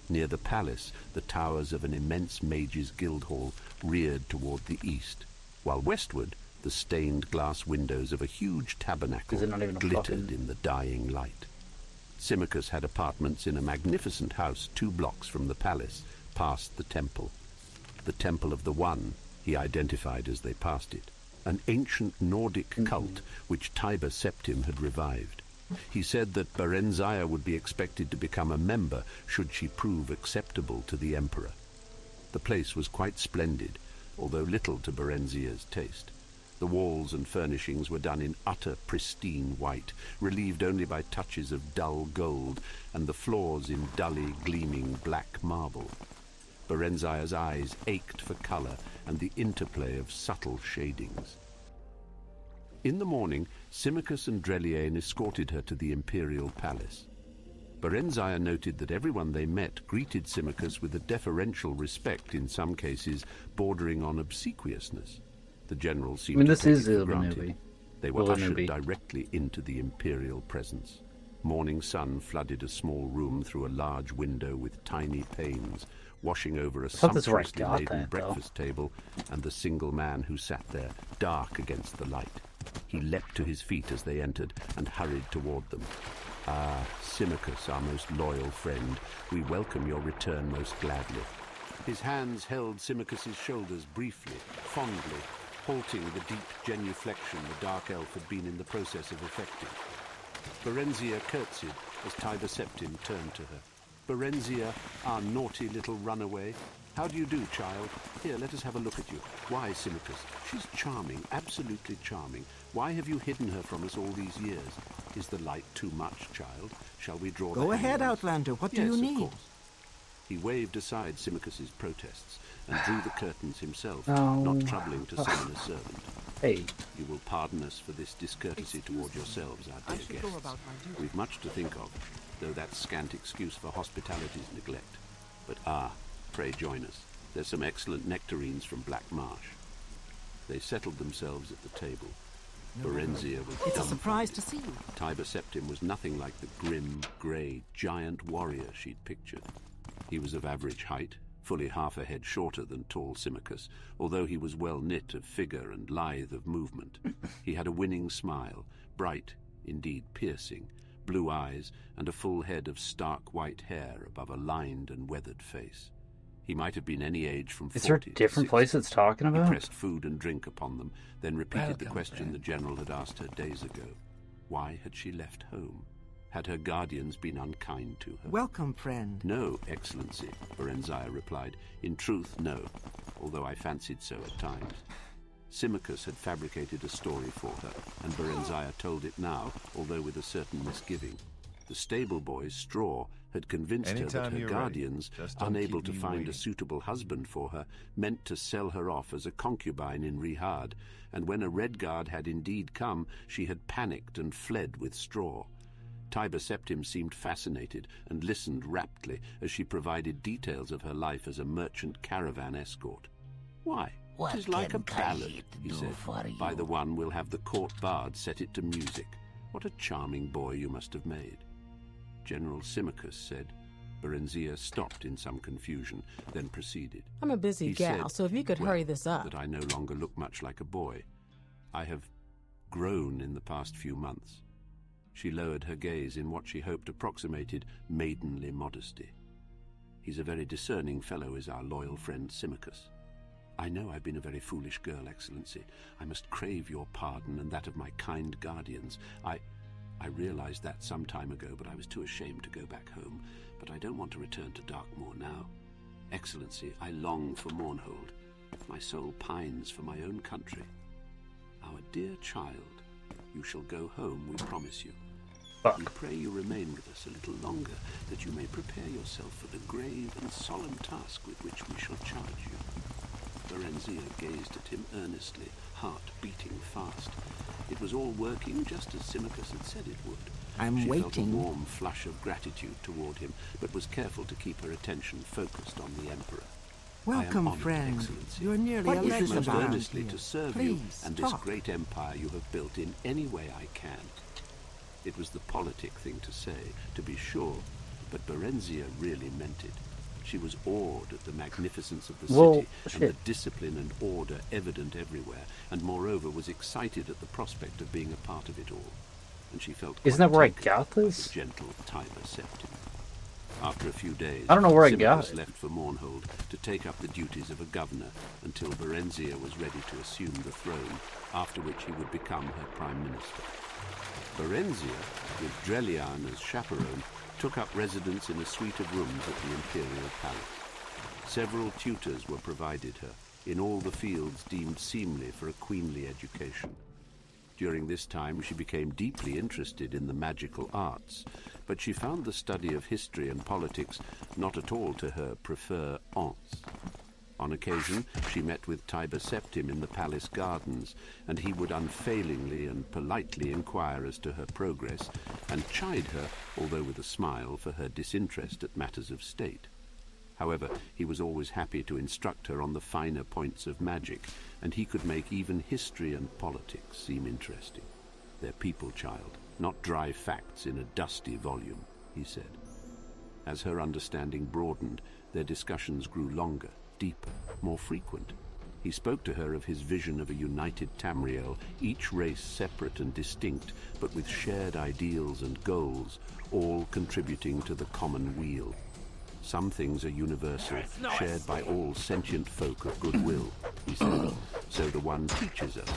Near the palace, the towers of an immense mages' guild hall reared toward the east, while westward, the stained glass windows of a huge tabernacle glittered in the dying light. Symmachus had apartments in a magnificent house 2 blocks from the palace, past the temple. The Temple of the One, he identified as they passed it, an ancient Nordic cult which Tiber Septim had revived. He said that Berenzia would be expected to become a member should she prove acceptable to the emperor. The place was quite splendid, although little to Berenzia's taste. The walls and furnishings were done in utter pristine white, relieved only by touches of dull gold, and the floors in dully gleaming black marble. Berenzia's eyes ached for colour and the interplay of subtle shadings. In the morning, Symmachus and Dreliane escorted her to the imperial palace. Berenzia noted that everyone they met greeted Symmachus with a deferential respect, in some cases bordering on obsequiousness. The general seemed to take it for granted. They were ushered directly into the imperial presence. Morning sun flooded a small room through a large window with tiny panes, washing over a sumptuously laden breakfast table and the single man who sat there, dark against the light. He leapt to his feet as they entered and hurried toward them. "Ah, Symmachus, our most loyal friend, we welcome your return most gladly." His hands held Symmachus's shoulders briefly, fondly, halting the deep genuflection the dark elf had been in the process of effecting. Berenzia curtsied as Tiber Septim turned to her. "Berenzia, our naughty little runaway. How do you do, child? Here, let us have a look at you. Why, Symmachus, she's charming, absolutely charming. Why have you hidden her from us all these years? Is the light too much, child? Shall we draw the Go ahead, hangings? Outlander. What do you need? Of course." He waved aside Symmachus's protests and drew the curtains himself, not troubling to summon a servant. Hey. "You will pardon us for this discourtesy toward yourselves, our dear guests. We've much to think of, though that's scant excuse for hospitality's neglect. But pray join us. There's some excellent nectarines from Black Marsh." They settled themselves at the table. Berenzia was It's a dumbfounded. surprise to see you. Tiber Septim was nothing like the grim, grey, giant warrior she'd pictured. He was of average height, fully half a head shorter than tall Symmachus, although he was well knit of figure and lithe of movement. He had a winning smile, bright, indeed piercing, blue eyes, and a full head of stark white hair above a lined and weathered face. He might have been any age from 40 Is there a to different 60. place it's talking He about? pressed food and drink upon them, then repeated the Welcome, question friend. the general had asked her days ago. Why had she left home? Had her guardians been unkind to her? Welcome, friend. No, Excellency, Berenzia replied. In truth, no, although I fancied so at times. Symmachus had fabricated a story for her, and Berenzia told it now, although with a certain misgiving. The stable boy, Straw, had convinced her that Anytime her you're guardians, ready. Just don't unable keep to me find a waiting. suitable husband for her, meant to sell her off as a concubine in Rihard, and when a red guard had indeed come, she had panicked and fled with Straw. Tiber Septim seemed fascinated and listened raptly as she provided details of her life as a merchant caravan escort. Why, What 'tis like a can ballad, Khajiit he do said. for By you? the one we'll have the court bard set it to music. What a charming boy you must have made. General Symmachus said. Berenzia stopped in some confusion, then proceeded. I'm a busy He gal, said, so if you could well, hurry this up. that I no longer look much like a boy. I have grown in the past few months. She lowered her gaze in what she hoped approximated maidenly modesty. He's a very discerning fellow, is our loyal friend Symmachus. I know I've been a very foolish girl, Excellency. I must crave your pardon and that of my kind guardians. I realized that some time ago, but I was too ashamed to go back home. But I don't want to return to Darkmoor now. Excellency, I long for Mournhold. My soul pines for my own country. Our dear child, you shall go home, we promise you. Fuck. We pray you remain with us a little longer, that you may prepare yourself for the grave and solemn task with which we shall charge you. Berenzia gazed at him earnestly, heart beating fast. It was all working just as Symmachus had said it would. I'm She felt a waiting. warm flush of gratitude toward him, but was careful to keep her attention focused on the Emperor. Welcome, I am honored, friend. Excellency. You're nearly I a wish legend most around earnestly here. to serve Please, you and this talk. great empire you have built in any way I can. It was the politic thing to say, to be sure, but Berenzia really meant it. She was awed at the magnificence of the Well, city shit. and the discipline and order evident everywhere, and moreover was excited at the prospect of being a part of it all. And she felt Isn't quite that where I taken got by the this? gentle Tiber Septim. After a few days, I don't know where I Symmachus got it. left for Mournhold to take up the duties of a governor until Berenzia was ready to assume the throne, after which he would become her prime minister. Berenzia, with Drelian as chaperone, took up residence in a suite of rooms at the imperial palace. Several tutors were provided her, in all the fields deemed seemly for a queenly education. During this time she became deeply interested in the magical arts, but she found the study of history and politics not at all to her prefer ance. On occasion she met with Tiber Septim in the palace gardens, and he would unfailingly and politely inquire as to her progress, and chide her, although with a smile, for her disinterest at matters of state. However, he was always happy to instruct her on the finer points of magic, and he could make even history and politics seem interesting. Their people child, not dry facts in a dusty volume, he said. As her understanding broadened, their discussions grew longer, deeper, more frequent. He spoke to her of his vision of a united Tamriel, each race separate and distinct, but with shared ideals and goals, all contributing to the common weal. Some things are universal, shared by all sentient folk of goodwill, he said. So the one teaches us.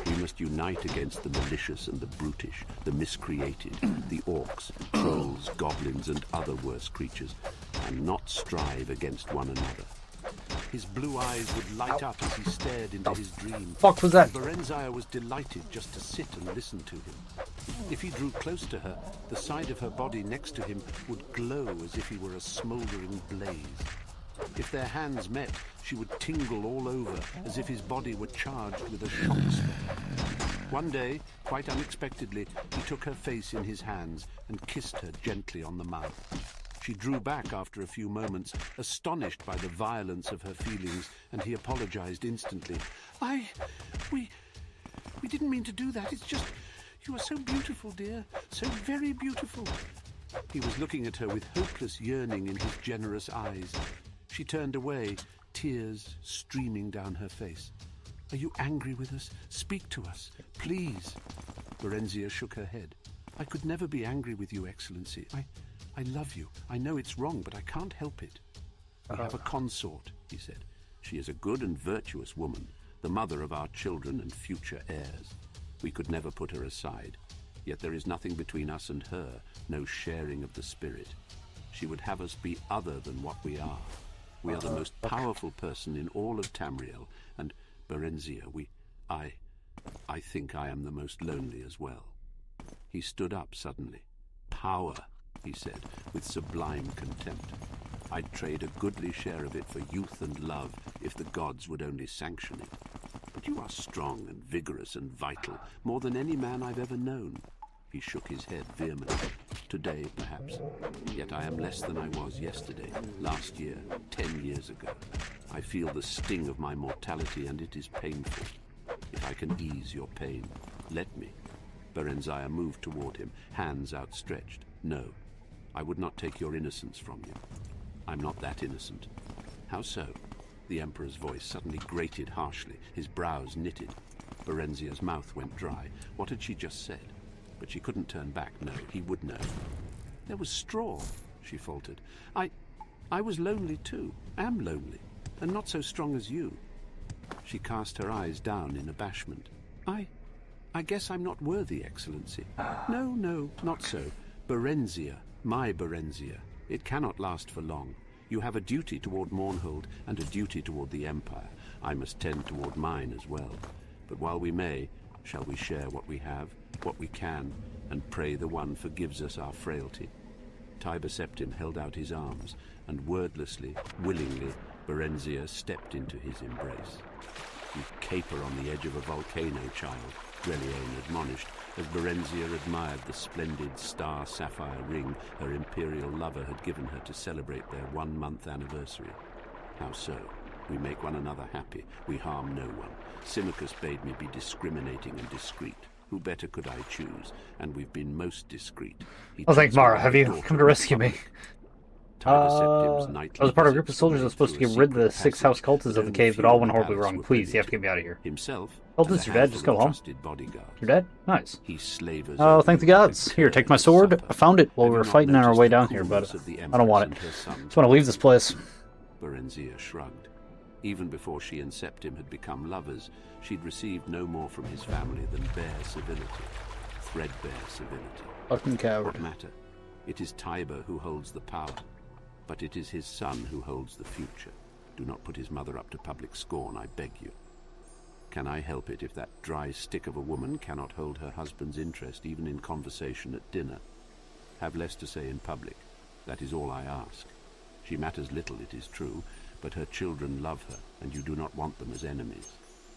We must unite against the malicious and the brutish, the miscreated, the orcs, trolls, goblins, and other worse creatures, and not strive against one another. His blue eyes would light up as he stared into his dream. Fuck was that? Berenzia was delighted just to sit and listen to him. If he drew close to her, the side of her body next to him would glow as if he were a smouldering blaze. If their hands met, she would tingle all over as if his body were charged with a shock spell. One day, quite unexpectedly, he took her face in his hands and kissed her gently on the mouth. She drew back after a few moments, astonished by the violence of her feelings, and he apologized instantly. We didn't mean to do that. It's just, you are so beautiful, dear. So very beautiful. He was looking at her with hopeless yearning in his generous eyes. She turned away, tears streaming down her face. Are you angry with us? Speak to us, please. Berenzia shook her head. I could never be angry with you, Excellency. I love you. I know it's wrong, but I can't help it. We have a consort, he said. She is a good and virtuous woman, the mother of our children and future heirs. We could never put her aside. Yet there is nothing between us and her, no sharing of the spirit. She would have us be other than what we are. We are the most powerful person in all of Tamriel, and Berenzia, I think I am the most lonely as well. He stood up suddenly. Power, he said, with sublime contempt. I'd trade a goodly share of it for youth and love if the gods would only sanction it. But you are strong and vigorous and vital, more than any man I've ever known. He shook his head vehemently. Today, perhaps. Yet I am less than I was yesterday, last year, 10 years ago. I feel the sting of my mortality, and it is painful. If I can ease your pain, let me. Berenzia moved toward him, hands outstretched. No, I would not take your innocence from you. I'm not that innocent. How so? The Emperor's voice suddenly grated harshly, his brows knitted. Berenzia's mouth went dry. What had she just said? But she couldn't turn back. No, he would know. There was straw, she faltered. I was lonely too, am lonely, and not so strong as you. She cast her eyes down in abashment. I guess I'm not worthy, Excellency. No, not so. Berenzia, my Berenzia. It cannot last for long. You have a duty toward Mournhold and a duty toward the Empire. I must tend toward mine as well. But while we may, shall we share what we have, what we can, and pray the One forgives us our frailty? Tiber Septim held out his arms, and wordlessly, willingly, Berenzia stepped into his embrace. You caper on the edge of a volcano, child, Reliane admonished, as Berenzia admired the splendid star-sapphire ring her imperial lover had given her to celebrate their 1-month anniversary. How so? We make one another happy. We harm no one. Symmachus bade me be discriminating and discreet. Who better could I choose? And we've been most discreet. Oh, thanks, Mara. Have you come to rescue me? I was part of a group of soldiers that was supposed to get rid of the 6 house cultists of the cave, but all went horribly wrong. Please, you have to get me out of here. Cultists, you're dead. Just go home. You're dead? Nice. Oh, thank the gods. Here, take my sword. I found it while we were fighting on our way down here, but I don't want it. Just want to leave this place. Berenzia shrugged. Even before she and Septim had become lovers, she'd received no more from his family than bare civility. Threadbare civility. Fucking coward. What matter? It is Tiber who holds the power. But it is his son who holds the future. Do not put his mother up to public scorn, I beg you. Can I help it if that dry stick of a woman cannot hold her husband's interest even in conversation at dinner? Have less to say in public. That is all I ask. She matters little, it is true, but her children love her, and you do not want them as enemies.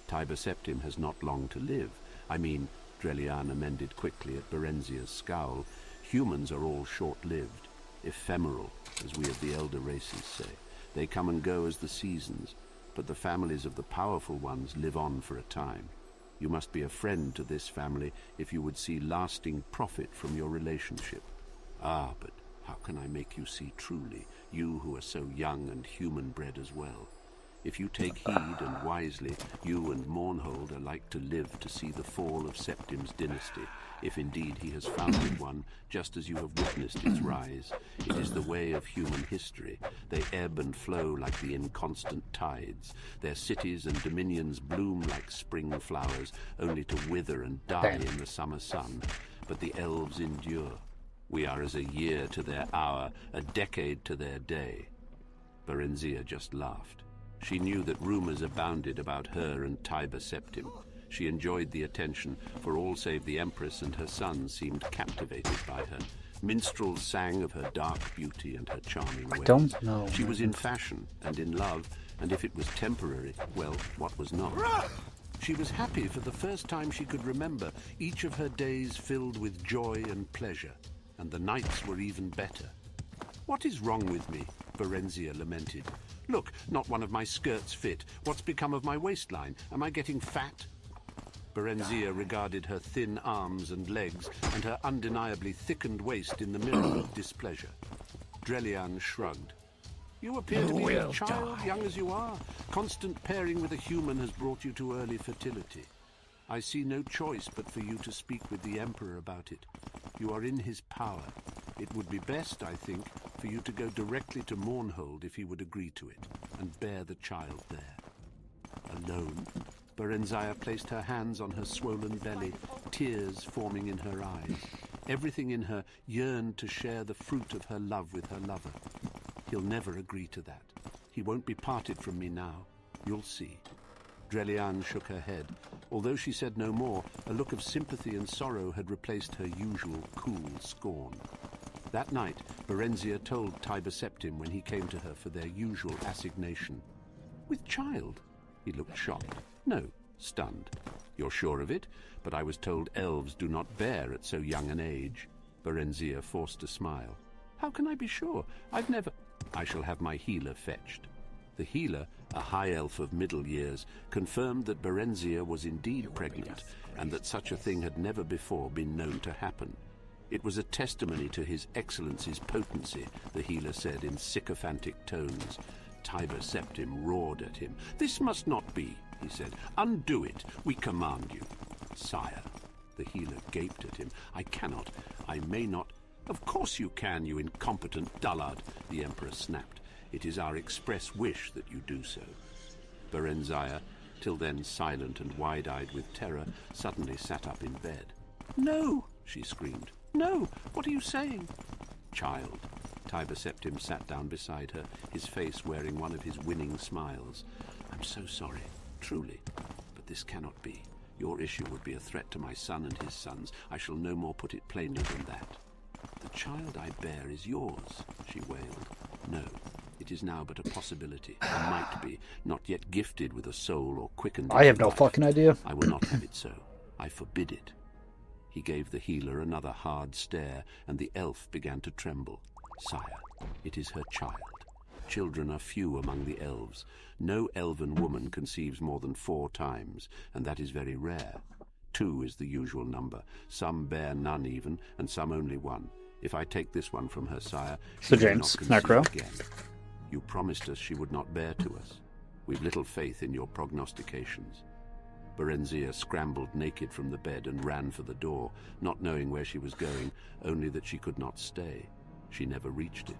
Tiber Septim has not long to live. I mean, Dreliane amended quickly at Berenzia's scowl, humans are all short-lived, ephemeral, as we of the elder races say. They come and go as the seasons, but the families of the powerful ones live on for a time. You must be a friend to this family if you would see lasting profit from your relationship. Ah, but how can I make you see truly, you who are so young and human-bred as well? If you take heed and wisely, you and Mournhold are like to live to see the fall of Septim's dynasty, if indeed he has founded one, just as you have witnessed its rise. It is the way of human history. They ebb and flow like the inconstant tides. Their cities and dominions bloom like spring flowers, only to wither and die in the summer sun. But the elves endure. We are as a year to their hour, a decade to their day. Berenzia just laughed. She knew that rumors abounded about her and Tiber Septim. She enjoyed the attention, for all save the Empress and her son seemed captivated by her. Minstrels sang of her dark beauty and her charming ways. I don't know. She was in fashion and in love, and if it was temporary, well, what was not? She was happy for the first time she could remember, each of her days filled with joy and pleasure, and the nights were even better. What is wrong with me? Berenzia lamented. Look, not one of my skirts fit. What's become of my waistline? Am I getting fat? Berenzia regarded her thin arms and legs and her undeniably thickened waist in the mirror with displeasure. Drelian shrugged. You appear to be a child, young as you are. Constant pairing with a human has brought you to early fertility. I see no choice but for you to speak with the Emperor about it. You are in his power. It would be best, I think, for you to go directly to Morrowind if he would agree to it, and bear the child there. Alone, Berenzia placed her hands on her swollen belly, tears forming in her eyes. Everything in her yearned to share the fruit of her love with her lover. He'll never agree to that. He won't be parted from me now. You'll see. Drelian shook her head. Although she said no more, a look of sympathy and sorrow had replaced her usual cool scorn. That night, Berenzia told Tiber Septim when he came to her for their usual assignation. With child? He looked shocked. No, stunned. You're sure of it? But I was told elves do not bear at so young an age. Berenzia forced a smile. How can I be sure? I've never... I shall have my healer fetched. The healer, a high elf of middle years, confirmed that Berenzia was indeed pregnant, and that such a thing had never before been known to happen. It was a testimony to his excellency's potency, the healer said in sycophantic tones. Tiber Septim roared at him. This must not be, he said. Undo it. We command you. Sire. The healer gaped at him. I cannot. I may not. Of course you can, you incompetent dullard, the Emperor snapped. It is our express wish that you do so. Berenzia, till then silent and wide-eyed with terror, suddenly sat up in bed. No, she screamed. No, what are you saying? Child. Tiber Septim sat down beside her, his face wearing one of his winning smiles. I'm so sorry, truly, but this cannot be. Your issue would be a threat to my son and his sons. I shall no more put it plainly than that. The child I bear is yours, she wailed. No, it is now but a possibility, a might be, not yet gifted with a soul or quickened. I have no life. fucking idea. I will not have it so. I forbid it. He gave the healer another hard stare, and the elf began to tremble. Sire, it is her child. Children are few among the elves. No elven woman conceives more than 4 times, and that is very rare. 2 is the usual number. Some bear none even, and some only 1. If I take this one from her, sire, she So may James, not not Crowe. conceive again. You promised us she would not bear to us. We've little faith in your prognostications. Berenzia scrambled naked from the bed and ran for the door, not knowing where she was going, only that she could not stay. She never reached it.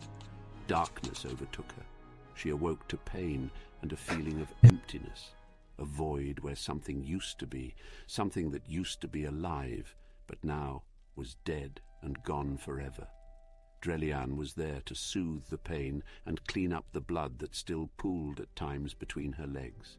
Darkness overtook her. She awoke to pain and a feeling of emptiness, a void where something used to be, something that used to be alive, but now was dead and gone forever. Drelian was there to soothe the pain and clean up the blood that still pooled at times between her legs.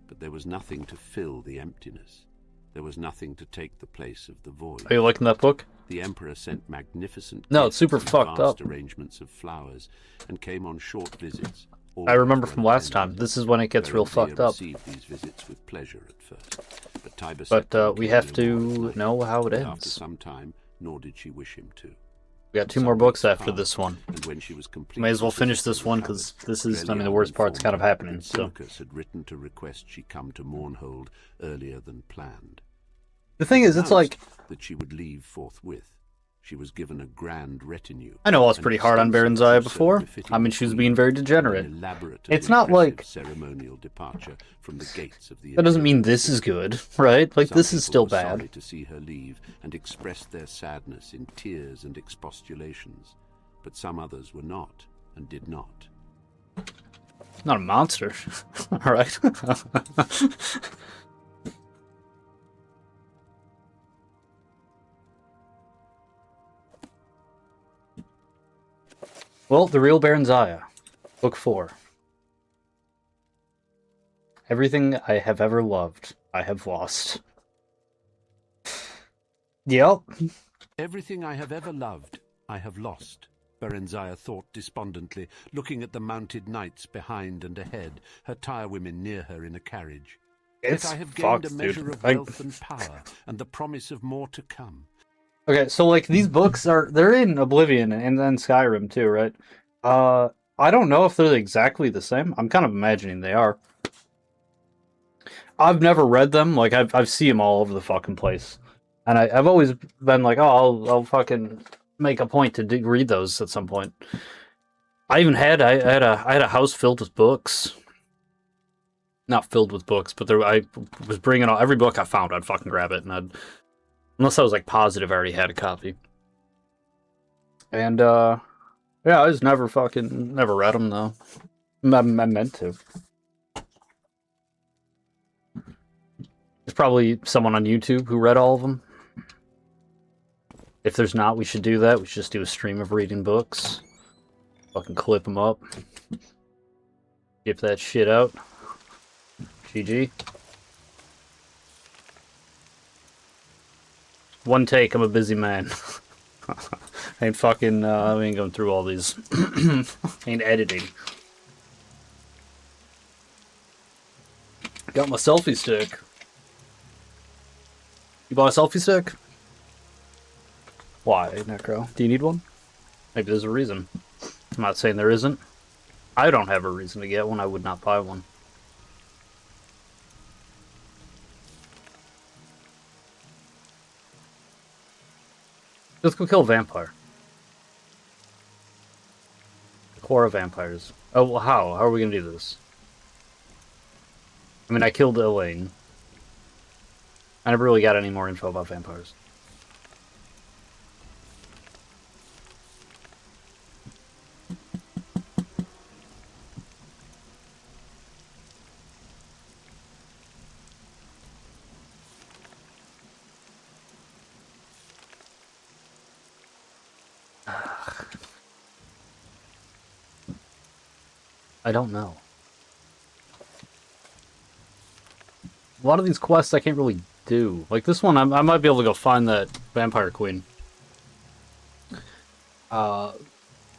But there was nothing to fill the emptiness. There was nothing to take the place of the void. Are you liking that book? The Emperor sent magnificent No, it's super gifts and fucked vast up. arrangements of flowers and came on short visits. I remember always from well last time. attended. This is when it gets real Berenzia fucked up. received these visits with pleasure at first, but Tiber But Septim we came have no more at to night. know how it And after ends. some time, nor did she wish him to. We got 2 Some more books weeks after this passed, one. and when she was completely May as well finish physically this one, recovered, because this is, I mean, the Drelian worst part's informed kind of her happening, that so. Simicus had written to request she come to Morrowind earlier than planned. The thing is, it's like, Announced that she would leave forthwith. She was given a grand retinue. I know I was an pretty hard on extensive Berenzia trousseau before. befitting I mean, a she was queen, being very and an degenerate. elaborate and It's not impressive like- ceremonial departure from the gates of the that doesn't mean imperial this is city. good, right? Like, Some this is people still were sorry bad. to see her leave and expressed their sadness in tears and expostulations, but some others were not and did not. Not a monster. Alright. Well, The Real Berenzia. Book 4. Everything I have ever loved, I have lost. Yep. Everything I have ever loved, I have lost, Berenzia thought despondently, looking at the mounted knights behind and ahead, her tirewomen near her in a carriage. It's Yet I have gained fucked, a measure dude. of wealth and power, and the promise of more to come. Okay, so like these books they're in Oblivion and then Skyrim too, right? I don't know if they're exactly the same. I'm kind of imagining they are. I've never read them. Like I've seen them all over the fucking place, and I've always been like, oh, I'll fucking make a point to read those at some point. I had a house filled with books. Not filled with books, but I was bringing all every book I found. I'd fucking grab it, and unless I was like positive I already had a copy. And yeah, I just never read them though. I meant to. There's probably someone on YouTube who read all of them. If there's not, we should do that. We should just do a stream of reading books. Fucking clip them up. Get that shit out. GG. One take, I'm a busy man. I ain't fucking, I ain't going through all these. Ain't editing. Got my selfie stick. You bought a selfie stick? Why, Necro? Do you need one? Maybe there's a reason. I'm not saying there isn't. I don't have a reason to get one. I would not buy one. Let's go kill a vampire. The core of vampires. Oh, well, how? How are we gonna do this? I mean, I killed Elaine. I never really got any more info about vampires. I don't know. A lot of these quests I can't really do. Like this one, I might be able to go find that vampire queen. But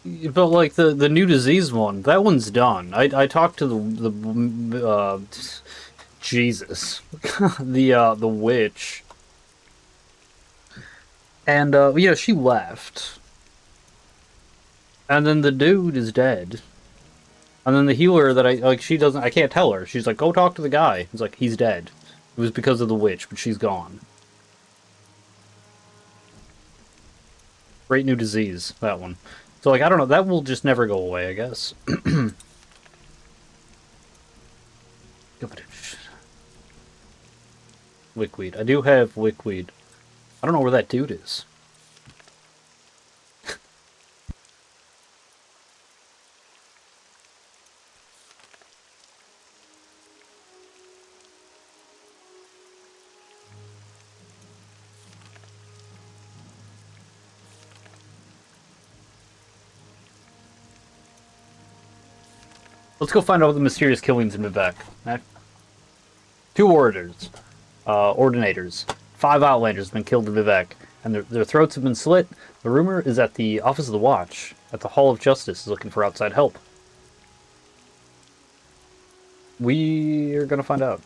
like the new disease one, that one's done. I talked to the Jesus, the witch, and yeah, she left, and then the dude is dead. And then the healer that I can't tell her. She's like, go talk to the guy. He's like, he's dead. It was because of the witch, but she's gone. Great new disease, that one. So, like, I don't know, that will just never go away, I guess. Wickweed. I do have wickweed. I don't know where that dude is. Let's go find out the mysterious killings in Vivek. 2 orators, ordinators, 5 outlanders have been killed in Vivek, and their throats have been slit. The rumor is that the Office of the Watch at the Hall of Justice is looking for outside help. We are gonna find out.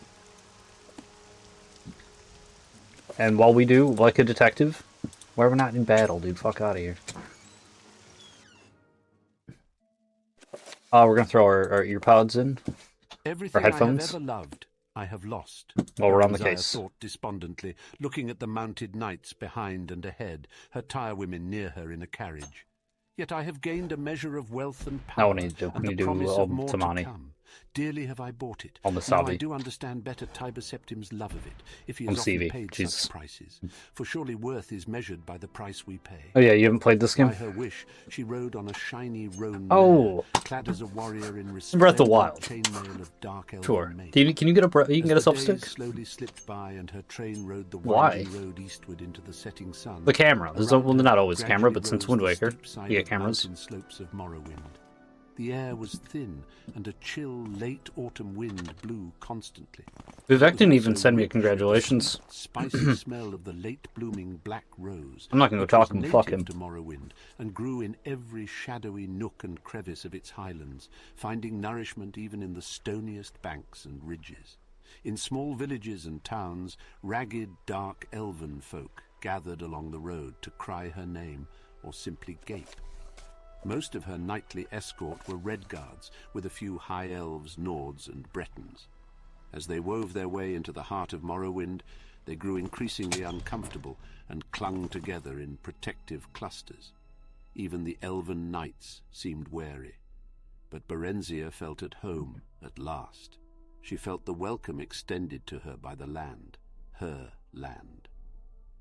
And while we do, like a detective, why are we not in battle, dude? Fuck out of here. We're gonna throw our earpods in. Everything our headphones. I have ever loved, I have lost. While we're on the Isaiah case. thought despondently, looking at the mounted knights behind and ahead, her tirewomen near her in a carriage. Yet I have gained a measure of wealth and power, what we need to do. and We the need to do promise of more to Tamani. come. Dearly have I bought it. On the Now I Savi. do understand better Tiber Septim's love of it, if he On has often CV. paid Jesus. such prices. For surely worth is measured by the price we pay. Oh yeah, you haven't played this game? By her wish, she rode on a shiny roan Oh. mare, clad as a warrior in Breath of resplendent Wild. chainmail of dark elven Sure. make. Can you get a you can get a As the self days stick? slowly slipped by and her train rode the Why? winding road eastward into the setting sun. The camera. There's Around well, her not always gradually camera, but since rose Wind the Waker, steep side you of get cameras. mountain slopes of Morrowind. The air was thin, and a chill late autumn wind blew constantly. Vivek didn't It was even also send me a rich with the congratulations. sweet, spicy smell of the late blooming black rose. I'm not gonna go which talk was to him, fuck native him. to Morrowind and grew in every shadowy nook and crevice of its highlands, finding nourishment even in the stoniest banks and ridges. In small villages and towns, ragged, dark elven folk gathered along the road to cry her name or simply gape. Most of her nightly escort were Redguards, with a few High Elves, Nords, and Bretons. As they wove their way into the heart of Morrowind, they grew increasingly uncomfortable and clung together in protective clusters. Even the elven knights seemed wary. But Berenzia felt at home at last. She felt the welcome extended to her by the land, her land.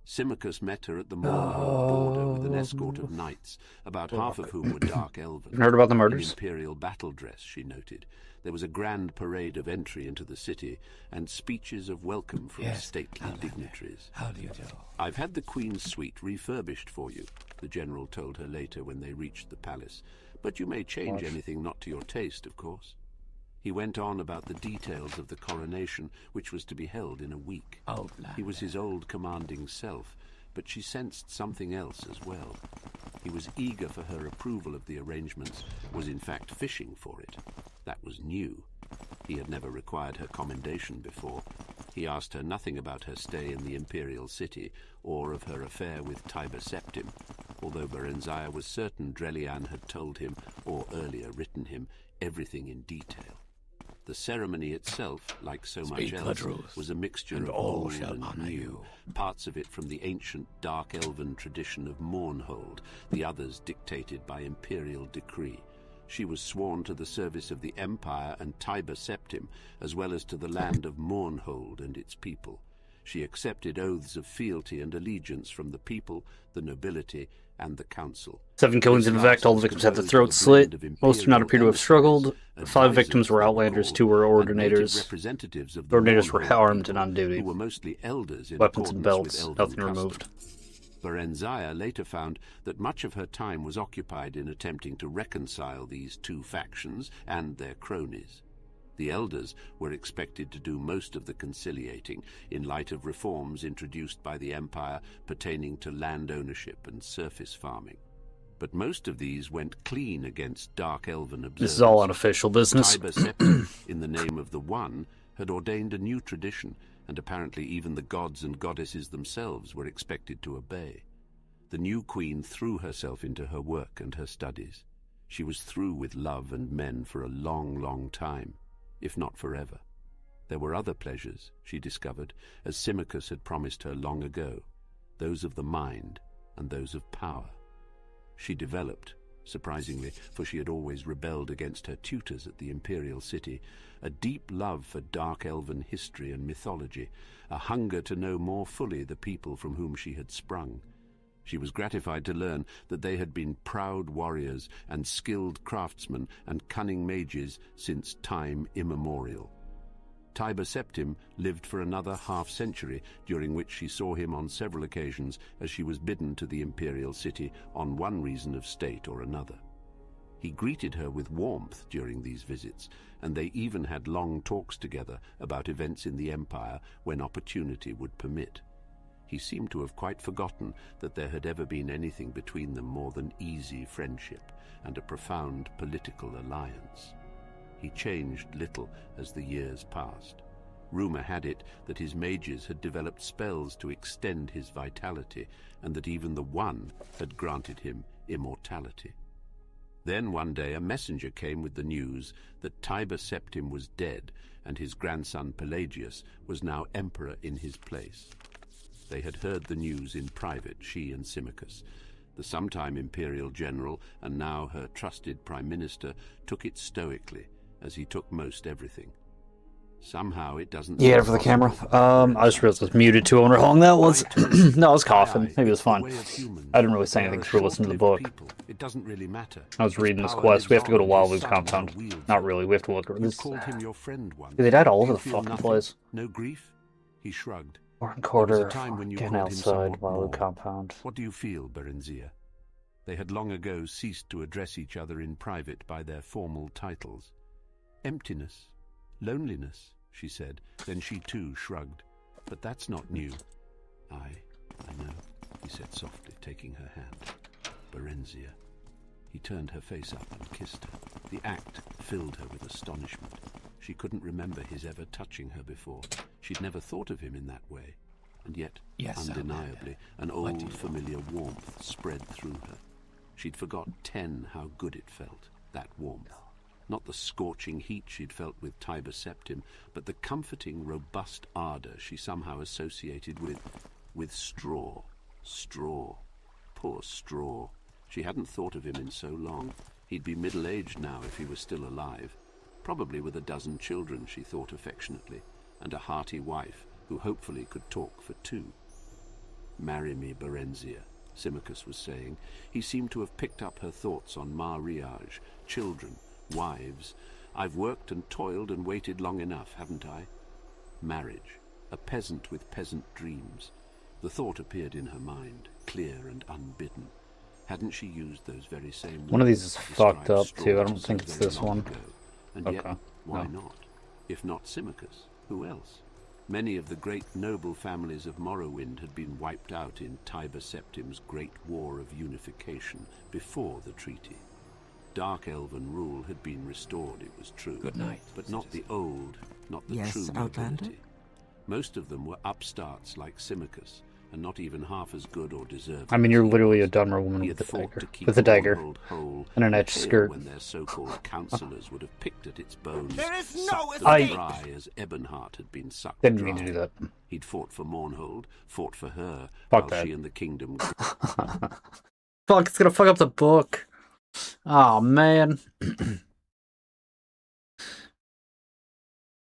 Symmachus met her at the Morrowind border with an escort of knights, about half of whom were dark elven. Heard about the murders? In imperial battle dress, she noted. There was a grand parade of entry into the city, and speeches of welcome from stately dignitaries. How do you do? I've had the Queen's suite refurbished for you, the general told her later when they reached the palace. But you may change anything not to your taste, of course. He went on about the details of the coronation, which was to be held in a week. He was his old commanding self, but she sensed something else as well. He was eager for her approval of the arrangements, was in fact fishing for it. That was new. He had never required her commendation before. He asked her nothing about her stay in the imperial city, or of her affair with Tiber Septim, although Berenzia was certain Drelian had told him, or earlier written him, everything in detail. The ceremony itself, like so much else, was a mixture of old and new, parts of it from the ancient dark elven tradition of Mournhold, the others dictated by imperial decree. She was sworn to the service of the Empire and Tiber Septim, as well as to the land of Mournhold and its people. She accepted oaths of fealty and allegiance from the people, the nobility, and the council. 7 killings in fact, all the victims had their throats slit. Most do not appear to have struggled. 5 victims were Outlanders, 2 were Ordinators. The Ordinators were armed and on duty. Who were mostly elders in Weapons and accordance belts, with nothing elven removed. custom. Berenzia later found that much of her time was occupied in attempting to reconcile these two factions and their cronies. The elders were expected to do most of the conciliating in light of reforms introduced by the Empire pertaining to land ownership and surface farming. But most of these went clean against dark elven observers. This is all unofficial business. Tiber Septim, in the name of the One, had ordained a new tradition, and apparently even the gods and goddesses themselves were expected to obey. The new queen threw herself into her work and her studies. She was through with love and men for a long, long time, if not forever. There were other pleasures, she discovered, as Symmachus had promised her long ago, those of the mind and those of power. She developed, surprisingly, for she had always rebelled against her tutors at the imperial city, a deep love for dark elven history and mythology, a hunger to know more fully the people from whom she had sprung. She was gratified to learn that they had been proud warriors and skilled craftsmen and cunning mages since time immemorial. Tiber Septim lived for another half-century, during which she saw him on several occasions as she was bidden to the imperial city on one reason of state or another. He greeted her with warmth during these visits, and they even had long talks together about events in the Empire when opportunity would permit. He seemed to have quite forgotten that there had ever been anything between them more than easy friendship and a profound political alliance. He changed little as the years passed. Rumor had it that his mages had developed spells to extend his vitality, and that even the One had granted him immortality. Then one day a messenger came with the news that Tiber Septim was dead, and his grandson Pelagius was now emperor in his place. They had heard the news in private, she and Symmachus. The sometime imperial general, and now her trusted prime minister, took it stoically, as he took most everything. Somehow it doesn't... Yeah, for the camera. I just realized I was muted too. I wonder how long that was. No, I was coughing. Maybe it was fine. I didn't really say anything through listening to the book. It doesn't really matter. I was reading this quest. We have to go to Wildwood Compound. Not really. We have to look at this. Called him your friend once. They died all over the Feel fucking nothing? place. No grief? He shrugged. Warren Quarter. time when you Getting called him outside somewhat Wildwood more. Compound. What do you feel, Berenzia? They had long ago ceased to address each other in private by their formal titles. Emptiness. Loneliness, she said. Then she too shrugged. But that's not new. I know, he said softly, taking her hand. Berenzia. He turned her face up and kissed her. The act filled her with astonishment. She couldn't remember his ever touching her before. She'd never thought of him in that way. And yet, undeniably, an old familiar warmth spread through her. She'd forgot 10 how good it felt, that warmth. Not the scorching heat she'd felt with Tiber Septim, but the comforting, robust ardour she somehow associated with straw. Straw. Poor Straw. She hadn't thought of him in so long. He'd be middle-aged now if he were still alive. Probably with a dozen children, she thought affectionately, and a hearty wife who hopefully could talk for 2. "Marry me, Berenzia," Symmachus was saying. He seemed to have picked up her thoughts on Mar-Riage, children, wives. "I've worked and toiled and waited long enough, haven't I?" Marriage, a peasant with peasant dreams. The thought appeared in her mind, clear and unbidden. Hadn't she used those very same words? One of these is fucked up Straw too. I don't so think it's very this long one. ago. And Okay. yet, why No. not? If not Symmachus, who else? Many of the great noble families of Morrowind had been wiped out in Tiber Septim's Great War of Unification before the treaty. Dark Elven rule had been restored, it was true. Good night. But not the old, not the Yes, true Outlander? nobility. Most of them were upstarts like Symmachus, and not even half as good or deserving. I mean, you're as he literally a was. dumber woman He with had a fought dagger. to keep With a dagger. Morrowind whole And an edged pale skirt. when their so-called councillors would have picked at its bones. There is no sucked them escape! dry as Ebonheart had been sucked Didn't dry. mean to do that. He'd fought for Mournhold, fought for her, Fuck while that. she and the kingdom. Fuck, it's gonna fuck up the book. Oh man.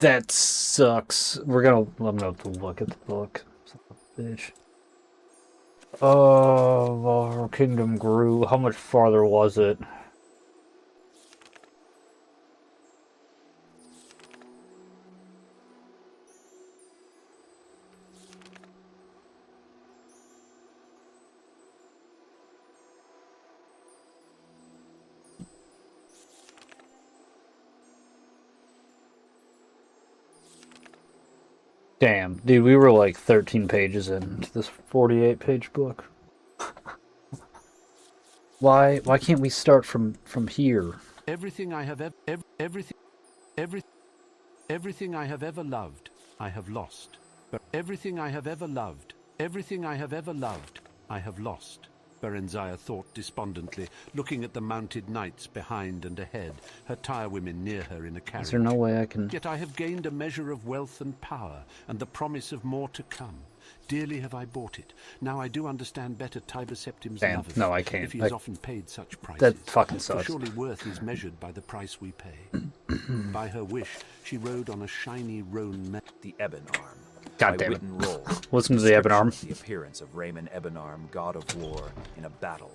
That sucks. I'm gonna have to look at the book. Son of a bitch. Oh, our kingdom grew. How much farther was it? Damn, dude, we were like 13 pages into this 48-page book. Why can't we start from here? Everything I have everything I have ever loved, I have lost. But everything I have ever loved, I have lost. Berenzia thought despondently, looking at the mounted knights behind and ahead, her tirewomen near her in a carriage. Is there no way I can... Yet I have gained a measure of wealth and power, and the promise of more to come. Dearly have I bought it. Now I do understand better Tiber Septim's Damn, love of no, it, I can't. if he has often paid such prices. That fucking For sucks. surely worth is measured by the price we pay. By her wish, she rode on a shiny roan mare. The Ebon Arm. God by damn it. Witten Roll. Listen to the Ebon Arm. The appearance of Raymond Ebonarm, god of war, in a battle.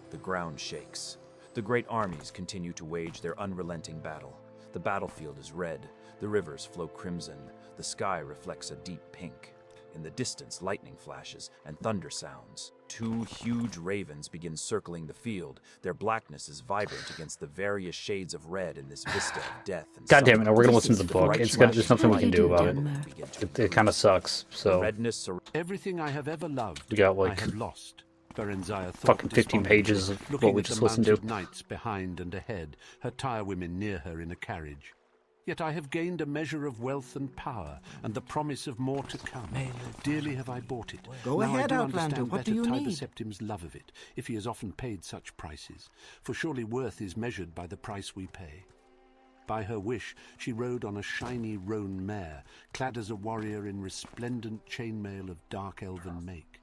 The ground shakes. The great armies continue to wage their unrelenting battle. The battlefield is red. The rivers flow crimson. The sky reflects a deep pink. In the distance, lightning flashes and thunder sounds. 2 huge ravens begin circling the field. Their blackness is vibrant against the various shades of red in this vista of death and God damn it, no, suffering. we're gonna listen to the book. There's nothing we can do about it. It kind of sucks, so... Redness Everything I have ever loved, We got, I like, have lost. Berenzia thought fucking 15 despondently, pages of looking what we at just the listened to. mounted knights behind and ahead, her tirewomen near her in a carriage. Yet I have gained a measure of wealth and power, and the promise of more to come. Dearly have I bought it. Go now ahead, I do Outlander. understand What better do you Tiber need? Septim's love of it, if he has often paid such prices. For surely worth is measured by the price we pay. By her wish, she rode on a shiny roan mare, clad as a warrior in resplendent chainmail of dark elven make.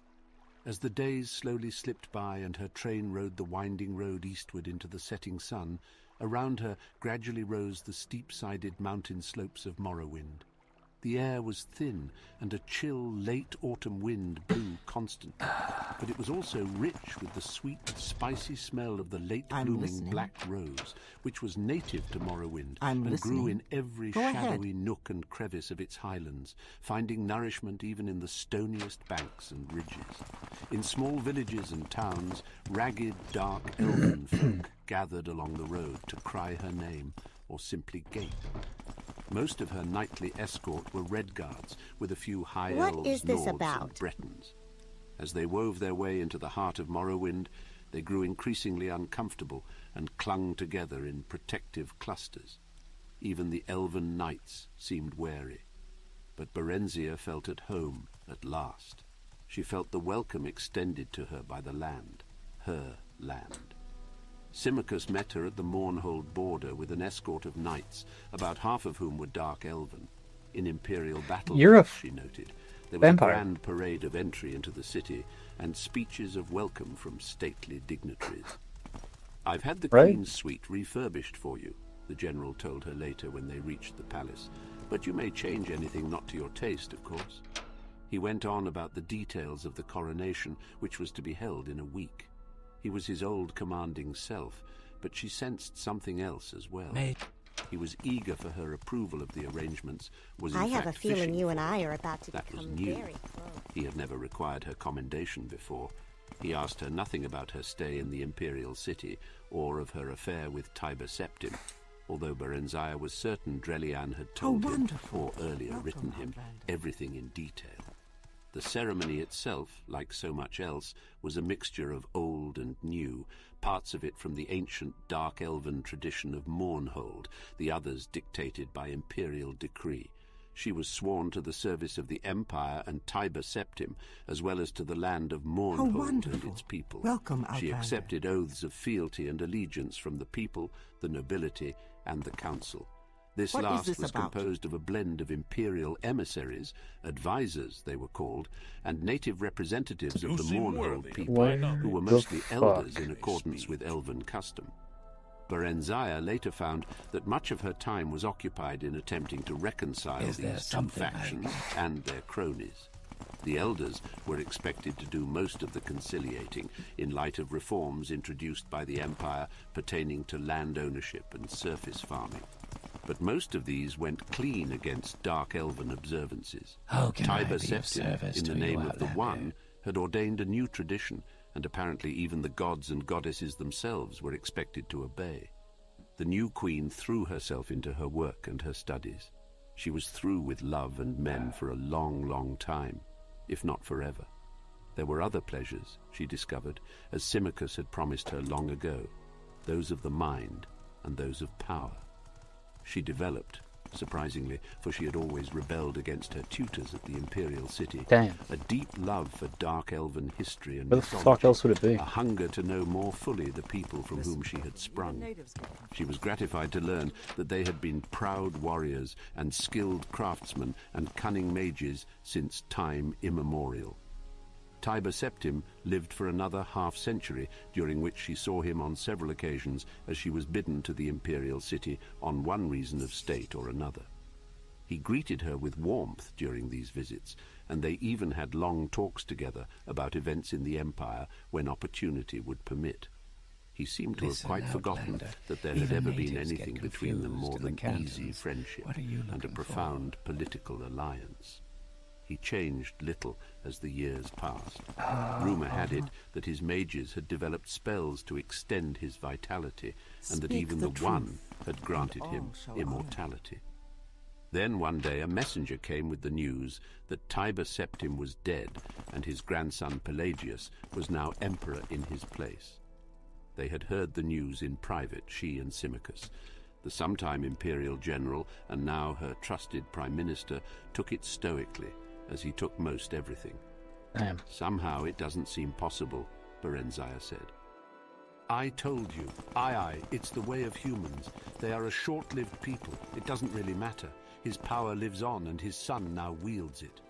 As the days slowly slipped by and her train rode the winding road eastward into the setting sun, around her gradually rose the steep-sided mountain slopes of Morrowind. The air was thin, and a chill, late autumn wind blew constantly. But it was also rich with the sweet, spicy smell of the late-blooming listening. black rose, which was native to Morrowind I'm and grew listening. in every Go ahead. shadowy nook and crevice of its highlands, finding nourishment even in the stoniest banks and ridges. In small villages and towns, ragged, dark elven folk gathered along the road to cry her name or simply gape. Most of her knightly escort were Redguards, with a few high What elves, is this Nords, about? and Bretons. As they wove their way into the heart of Morrowind, they grew increasingly uncomfortable and clung together in protective clusters. Even the elven knights seemed wary. But Berenzia felt at home at last. She felt the welcome extended to her by the land, her land. Symmachus met her at the Morrowind border with an escort of knights, about half of whom were Dark Elven. In Imperial battle, she noted, there was a grand parade of entry into the city and speeches of welcome from stately dignitaries. "I've had the Queen's suite refurbished for you," the general told her later when they reached the palace, "but you may change anything not to your taste, of course." He went on about the details of the coronation, which was to be held in a week. He was his old commanding self, but she sensed something else as well. He was eager for her approval of the arrangements, was in I have fact a feeling fishing you and for I it. are about to That was become new. very close. He had never required her commendation before. He asked her nothing about her stay in the Imperial city, or of her affair with Tiber Septim, although Berenziah was certain Drelian had told him, or earlier written him, everything in detail. The ceremony itself, like so much else, was a mixture of old and new, parts of it from the ancient Dark Elven tradition of Morrowind, the others dictated by imperial decree. She was sworn to the service of the Empire and Tiber Septim, as well as to the land of Morrowind and its people. Welcome, She Outlander. accepted oaths of fealty and allegiance from the people, the nobility, and the council. This What is last this was about? composed of a blend of imperial emissaries, advisors they were called, and native representatives of the Morrowind people, who were mostly elders in accordance with elven custom. Berenziah later found that much of her time was occupied in attempting to reconcile these two factions and their cronies. The elders were expected to do most of the conciliating in light of reforms introduced by the Empire pertaining to land ownership and surface farming. But most of these went clean against Dark Elven observances. Tiber Septim, in the name of the One, had ordained a new tradition, and apparently even the gods and goddesses themselves were expected to obey. The new queen threw herself into her work and her studies. She was through with love and men for a long, long time, if not forever. There were other pleasures, she discovered, as Symmachus had promised her long ago, those of the mind and those of power. She developed, surprisingly, for she had always rebelled against her tutors at the Imperial City, a deep love for Dark Elven history and Where the fuck else would it be? a hunger to know more fully the people from whom she had sprung. She was gratified to learn that they had been proud warriors and skilled craftsmen and cunning mages since time immemorial. Tiber Septim lived for another half-century, during which she saw him on several occasions as she was bidden to the Imperial City on one reason of state or another. He greeted her with warmth during these visits, and they even had long talks together about events in the Empire when opportunity would permit. He seemed to have quite forgotten that there had ever been anything between them more than easy friendship and a profound political alliance. He changed little as the years passed. Rumor had it that his mages had developed spells to extend his vitality, and that even the One had granted him immortality. Then one day a messenger came with the news that Tiber Septim was dead, and his grandson Pelagius was now emperor in his place. They had heard the news in private, she and Symmachus. The sometime imperial general, and now her trusted prime minister, took it stoically, as he took most everything. Damn. Somehow it doesn't seem possible, Berenziah said. I told you. Aye, it's the way of humans. They are a short-lived people. It doesn't really matter. His power lives on, and his son now wields it.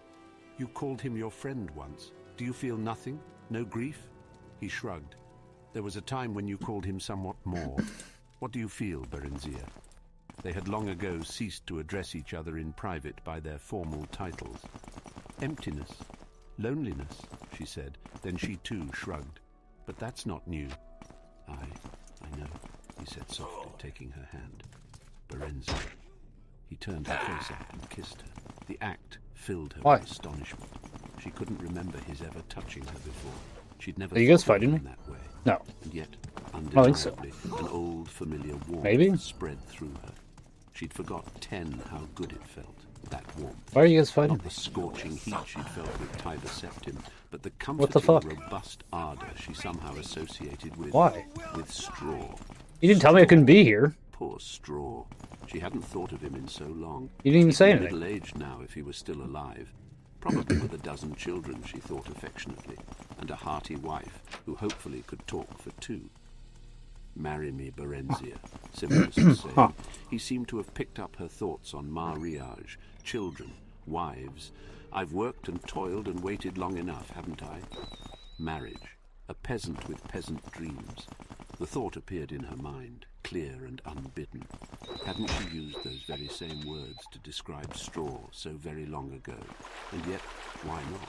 You called him your friend once. Do you feel nothing? No grief? He shrugged. There was a time when you called him somewhat more. What do you feel, Berenziah? They had long ago ceased to address each other in private by their formal titles. Emptiness. Loneliness, she said. Then she too shrugged. But that's not new. I know, he said softly, taking her hand. Berenziah. He turned her face up and kissed her. The act filled her with astonishment. She couldn't remember his ever touching her before. She'd never Are you guys thought of fighting him me? that way. No. And yet, I don't think so. undeniably, an old familiar warmth Maybe? spread through her. She'd forgot 10 how good it felt, that warmth. Why are you guys fighting Not me? the scorching heat she'd felt with Tiber Septim, but the What the comforting, fuck? robust ardor she somehow associated with... Why? With Straw. You didn't tell me I couldn't be here. Poor Straw. She hadn't thought of him in so long. You didn't even say He'd be anything. middle-aged now if he was still alive. Probably with a dozen children, she thought affectionately, and a hearty wife who hopefully could talk for two. Marry me, Berenzia, Simicus was saying. He seemed to have picked up her thoughts on marriage, children, wives. I've worked and toiled and waited long enough, haven't I? Marriage, a peasant with peasant dreams. The thought appeared in her mind, clear and unbidden. Hadn't she used those very same words to describe straw so very long ago? And yet, why not?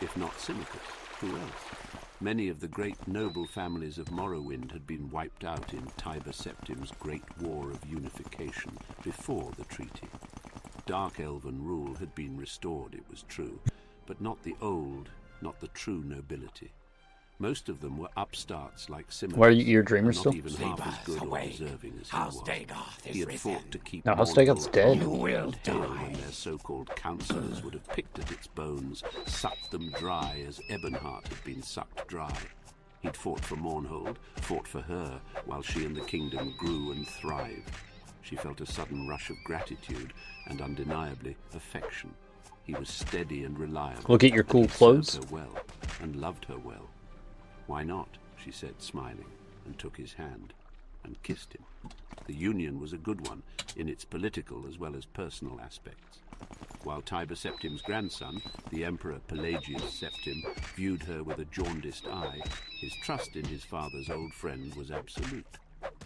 If not Simicus, who else? Many of the great noble families of Morrowind had been wiped out in Tiber Septim's Great War of Unification before the treaty. Dark Elven rule had been restored, it was true, but not the old, not the true nobility. Most of them were upstarts like Simicus. Why are you your dreamer still? Not even half as good or deserving as he was. Dagoth is He had risen. fought to keep No, House Dagoth's dead. You will tail die. when their so-called councillors would have picked at its bones, sucked them dry as Ebonheart had been sucked dry. He'd fought for Morrowind, fought for her, while she and the kingdom grew and thrived. She felt a sudden rush of gratitude and undeniably affection. He was steady and reliable. Look at your cool clothes. Served her well and loved her well. Why not, she said, smiling, and took his hand and kissed him. The union was a good one in its political as well as personal aspects. While Tiber Septim's grandson, the Emperor Pelagius Septim, viewed her with a jaundiced eye, his trust in his father's old friend was absolute.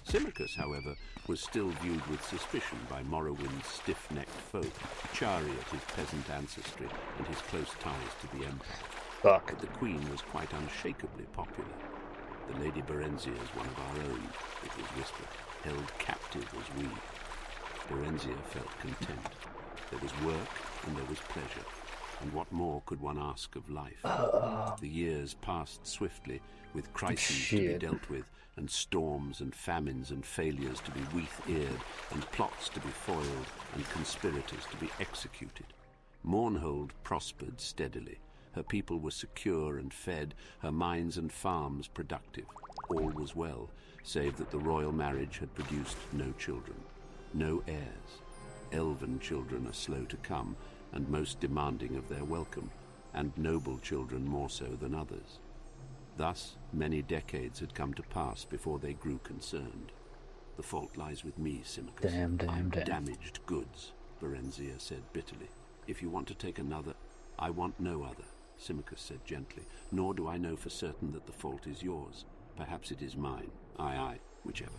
Simicus, however, was still viewed with suspicion by Morrowind's stiff-necked folk, chary at his peasant ancestry and his close ties to the Emperor. Fuck. But the Queen was quite unshakably popular. The Lady Berenzia is one of our own, it was whispered, held captive as we. Berenzia felt content. There was work and there was pleasure. And what more could one ask of life? The years passed swiftly, with crises to be dealt with, and storms and famines and failures to be weath-eared, and plots to be foiled, and conspirators to be executed. Morrowind prospered steadily. Her people were secure and fed, her mines and farms productive. All was well, save that the royal marriage had produced no children, no heirs. Elven children are slow to come, and most demanding of their welcome, and noble children more so than others. Thus, many decades had come to pass before they grew concerned. The fault lies with me, Simicus. Damn. Damaged goods, Berenzia said bitterly. If you want to take another, I want no other, Simicus said gently, nor do I know for certain that the fault is yours. Perhaps it is mine. Aye, whichever.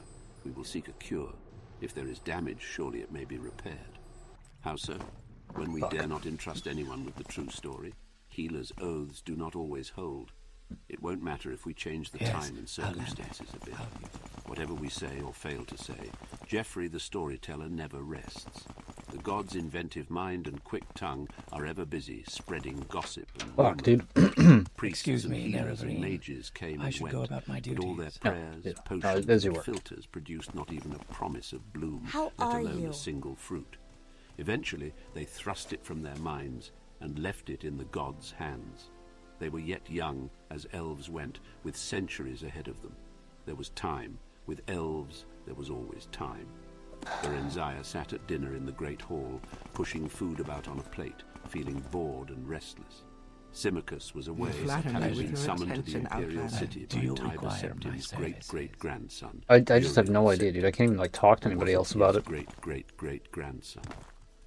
We will seek a cure. If there is damage, surely it may be repaired. How so? When we dare not entrust anyone with the true story, healers' oaths do not always hold. It won't matter if we change the time and circumstances a bit. Whatever we say or fail to say, Geoffrey the storyteller never rests. The god's inventive mind and quick tongue are ever busy spreading gossip and Fuck, dude. Priests Excuse me, and healers and Nerevarine. mages came I and should went, go about my but all their duties. prayers, potions, there's your and work. filters produced not even a promise of bloom, How let are alone you? a single fruit. Eventually, they thrust it from their minds and left it in the gods' hands. They were yet young, as elves went, with centuries ahead of them. There was time. With elves, there was always time. Berenzia sat at dinner in the great hall, pushing food about on a plate, feeling bored and restless. Simicus was away, flatter me having with been your summoned to the attention, imperial Outlander. city Do by you Tiber require my Septim's services? great-great-grandson. I just have no idea, dude. I can't even like talk to anybody else about it. Great-great-great-grandson.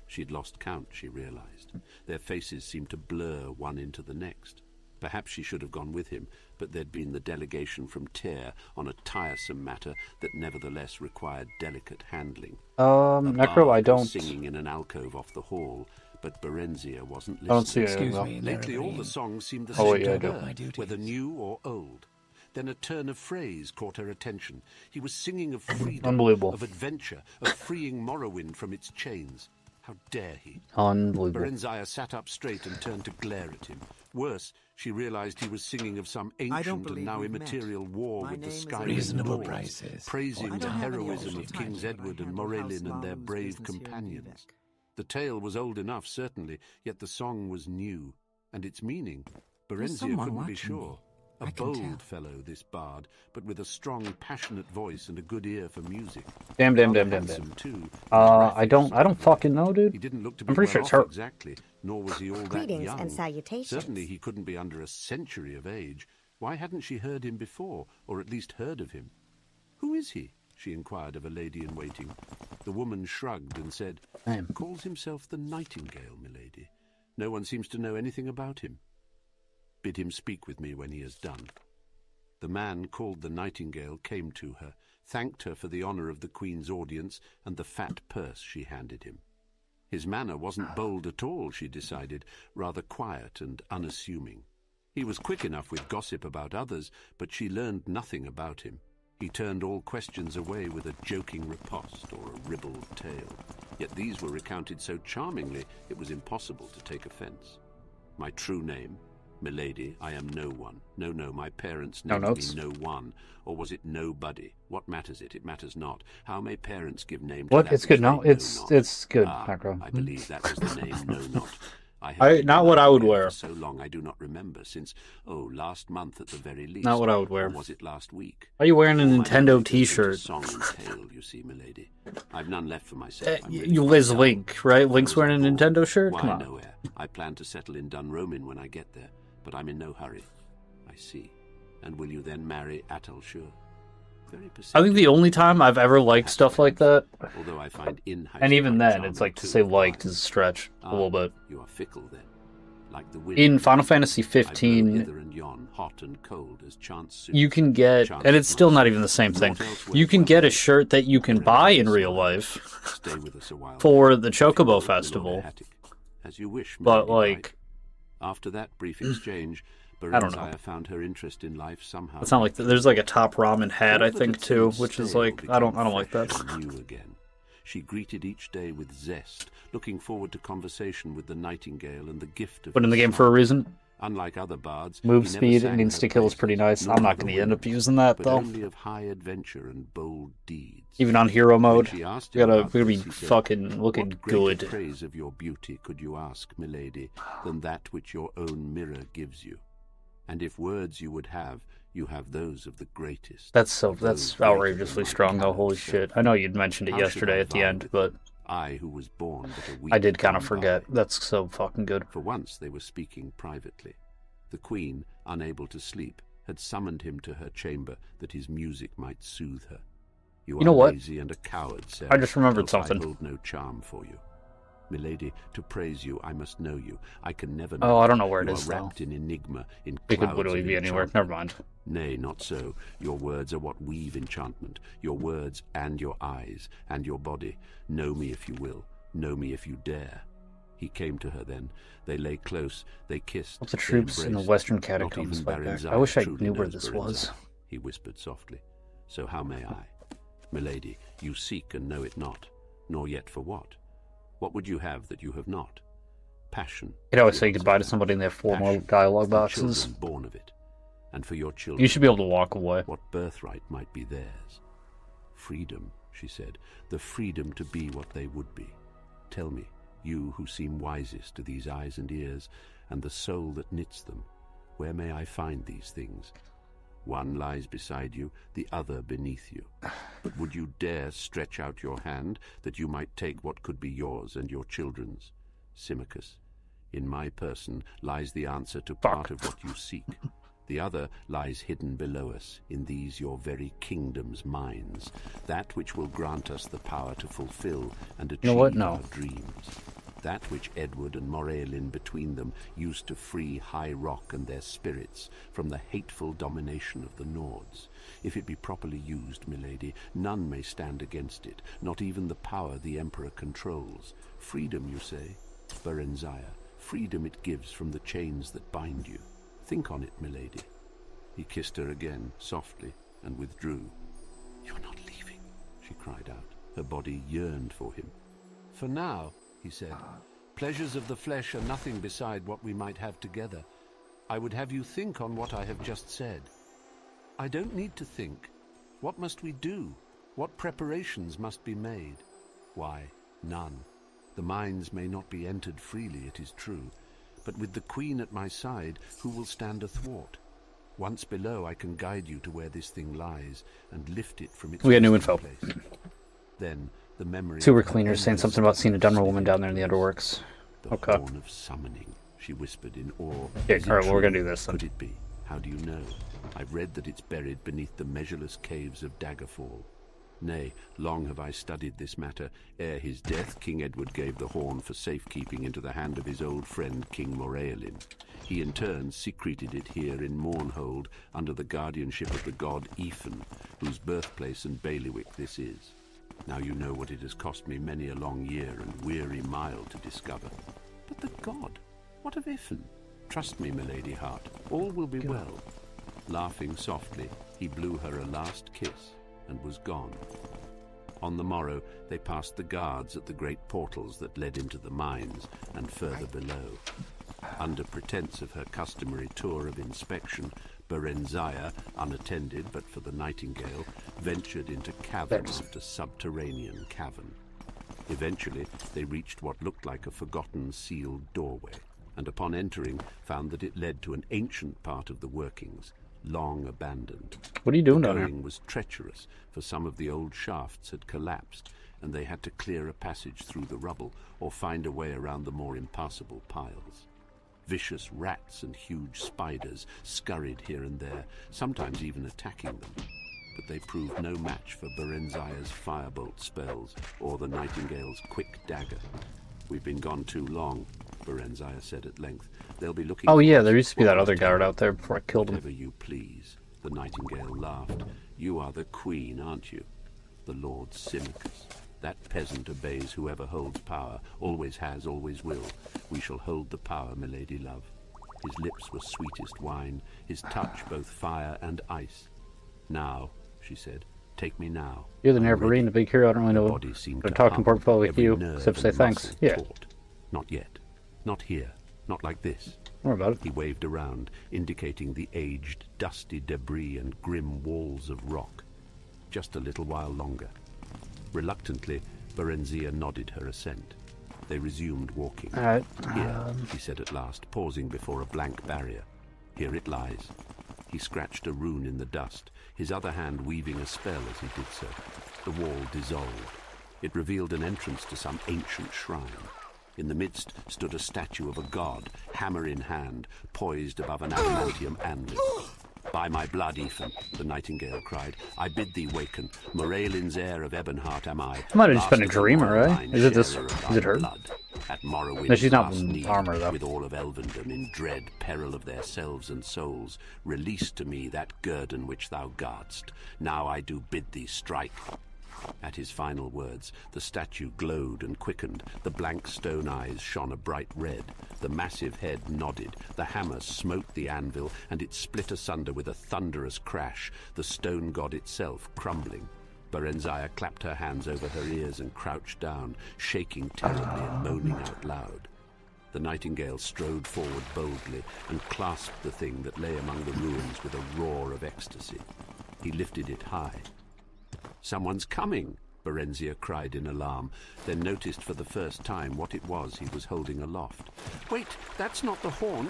She'd lost count, she realized. Their faces seemed to blur one into the next. Perhaps she should have gone with him, but there'd been the delegation from Tyr on a tiresome matter that nevertheless required delicate handling. Necro, I bard was don't. singing in an alcove off the hall, but Berenzia wasn't I don't see listening. it. Excuse well. me, Lately all Nerevarine. the songs seemed the Oh, same yeah, to I do. her, My duties. whether new or old. Then a turn of phrase caught her attention. He was singing of freedom, Unbelievable. of adventure, of freeing Morrowind from its chains. How dare he? Unbelievable. Berenzia sat up straight and turned to glare at him. Worse, she realized he was singing of some I don't ancient and believe now we've immaterial met. war My with the name is Skyrim Reasonable lords, prices. praising I the don't have any heroism official of Kings title, but I Edward and handle Morelin House and their Lalu's brave business here in companions. Vivec. The tale was old enough, certainly, yet the song was new, and its meaning, Berenzia someone couldn't be watching sure. me. A I can bold tell. fellow, this bard, but with a strong, passionate voice and a good ear for music. Damn. Rather handsome, too, I and don't graphic. fucking know, dude. He didn't look to be I'm pretty well sure it's off her. exactly, nor was he all that Greetings young. and salutations. Certainly he couldn't be under a century of age. Why hadn't she heard him before, or at least heard of him? Who is he? She inquired of a lady-in-waiting. The woman shrugged and said, Calls himself the Nightingale, milady. No one seems to know anything about him. Bid him speak with me when he has done. The man called the Nightingale came to her, thanked her for the honour of the Queen's audience and the fat purse she handed him. His manner wasn't bold at all, she decided, rather quiet and unassuming. He was quick enough with gossip about others, but she learned nothing about him. He turned all questions away with a joking riposte or a ribald tale. Yet these were recounted so charmingly it was impossible to take offence. My true name? Milady, I am no one. No, my parents named me no one. Or was it nobody? What matters it? It matters not. How may parents give name to What? that It's good. which No, they know it's not? good, Ah, Macro. I believe that was the name, no not. I have Not what I would been wear. for so long I do not remember, since, last month at the very least. Not what I would wear. Or was it last week? Why are you wearing a All my Nintendo life has been t-shirt? Song and tale, you see, milady. I've none left for myself. I'm really You quite Liz done. Link, right? Link's I was wearing a bored. Nintendo shirt? Why Come on. nowhere? I plan to settle in Dunroman when I get there, but I'm in no hurry. I see. And will you then marry Atalshur? Very I perceptive. think the only time I've ever liked stuff like that, Although I find in-house and even quite then, it's charming like to too. say liked Why? is a stretch a little bit. You are fickle then, like the wind. In Final Fantasy I blow 15, hither and yon, hot and cold as chance suits. you can get, Chance and it's still not might even the same suit. thing, Naught else you can worthwhile. get a shirt that you can Wherever buy you in real smile. life Stay with us a while. for the If you Chocobo will, Festival, Lord Attic. As you wish, but milady, like, after that brief exchange, I don't know. Berenzia found her interest in life somehow. it's not like, there's like a top ramen hat, All I that think, had too, seemed which is stale like, I don't became like that. fresh and new again. She greeted each day with zest, looking forward to conversation with the Nightingale and the gift of But in the his game for a song. reason, Unlike other bards, move he never speed sang and her insta-kill is pretty praises, nice. nor I'm not the going to end up winds, using that, but though. only of high adventure and bold deeds. Even on hero When mode, she asked we him gotta about be this, he said, fucking looking "What greater good. praise of your beauty could you ask, milady, than that which your own mirror gives you? And if words you would have, you have those of the greatest. That's of those that's greater outrageously than my strong, though. callous Holy self. shit! I know you'd mentioned it How should yesterday I at the vie end, with but I who was born but a week I did kind of gone forget. by. That's so fucking good. For once they were speaking privately. The Queen, unable to sleep, had summoned him to her chamber that his music might soothe her. You know are what? lazy and a coward, Sarah. I just remembered else something. I hold no charm for you. Milady, to praise you, I must know you. I can never Oh, know. I don't know where it you is, are though. wrapped in enigma, in It could clouds literally of be anywhere. enchantment. Never mind. Nay, not so. Your words are what weave enchantment. Your words and your eyes and your body. Know me if you will. Know me if you dare. He came to her then. They lay close. They kissed. What's the they troops in the embraced. Western Not catacombs even fight back? Berenzia I wish I truly knew where knows this Berenzia, was. he whispered softly. So how may I? Milady, you seek and know it not, nor yet for what. What would you have that you have not? Passion. You could always she say answered. goodbye to somebody in their formal Passion, dialogue and boxes. children born of it. And for your children, You should be able to walk away. what birthright might be theirs? Freedom, she said, the freedom to be what they would be. Tell me, you who seem wisest to these eyes and ears, and the soul that knits them, where may I find these things? One lies beside you, the other beneath you. But would you dare stretch out your hand, that you might take what could be yours and your children's? Symmachus, in my person lies the answer to part of what you seek. The other lies hidden below us, in these your very kingdom's minds, that which will grant us the power to fulfill and achieve You know what? No. our dreams. That which Edward and Morrowind between them used to free High Rock and their spirits from the hateful domination of the Nords. If it be properly used, milady, none may stand against it, not even the power the Emperor controls. Freedom, you say? Berenzia, freedom it gives from the chains that bind you. Think on it, milady. He kissed her again, softly, and withdrew. You're not leaving, she cried out. Her body yearned for him. For now, he said, pleasures of the flesh are nothing beside what we might have together. I would have you think on what I have just said. I don't need to think. What must we do? What preparations must be made? Why, none. The mines may not be entered freely, it is true, but with the Queen at my side, who will stand athwart? Once below, I can guide you to where this thing lies and lift it from its We got new resting info. place. Then the memory Sewer of her cleaners saying endless something about seeing a Dunmer woman slid down there in the into underworks. the Okay. horn of summoning, she whispered in awe. Yeah, Is it alright, well, we're gonna true? do this then. Could it be? How do you know? I've read that it's buried beneath the measureless caves of Dagoth. Nay, long have I studied this matter. Ere his death, King Edward gave the horn for safekeeping into the hand of his old friend King Morrowind. He in turn secreted it here in Morrowind under the guardianship of the god Ethan, whose birthplace and bailiwick this is. Now you know what it has cost me many a long year and weary mile to discover. But the god, what of Ethan? Trust me, milady heart, all will be well. Laughing softly, he blew her a last kiss and was gone. On the morrow, they passed the guards at the great portals that led into the mines and further below. Under pretense of her customary tour of inspection, Berenzia, unattended but for the Nightingale, ventured into cavern after subterranean cavern. Eventually, they reached what looked like a forgotten sealed doorway, and upon entering, found that it led to an ancient part of the workings, long abandoned. What are you doing the down here? going was treacherous, for some of the old shafts had collapsed, and they had to clear a passage through the rubble or find a way around the more impassable piles. Vicious rats and huge spiders scurried here and there, sometimes even attacking them. But they proved no match for Berenzia's firebolt spells or the Nightingale's quick dagger. We've been gone too long, Berenzia said at length. They'll be looking. Oh yeah, there used to be that other guard out there before I killed him. Whatever you please, the Nightingale laughed. You are the queen, aren't you? The Lord Symmachus. That peasant obeys whoever holds power, always has, always will. We shall hold the power, milady love. His lips were sweetest wine, his touch both fire and ice. Now, she said, take me now. You're the Neverine, the big hero. I don't really know what I'm talking portfolio with you, except to say thanks. Yeah. Not yet. Not here. Not like this. More about it. He waved around, indicating the aged, dusty debris and grim walls of rock. Just a little while longer. Reluctantly, Berenzia nodded her assent. They resumed walking. Alright. Here, he said at last, pausing before a blank barrier. Here it lies. He scratched a rune in the dust, his other hand weaving a spell as he did so. The wall dissolved. It revealed an entrance to some ancient shrine. In the midst stood a statue of a god, hammer in hand, poised above an adamantium anvil. By my blood, Ethan, the Nightingale cried, I bid thee waken. Moraylin's heir of Ebonheart am I. Might have just been a dreamer, right? Is it this? Is it her? At Morrowind, No, she's not in armor, though. With all of Elvendom in dread peril of their selves and souls, release to me that guerdon which thou guardst. Now I do bid thee strike. At his final words, the statue glowed and quickened. The blank stone eyes shone a bright red. The massive head nodded. The hammer smote the anvil, and it split asunder with a thunderous crash, the stone god itself crumbling. Berenzia clapped her hands over her ears and crouched down, shaking terribly and moaning out loud. The Nightingale strode forward boldly and clasped the thing that lay among the ruins with a roar of ecstasy. He lifted it high. Someone's coming, Berenzia cried in alarm, then noticed for the first time what it was he was holding aloft. Wait, that's not the horn,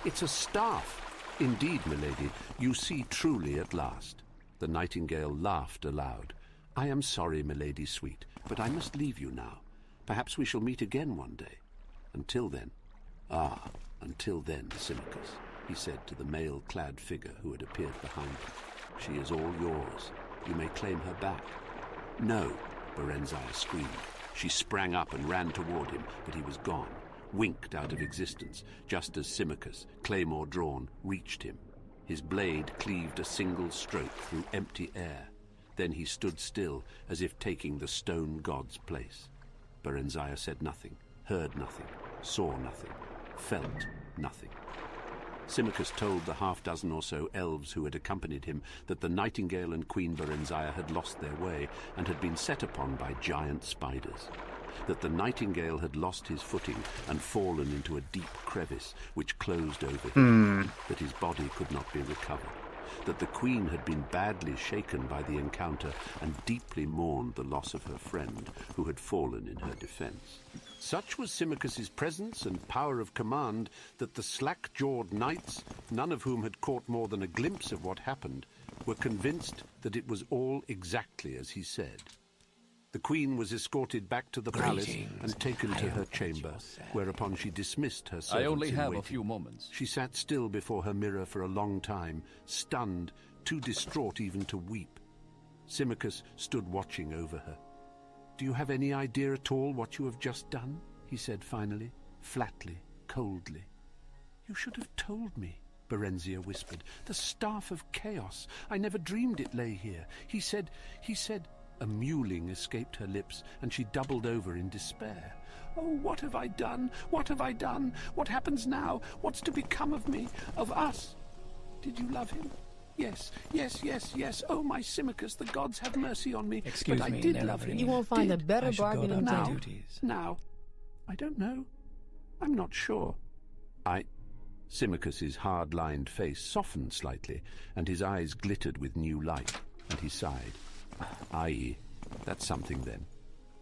it's a staff. Indeed, milady, you see truly at last. The Nightingale laughed aloud. I am sorry, milady sweet, but I must leave you now. Perhaps we shall meet again one day. Until then. Ah, until then, Symmachus, he said to the mail-clad figure who had appeared behind him. She is all yours. You may claim her back. No, Berenzia screamed. She sprang up and ran toward him, but he was gone, winked out of existence, just as Symmachus, claymore drawn, reached him. His blade cleaved a single stroke through empty air. Then he stood still, as if taking the stone god's place. Berenzia said nothing, heard nothing, saw nothing, felt nothing. Symmachus told the half-dozen or so elves who had accompanied him that the Nightingale and Queen Berenzia had lost their way and had been set upon by giant spiders. That the Nightingale had lost his footing and fallen into a deep crevice which closed over him, that his body could not be recovered. That the Queen had been badly shaken by the encounter and deeply mourned the loss of her friend who had fallen in her defense. Such was Symmachus's presence and power of command that the slack-jawed knights, none of whom had caught more than a glimpse of what happened, were convinced that it was all exactly as he said. The queen was escorted back to the palace Greetings. and taken to her chamber, whereupon she dismissed her servants I only in have waiting. a few moments. She sat still before her mirror for a long time, stunned, too distraught even to weep. Symmachus stood watching over her. "Do you have any idea at all what you have just done?" he said finally, flatly, coldly. "You should have told me," Berenzia whispered. "The Staff of Chaos. I never dreamed it lay here. He said... A mewling escaped her lips, and she doubled over in despair. "Oh, what have I done? What have I done? What happens now? What's to become of me? Of us? Did you love him? Yes, yes, yes, yes. Oh, my Symmachus, the gods have mercy on me. Excuse but me, I did love him. You won't find a better I should go bargain about in my town. duties. Now? I don't know. I'm not sure. Symmachus's hard-lined face softened slightly, and his eyes glittered with new light, and he sighed. "Aye, that's something then.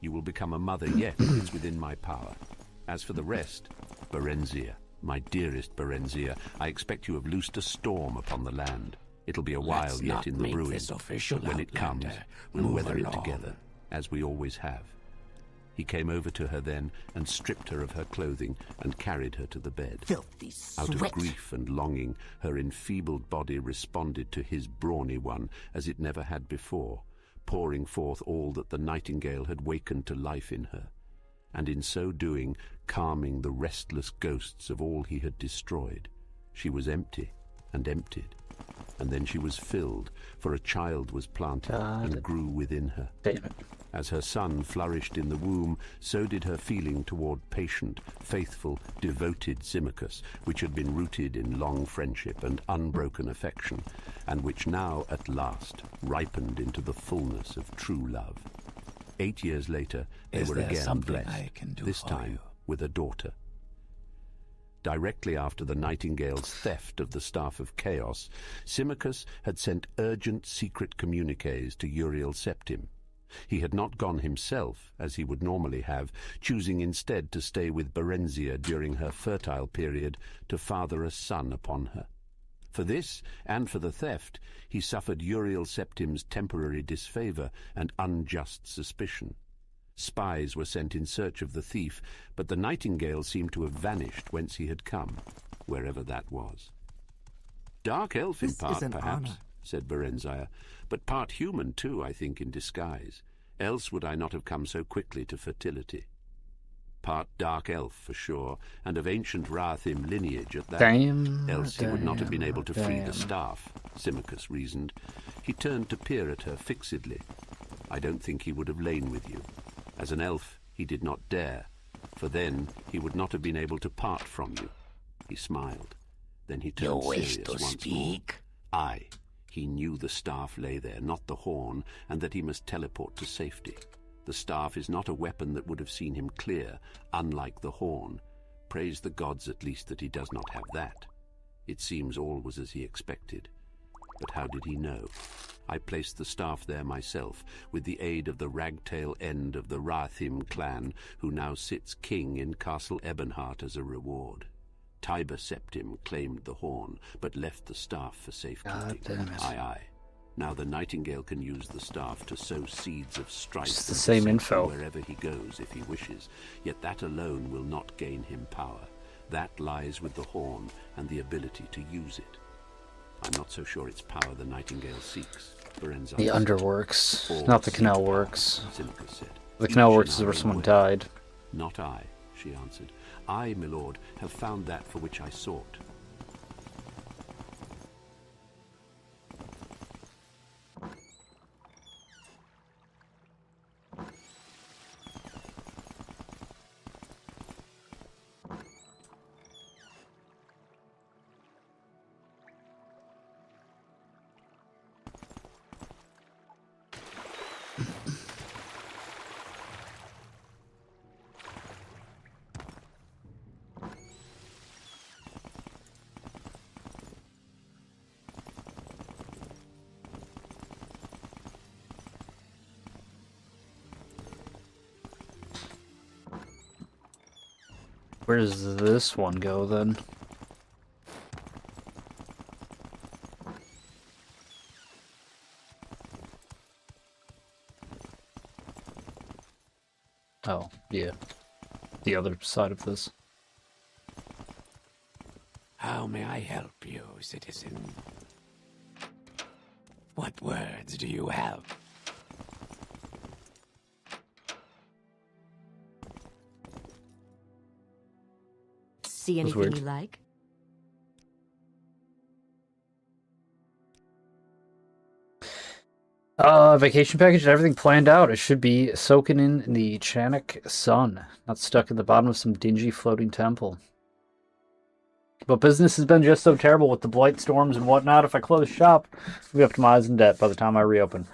You will become a mother yet, it's within my power. As for the rest, Berenzia, my dearest Berenzia, I expect you have loosed a storm upon the land. It'll be a while Let's yet not in the make brewing, this official, but when it comes, Outlander. we'll Move weather it along. together, as we always have." He came over to her then and stripped her of her clothing and carried her to the bed. Filthy Out sweat. of grief and longing, her enfeebled body responded to his brawny one as it never had before, pouring forth all that the nightingale had wakened to life in her, and in so doing calming the restless ghosts of all he had destroyed. She was empty and emptied, and then she was filled, for a child was planted and grew within her. Damn it. As her son flourished in the womb, so did her feeling toward patient, faithful, devoted Symmachus, which had been rooted in long friendship and unbroken affection, and which now, at last, ripened into the fullness of true love. 8 years later, they Is were there again something blessed, I can do this for time you? with a daughter. Directly after the Nightingale's theft of the Staff of Chaos, Symmachus had sent urgent secret communiques to Uriel Septim. He had not gone himself, as he would normally have, choosing instead to stay with Berenzia during her fertile period to father a son upon her. For this, and for the theft, he suffered Uriel Septim's temporary disfavour and unjust suspicion. Spies were sent in search of the thief, but the Nightingale seemed to have vanished whence he had come, wherever that was. "Dark elf in This part, is an perhaps," honor. said Berenzia, "but part human too, I think, in disguise. Else would I not have come so quickly to fertility. Part dark elf, for sure, and of ancient Rathim lineage at that. Damn. Else he would not have been able to free damn. the staff," Symmachus reasoned. He turned to peer at her fixedly. "I don't think he would have lain with you. As an elf, he did not dare, for then he would not have been able to part from you." He smiled. Then he You turned wish serious to once speak? more. Aye, he knew the staff lay there, not the horn, and that he must teleport to safety. The staff is not a weapon that would have seen him clear, unlike the horn. Praise the gods at least that he does not have that. It seems all was as he expected. But how did he know? I placed the staff there myself, with the aid of the ragtail end of the Rathim clan, who now sits king in Castle Ebonheart as a reward. Tiber Septim claimed the horn, but left the staff for safekeeping. God damn it. Aye, aye. Now the Nightingale can use the staff to sow seeds of strife It's the and same deception info. wherever he goes if he wishes. Yet that alone will not gain him power. That lies with the horn and the ability to use it. I'm not so sure it's power the Nightingale seeks. Berenzia The said. underworks, All not the seek canal power, works. Symmachus said. The canal Each works is in where our own someone way. died. Not I, she answered. I, my lord, have found that for which I sought. Where does this one go then? Oh, yeah. The other side of this. How may I help you, citizen? What words do you have? See That's anything weird. you like? Vacation package and everything planned out. It should be soaking in the Chanic sun, not stuck at the bottom of some dingy floating temple. But business has been just so terrible with the blight storms and whatnot. If I close shop, I'll be up to my eyes in debt by the time I reopen.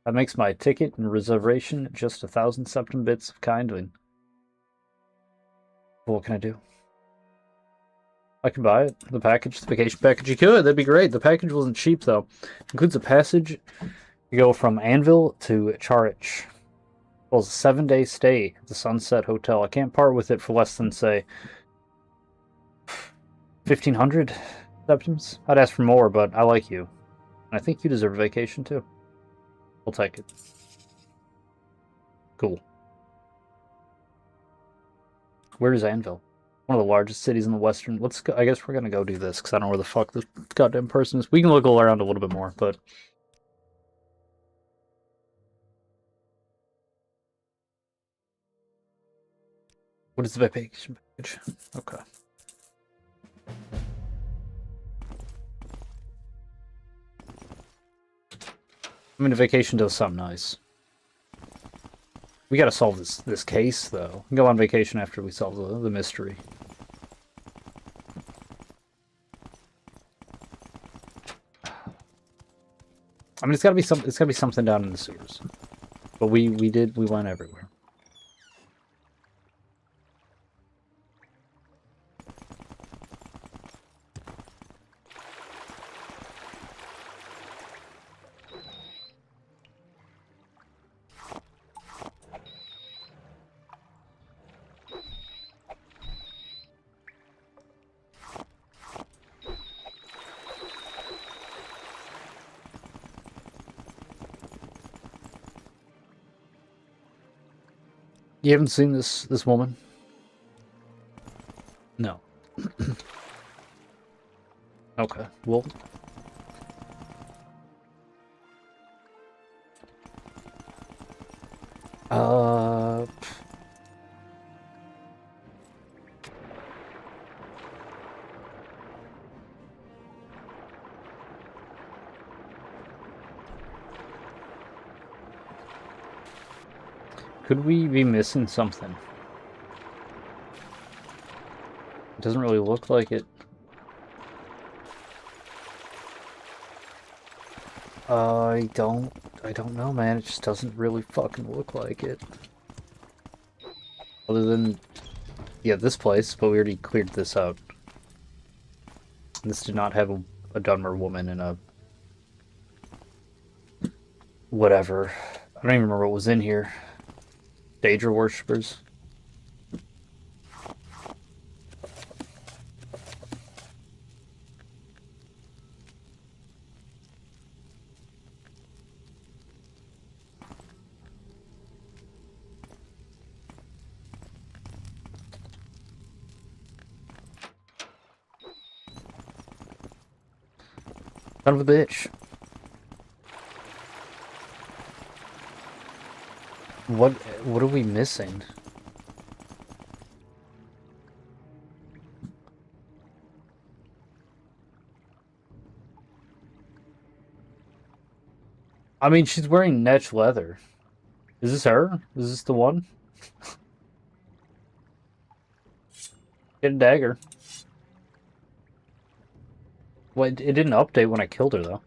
That makes my ticket and reservation just 1,000 septim bits of kindling. But what can I do? I can buy it. The package, the vacation package. You could. That'd be great. The package wasn't cheap, though. It includes a passage. You go from Anvil to Charich. Well, it's a 7-day stay at the Sunset Hotel. I can't part with it for less than, say, 1,500 septims. I'd ask for more, but I like you. And I think you deserve a vacation, too. We'll take it. Cool. Where is Anvil? One of the largest cities in the western... Let's go. I guess we're gonna go do this, because I don't know where the fuck this goddamn person is. We can look around a little bit more, but... What is the vacation package? Okay. I mean, a vacation does sound nice. We gotta solve this case, though. We can go on vacation after we solve the mystery. I mean, it's gotta be something down in the sewers. But we went everywhere. You haven't seen this woman? No. Okay. Well. Could we be missing something? It doesn't really look like it. I don't know, man. It just doesn't really fucking look like it. Other than, yeah, this place, but we already cleared this out. This did not have a Dunmer woman and a whatever. I don't even remember what was in here. Daedra worshippers. Son of a bitch. What are we missing? I mean, she's wearing netch leather. Is this her? Is this the one? Get a dagger. Well, it didn't update when I killed her, though.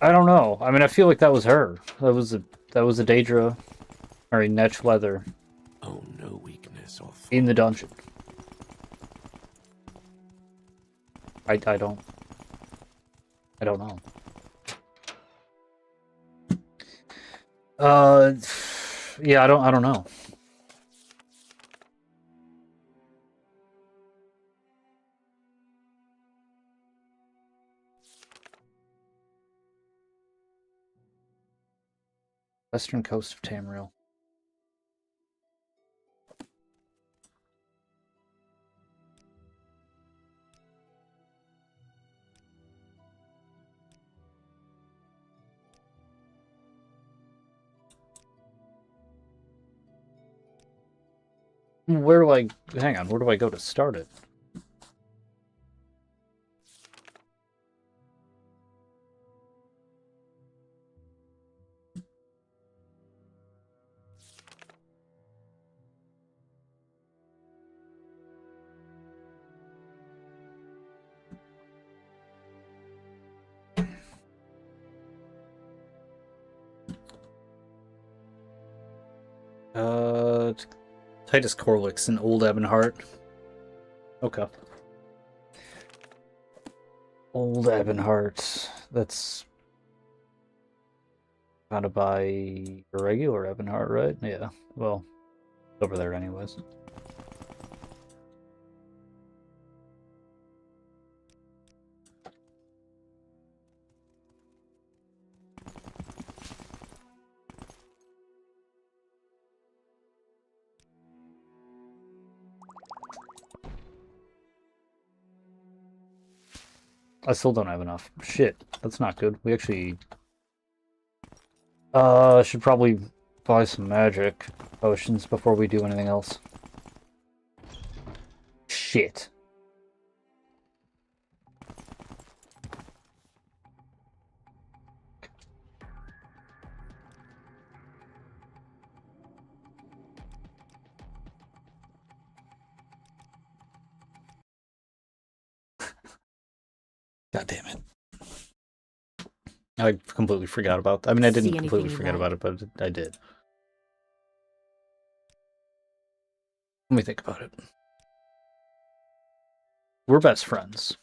I don't know. I mean, I feel like that was her. That was a Daedra, or a netch leather. Oh, no weakness or in the dungeon. I don't know. Yeah, I don't know. Western coast of Tamriel. Where do I... Hang on, where do I go to start it? Titus Corlix and Old Ebonheart. Okay. Old Ebonheart. That's gotta buy a regular Ebonheart, right? Yeah. Well, it's over there anyways. I still don't have enough. Shit, that's not good. We actually... should probably buy some magic potions before we do anything else. Shit. God damn it. I completely forgot about that. I mean, I didn't completely forget about it, but I did. Let me think about it. We're best friends.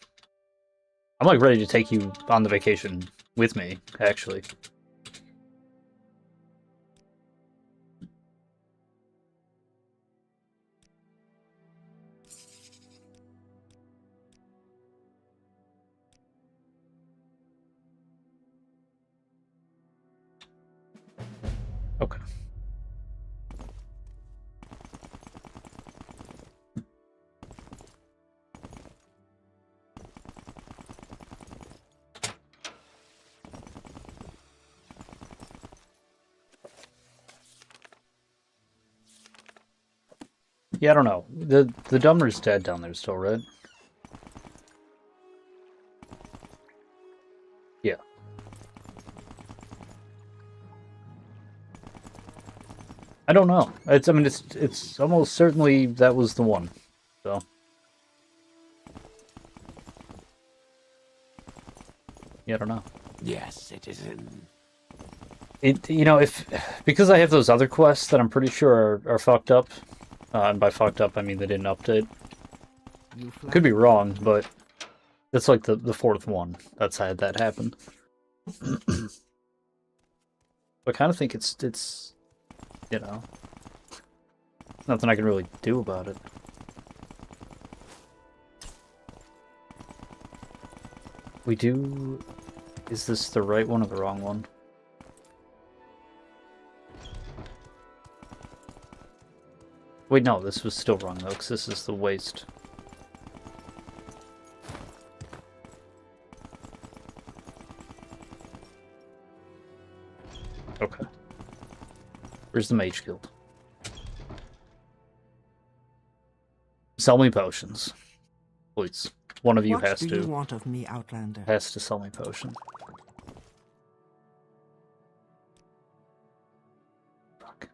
I'm like ready to take you on the vacation with me, actually. Okay. Yeah, I don't know. The Dummer's dead down there still, right? Yeah. I don't know. I mean, it's almost certainly that was the one. So. Yeah, I don't know. Yes, citizen. Because I have those other quests that I'm pretty sure are fucked up, and by fucked up I mean they didn't update. Could be wrong, but that's like the fourth one that's had that happen. I kind of think it's nothing I can really do about it. We do... Is this the right one or the wrong one? Wait, no, this was still wrong though, because this is the waste. Okay. Where's the Mage Guild? Sell me potions. Please. One of you has to. What do you want of me, Outlander? Has to sell me potion. Fuck.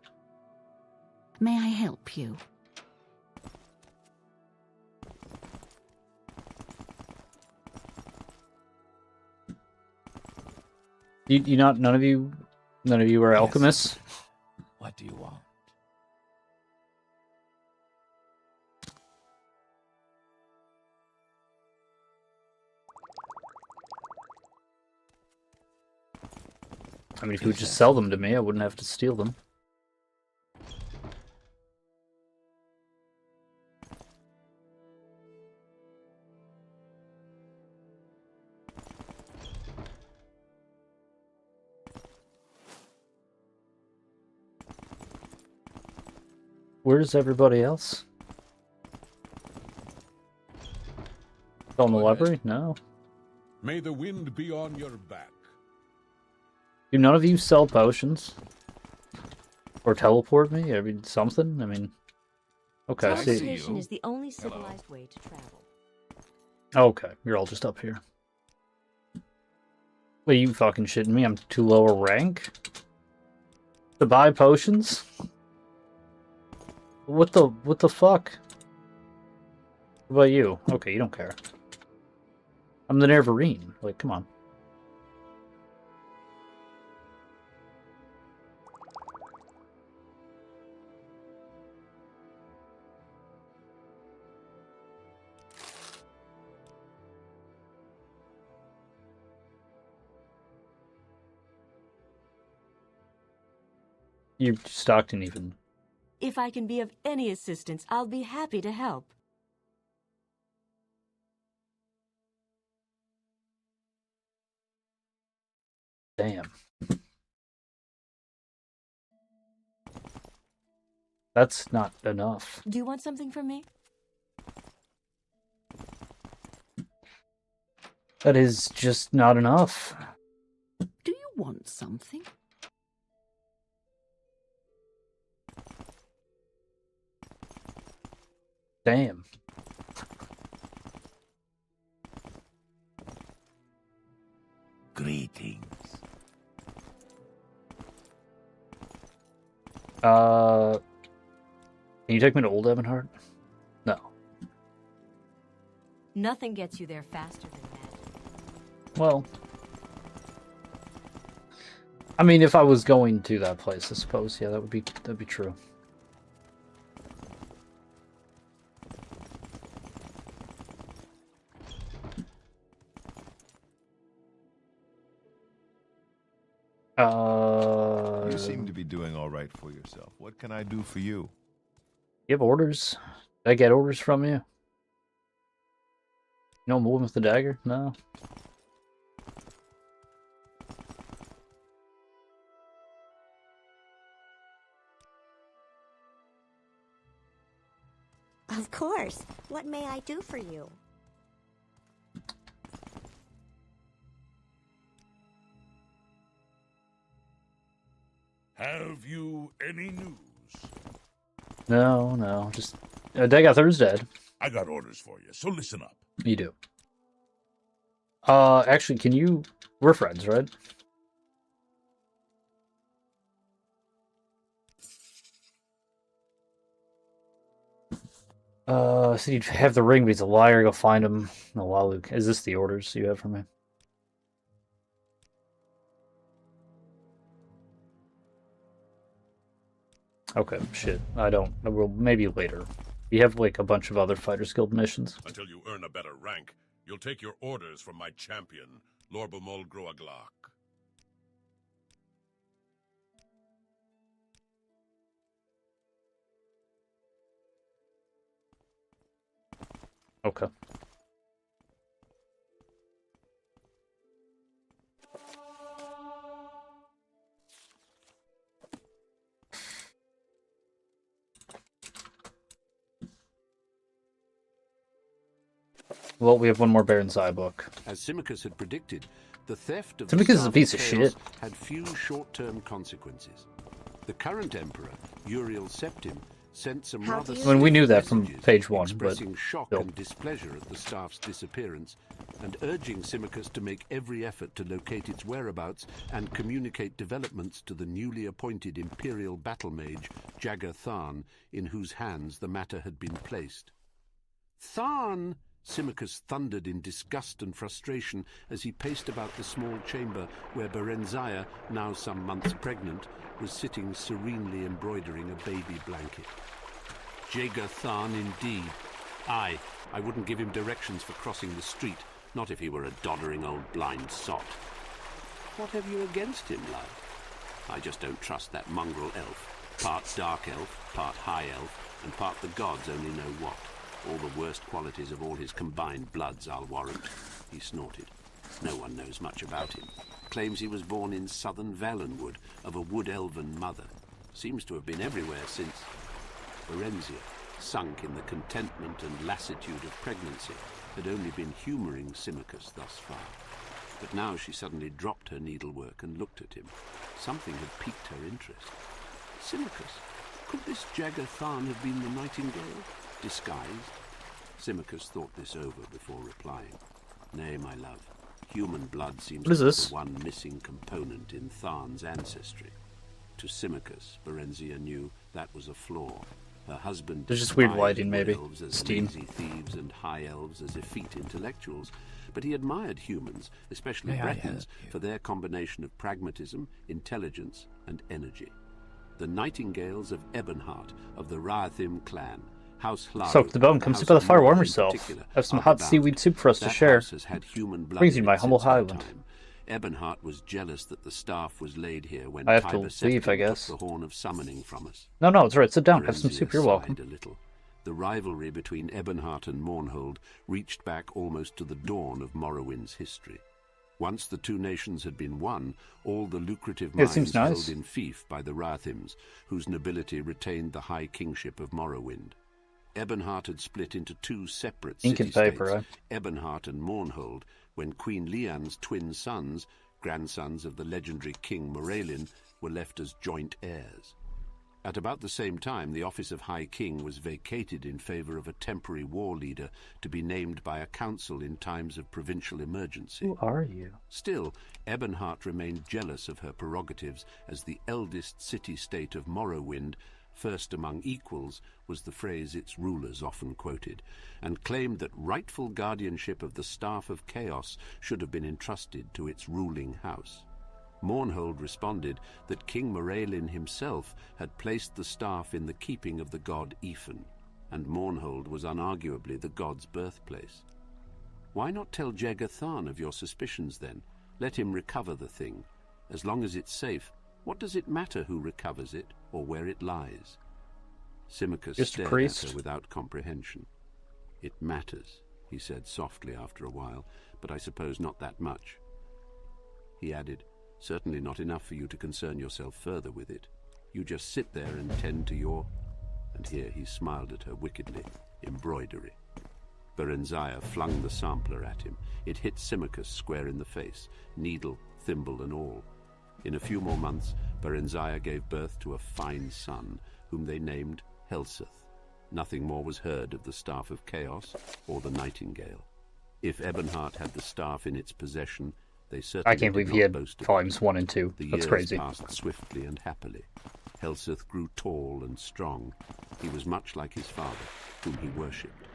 May I help you? None of you are alchemists? What do you want? I mean, if you would just sell them to me, I wouldn't have to steal them. Where's everybody else? On the library? No. May the wind be on your back. Do none of you sell potions? Or teleport me? I mean, something? I mean... Okay, see. Teleportation is the only civilized way to travel. Okay, you're all just up here. Wait, you fucking shitting me? I'm too low a rank? To buy potions? What the fuck? What about you? Okay, you don't care. I'm the Neverine. Like, come on. You Stockton even. If I can be of any assistance, I'll be happy to help. Damn. That's not enough. Do you want something from me? That is just not enough. Do you want something? Damn. Greetings. Can you take me to Old Ebonheart? No. Nothing gets you there faster than that. Well, I mean, if I was going to that place, I suppose, yeah, that'd be true. You seem to be doing all right for yourself. What can I do for you? You have orders? Did I get orders from you? No moving with the dagger? No. Of course. What may I do for you? Have you any news? No. Just Dagoth is dead. I got orders for you, so listen up. You do. Actually, can you... We're friends, right? So you'd have the ring, but he's a liar. Go find him. No, wow, Luke. Is this the orders you have for me? Okay, shit. I don't. Well, maybe later. You have, like, a bunch of other Fighters Guild missions. Until you earn a better rank, you'll take your orders from my champion, Lorbomol Groaglok. Okay. Well, we have one more Baron's Eye book. As Symmachus had predicted, the theft of Symmachus the is a piece of shit. had few short-term consequences. The current emperor, Uriel Septim, sent some rather I mean, we knew that from messages page 1, but expressing shock still. and displeasure at the staff's disappearance, and urging Symmachus to make every effort to locate its whereabouts and communicate developments to the newly appointed imperial battle mage, Jagger Tharn, in whose hands the matter had been placed. Tharn! Symmachus thundered in disgust and frustration as he paced about the small chamber where Berenzia, now some months pregnant, was sitting serenely embroidering a baby blanket. Jaeger Tharn indeed. Aye, I wouldn't give him directions for crossing the street, not if he were a doddering old blind sot. What have you against him, love? I just don't trust that mongrel elf. Part dark elf, part high elf, and part the gods only know what. All the worst qualities of all his combined bloods, I'll warrant. He snorted. No one knows much about him. Claims he was born in southern Valenwood, of a wood-elven mother. Seems to have been everywhere since. Berenzia, sunk in the contentment and lassitude of pregnancy, had only been humouring Symmachus thus far. But now she suddenly dropped her needlework and looked at him. Something had piqued her interest. Symmachus, could this Dagoth have been the nightingale, disguised? Symmachus thought this over before replying. Nay, my love, human blood seems to be the one missing component in Tharn's ancestry. To Symmachus, Berenzia knew that was a flaw. Her husband There's just weird lighting, despised maybe. elves as Steam. lazy thieves and high elves as effete intellectuals, but he admired humans, especially May I Bretons, for their combination of pragmatism, intelligence, and energy. The Nightingales of Ebonheart of the Rathim clan, House Lara, Soak the bone, come sit by the fire, warm yourself. Have some hot seaweed soup for us to share. Brings you to my humble highland. Ebonheart was jealous that the staff was laid here when I have to leave, I guess. took the horn of summoning from us. No, it's right. Sit down. Have some soup. You're welcome. A little. The rivalry between Ebonheart and Mournhold reached back almost to the dawn of Morrowind's history. Once the two nations had been won, all the lucrative mines held in fief by the Rathims, whose nobility retained the high kingship of Morrowind. Ebonheart had split into two separate city-states, Ebonheart and Mournhold, when Queen Leanne's twin sons, grandsons of the legendary King Morrailin, were left as joint heirs. At about the same time, the office of High King was vacated in favour of a temporary war leader to be named by a council in times of provincial emergency. Who are you? Still, Ebonheart remained jealous of her prerogatives as the eldest city-state of Morrowind. First among equals was the phrase its rulers often quoted, and claimed that rightful guardianship of the Staff of Chaos should have been entrusted to its ruling house. Mournhold responded that King Morrailin himself had placed the staff in the keeping of the god Ethan, and Mournhold was unarguably the god's birthplace. Why not tell Dagoth of your suspicions then? Let him recover the thing. As long as it's safe, what does it matter who recovers it or where it lies? Symmachus stared at her without comprehension. It matters, he said softly after a while, but I suppose not that much. He added, certainly not enough for you to concern yourself further with it. You just sit there and tend to your... And here he smiled at her wickedly. Embroidery. Berenzia flung the sampler at him. It hit Symmachus square in the face, needle, thimble and all. In a few more months, Berenzia gave birth to a fine son, whom they named Helseth. Nothing more was heard of the Staff of Chaos or the Nightingale. If Ebonheart had the staff in its possession, they certainly I can't believe he had volumes 1 and 2. That's crazy. The years passed swiftly and happily. Helseth grew tall and strong. He was much like his father, whom he worshipped.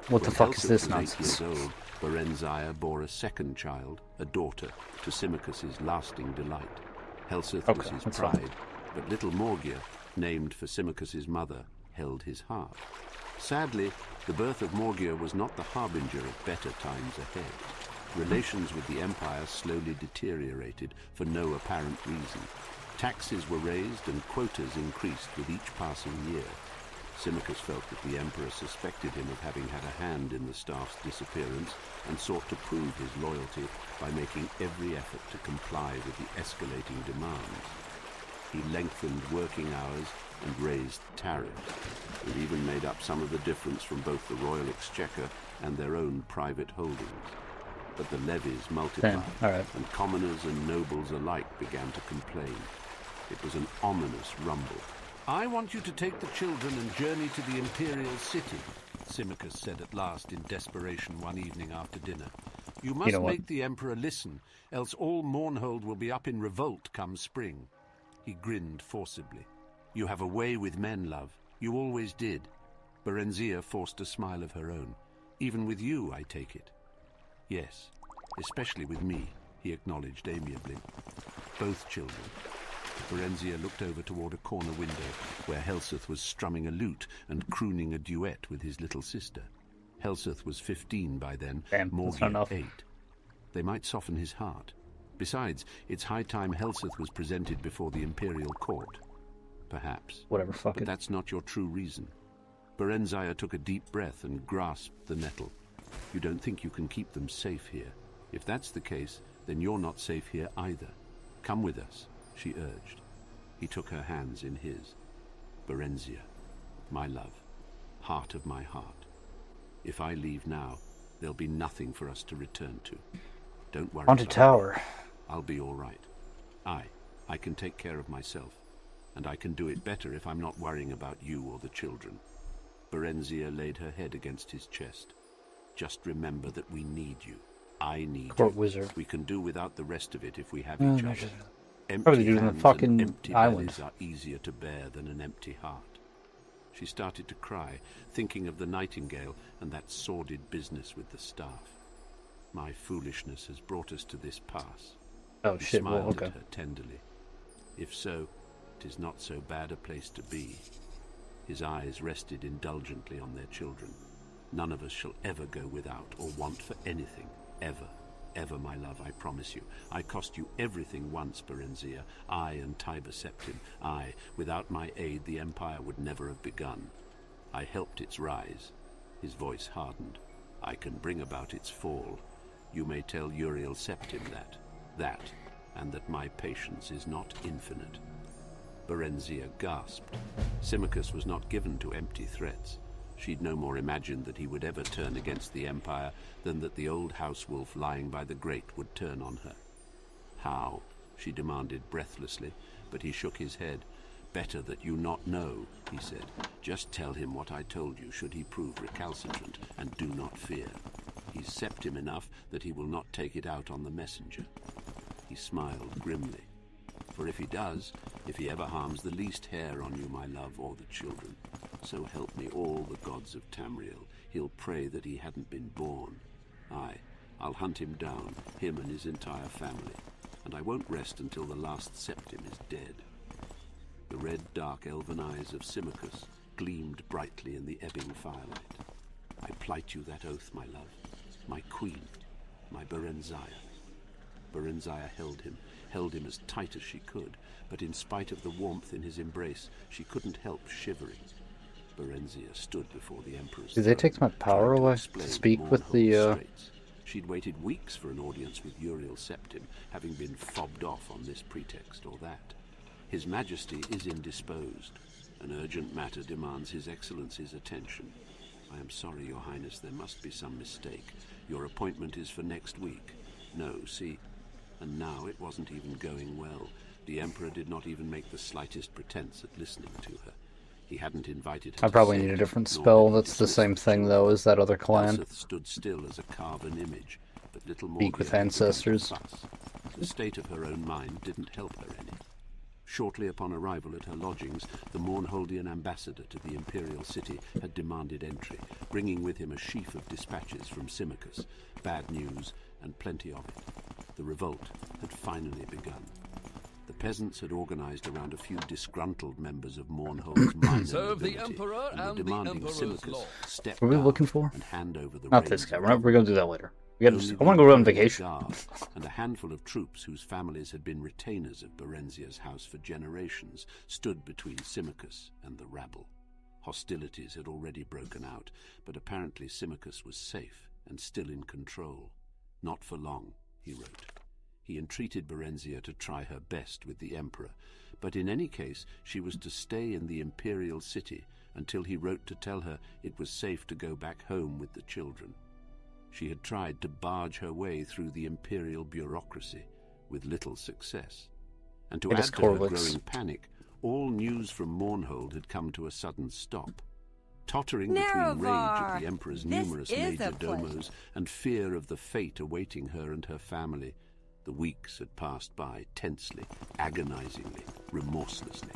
What the fuck is this nonsense? When Helseth was 8 years old, Berenzia bore a second child, a daughter, to Symmachus's lasting delight. Helseth was his pride, but little Morgia, named for Symmachus's mother, held his heart. Sadly, the birth of Morgia was not the harbinger of better times ahead. Relations with the Empire slowly deteriorated for no apparent reason. Taxes were raised and quotas increased with each passing year. Symmachus felt that the Emperor suspected him of having had a hand in the staff's disappearance and sought to prove his loyalty by making every effort to comply with the escalating demands. He lengthened working hours and raised tariffs. It even made up some of the difference from both the Royal Exchequer and their own private holdings. But the levies multiplied, and commoners and nobles alike began to complain. It was an ominous rumble. I want you to take the children and journey to the Imperial City, Symmachus said at last in desperation one evening after dinner. You must make the Emperor listen, else all Mournhold will be up in revolt come spring. He grinned forcibly. You have a way with men, love. You always did. Berenzia forced a smile of her own. Even with you, I take it. Yes, especially with me, he acknowledged amiably. Both children. Berenzia looked over toward a corner window where Helseth was strumming a lute and crooning a duet with his little sister. Helseth was 15 by then, Morgia 8. They might soften his heart. Besides, it's high time Helseth was presented before the Imperial Court. Perhaps. Whatever, fuck but it. That's not your true reason. Berenzia took a deep breath and grasped the nettle. You don't think you can keep them safe here. If that's the case, then you're not safe here either. Come with us, she urged. He took her hands in his. Berenzia, My love, heart of my heart, if I leave now, there'll be nothing for us to return to. Don't worry. Haunted Tower. Me. I'll be all right. I can take care of myself, and I can do it better if I'm not worrying about you or the children. Berenzia laid her head against his chest. Just remember that we need you. I need Court you. wizard. We can do without the rest of it if we have each other. Probably Empty doing the hands fucking and empty island. bellies are easier to bear than an empty heart. She started to cry, thinking of the nightingale and that sordid business with the staff. My foolishness has brought us to this pass. Oh He shit, smiled well, okay. at her tenderly. If so, 'tis not so bad a place to be. His eyes rested indulgently on their children. None of us shall ever go without or want for anything, ever. Ever, my love, I promise you. I cost you everything once, Berenzia. I and Tiber Septim. I, without my aid, the Empire would never have begun. I helped its rise. His voice hardened. I can bring about its fall. You may tell Uriel Septim that, and that my patience is not infinite. Berenzia gasped. Symmachus was not given to empty threats. She'd no more imagined that he would ever turn against the Empire than that the old house wolf lying by the grate would turn on her. How? She demanded breathlessly, but he shook his head. Better that you not know, he said. Just tell him what I told you should he prove recalcitrant, and do not fear. He's Septim enough that he will not take it out on the messenger. He smiled grimly. For if he does, if he ever harms the least hair on you, my love, or the children, so help me all the gods of Tamriel, he'll pray that he hadn't been born. I'll hunt him down, him and his entire family, and I won't rest until the last Septim is dead. The red, dark elven eyes of Symmachus gleamed brightly in the ebbing firelight. I plight you that oath, my love, my queen, my Berenzia. Berenzia held him as tight as she could, but in spite of the warmth in his embrace, she couldn't help shivering. Berenzia stood before the Emperor's Did they throne, take my power trying away to explain speak with Mornhold's the, straits. She'd waited weeks for an audience with Uriel Septim, having been fobbed off on this pretext or that. His Majesty is indisposed. An urgent matter demands His Excellency's attention. I am sorry, Your Highness, there must be some mistake. Your appointment is for next week. No, see, and now it wasn't even going well. The Emperor did not even make the slightest pretense at listening to her. He hadn't invited her. I probably need a different spell that's the same thing, though, as that other clan. Elseth stood still as a carven image, but little more. Speak with ancestors. The state of her own mind didn't help her any. Shortly upon arrival at her lodgings, the Mornholdian ambassador to the imperial city had demanded entry, bringing with him a sheaf of dispatches from Symmachus, bad news, and plenty of it. The revolt had finally begun. The peasants had organized around a few disgruntled members of Mornhold's minor Serve the nobility, Emperor and were and the demanding Emperor's Symmachus law. step What are we down looking for? and hand over the Not reins this guy. of We're going to do that later. We gotta Only I want to go on the vacation. Guard and a handful of troops whose families had been retainers of Berenzia's house for generations stood between Symmachus and the rabble. Hostilities had already broken out, but apparently Symmachus was safe and still in control. Not for long, he wrote. He entreated Berenzia to try her best with the Emperor, but in any case she was to stay in the imperial city until he wrote to tell her it was safe to go back home with the children. She had tried to barge her way through the imperial bureaucracy, with little success. And to add to her growing panic, all news from Mornhold had come to a sudden stop. Tottering between rage at the Emperor's numerous major domos and fear of the fate awaiting her and her family, the weeks had passed by tensely, agonizingly, remorselessly.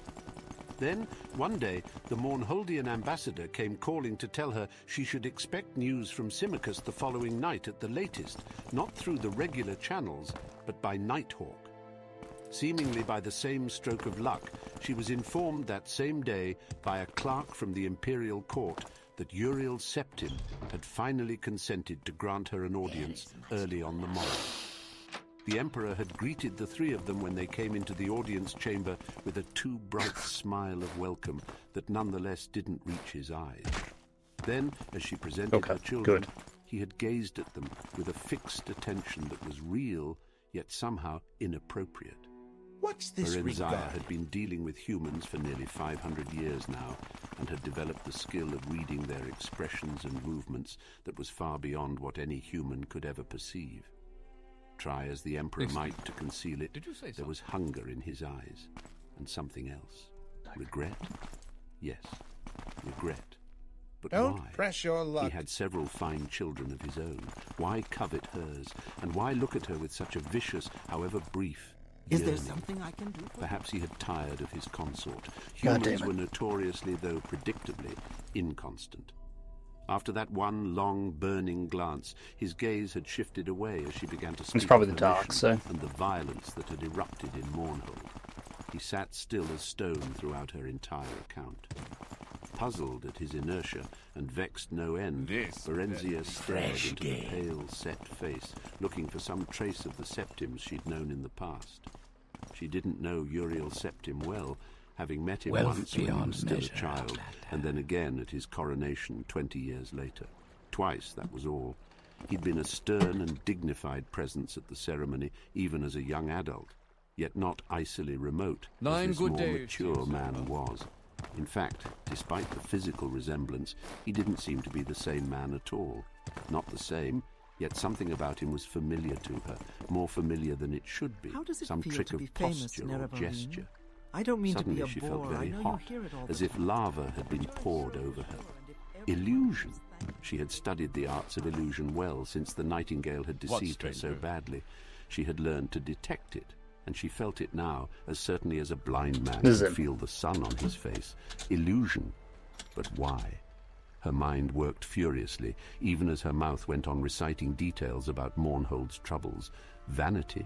Then, one day, the Mornholdian ambassador came calling to tell her she should expect news from Symmachus the following night at the latest, not through the regular channels, but by Nighthawk. Seemingly by the same stroke of luck, she was informed that same day by a clerk from the imperial court that Uriel Septim had finally consented to grant her an audience early on the morrow. The Emperor had greeted the three of them when they came into the audience chamber with a too bright smile of welcome that nonetheless didn't reach his eyes. Then, as she presented her children, he had gazed at them with a fixed attention that was real, yet somehow inappropriate. What's this Berenzia regard? had been dealing with humans for nearly 500 years now, and had developed the skill of reading their expressions and movements that was far beyond what any human could ever perceive. Try as the Emperor might to conceal it, there was hunger in his eyes, and something else. Regret? Yes, regret. But Don't why? press your luck. He had several fine children of his own. Why covet hers? And why look at her with such a vicious, however brief, Is there yearning? something I can do? Perhaps he had tired of his consort. Humans were notoriously, though predictably, inconstant. After that one long, burning glance, his gaze had shifted away as she began to speak. It's probably of the her dark, mission so. and the violence that had erupted in Mournhold. He sat still as stone throughout her entire account. Puzzled at his inertia and vexed no end, Berenzia stared into the pale, set face, looking for some trace of the Septims she'd known in the past. She didn't know Uriel Septim well, having met him once when he was still a child, and then again at his coronation 20 years later. Twice, that was all. He'd been a stern and dignified presence at the ceremony, even as a young adult, yet not icily remote, as this more mature man was. In fact, despite the physical resemblance, he didn't seem to be the same man at all. Not the same, yet something about him was familiar to her, more familiar than it should be. How does it Some feel trick to of be famous, posture or Nerevarine? gesture. I don't mean Suddenly to be a she bore. felt very I know hot, you hear it all as the if time. lava had been poured over her. Illusion. She had studied the arts of illusion well since the Nightingale had deceived her so badly. She had learned to detect it, and she felt it now as certainly as a blind man could feel the sun on his face. Illusion. But why? Her mind worked furiously, even as her mouth went on reciting details about Mournhold's troubles. Vanity.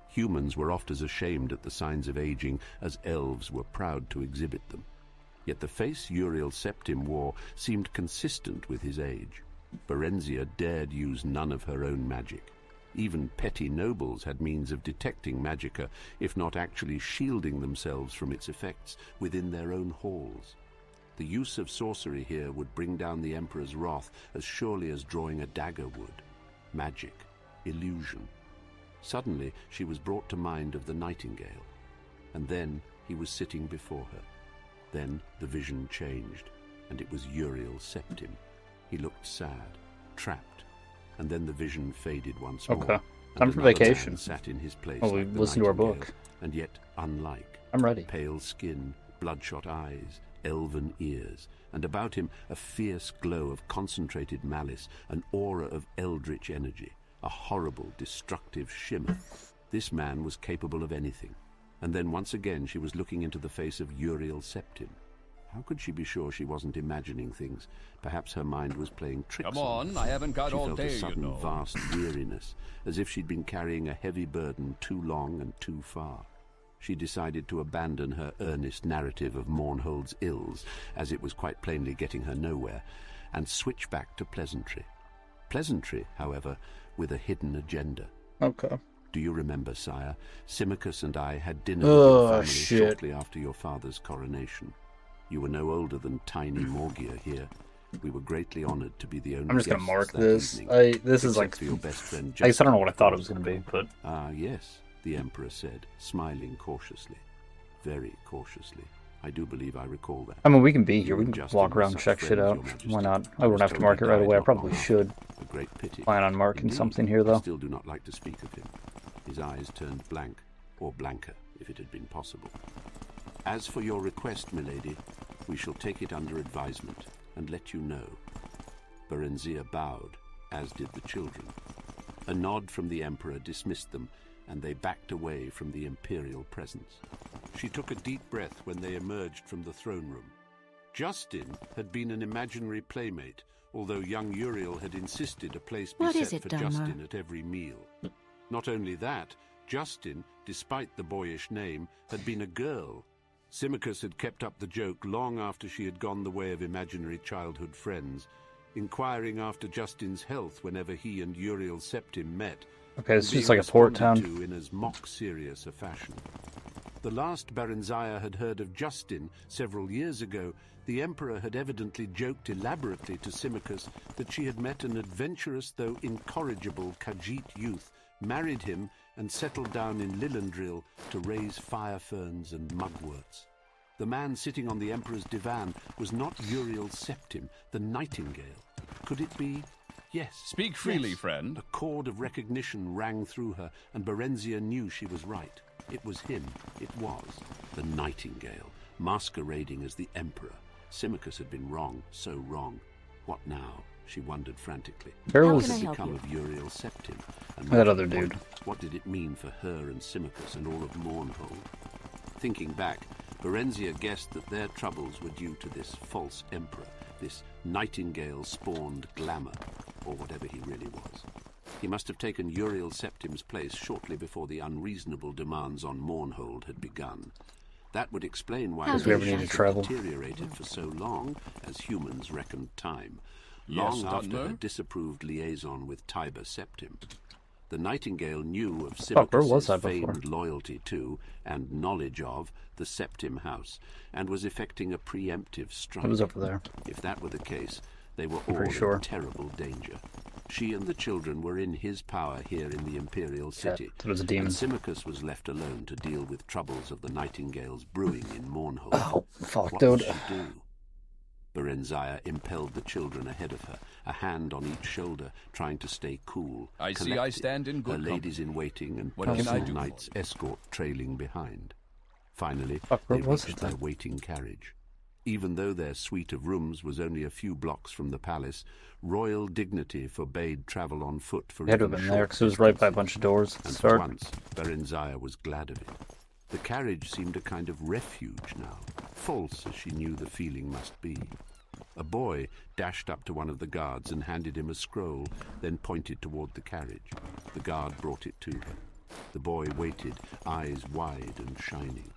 Humans were oft as ashamed at the signs of aging as elves were proud to exhibit them. Yet the face Uriel Septim wore seemed consistent with his age. Berenzia dared use none of her own magic. Even petty nobles had means of detecting magicka, if not actually shielding themselves from its effects within their own halls. The use of sorcery here would bring down the Emperor's wrath as surely as drawing a dagger would. Magic. Illusion. Suddenly she was brought to mind of the Nightingale. And then he was sitting before her. Then the vision changed, and it was Uriel Septim. He looked sad, trapped, and then the vision faded once more. Okay. Time for vacation. Sat in his place well, we like listen to our book. And yet unlike. I'm ready. Pale skin, bloodshot eyes, elven ears, and about him a fierce glow of concentrated malice, an aura of eldritch energy, a horrible, destructive shimmer. This man was capable of anything. And then once again she was looking into the face of Uriel Septim. How could she be sure she wasn't imagining things? Perhaps her mind was playing tricks. Come on, I haven't got all day, She felt a sudden, you know. vast weariness, as if she'd been carrying a heavy burden too long and too far. She decided to abandon her earnest narrative of Mournhold's ills, as it was quite plainly getting her nowhere, and switch back to pleasantry. Pleasantry, however, with a hidden agenda. Okay. Do you remember, sire? Symmachus and I had dinner with your family shortly after your father's coronation. You were no older than tiny Morgia here. We were greatly honored to be the only I'm just gonna guests mark that this. evening, This is like except for your best friend. I guess I don't know what I thought it was gonna be, but Ah, yes, the Emperor said, smiling cautiously, very cautiously. I do believe I recall that. I mean, we can be here. We can Justin walk were around, such check shit friends, out. Your Majesty. Why not? I was wouldn't have to told mark he it right died away. I not probably long should. after. A great pity. Plan on marking Indeed, something here, I though. still do not like to speak of him. His eyes turned blank, or blanker, if it had been possible. As for your request, milady, we shall take it under advisement and let you know. Berenzia bowed, as did the children. A nod from the Emperor dismissed them, and they backed away from the imperial presence. She took a deep breath when they emerged from the throne room. Justin had been an imaginary playmate, although young Uriel had insisted a place be set for Justin at every meal. Not only that, Justin, despite the boyish name, had been a girl. Symmachus had kept up the joke long after she had gone the way of imaginary childhood friends, inquiring after Justin's health whenever he and Uriel Septim met. Okay, it's just like a port town. To in as mock-serious a fashion. The last Berenzia had heard of Justin several years ago, the Emperor had evidently joked elaborately to Symmachus that she had met an adventurous though incorrigible Khajiit youth, married him, and settled down in Lillandril to raise fire ferns and mugworts. The man sitting on the Emperor's divan was not Uriel Septim, the Nightingale. Could it be? Yes. Speak freely, yes. friend. A chord of recognition rang through her, and Berenzia knew she was right. It was him. It was the Nightingale, masquerading as the Emperor. Symmachus had been wrong, so wrong. What now? She wondered frantically. How can I become of Uriel Septim? And that other dude. What did it mean for her and Symmachus and all of Mornhold? Thinking back, Berenzia guessed that their troubles were due to this false emperor, this nightingale-spawned glamour, or whatever he really was. He must have taken Uriel Septim's place shortly before the unreasonable demands on Mornhold had begun. That would explain why we ever need to travel. Deteriorated for so long, as humans reckoned time, long after her disapproved liaison with Tiber Septim. The Nightingale knew of Symmachus' famed loyalty to, and knowledge of, the Septim house, and was effecting a preemptive strike. It was over there. If that were the case, they were all in terrible danger. She and the children were in his power here in the Imperial City, and Symmachus was left alone to deal with troubles of the Nightingales brewing in Mornhold. Oh, fuck, what dude. would she do? Berenzia impelled the children ahead of her, a hand on each shoulder, trying to stay cool. I see I stand in good her ladies in waiting and what personal knights escort trailing behind. Finally, they reached their waiting carriage. Even though their suite of rooms was only a few blocks from the palace, royal dignity forbade travel on foot for It had to have been there because it was right by a bunch of doors. And for once, Berenzia was glad of it. The carriage seemed a kind of refuge now, false as she knew the feeling must be. A boy dashed up to one of the guards and handed him a scroll, then pointed toward the carriage. The guard brought it to her. The boy waited, eyes wide and shining.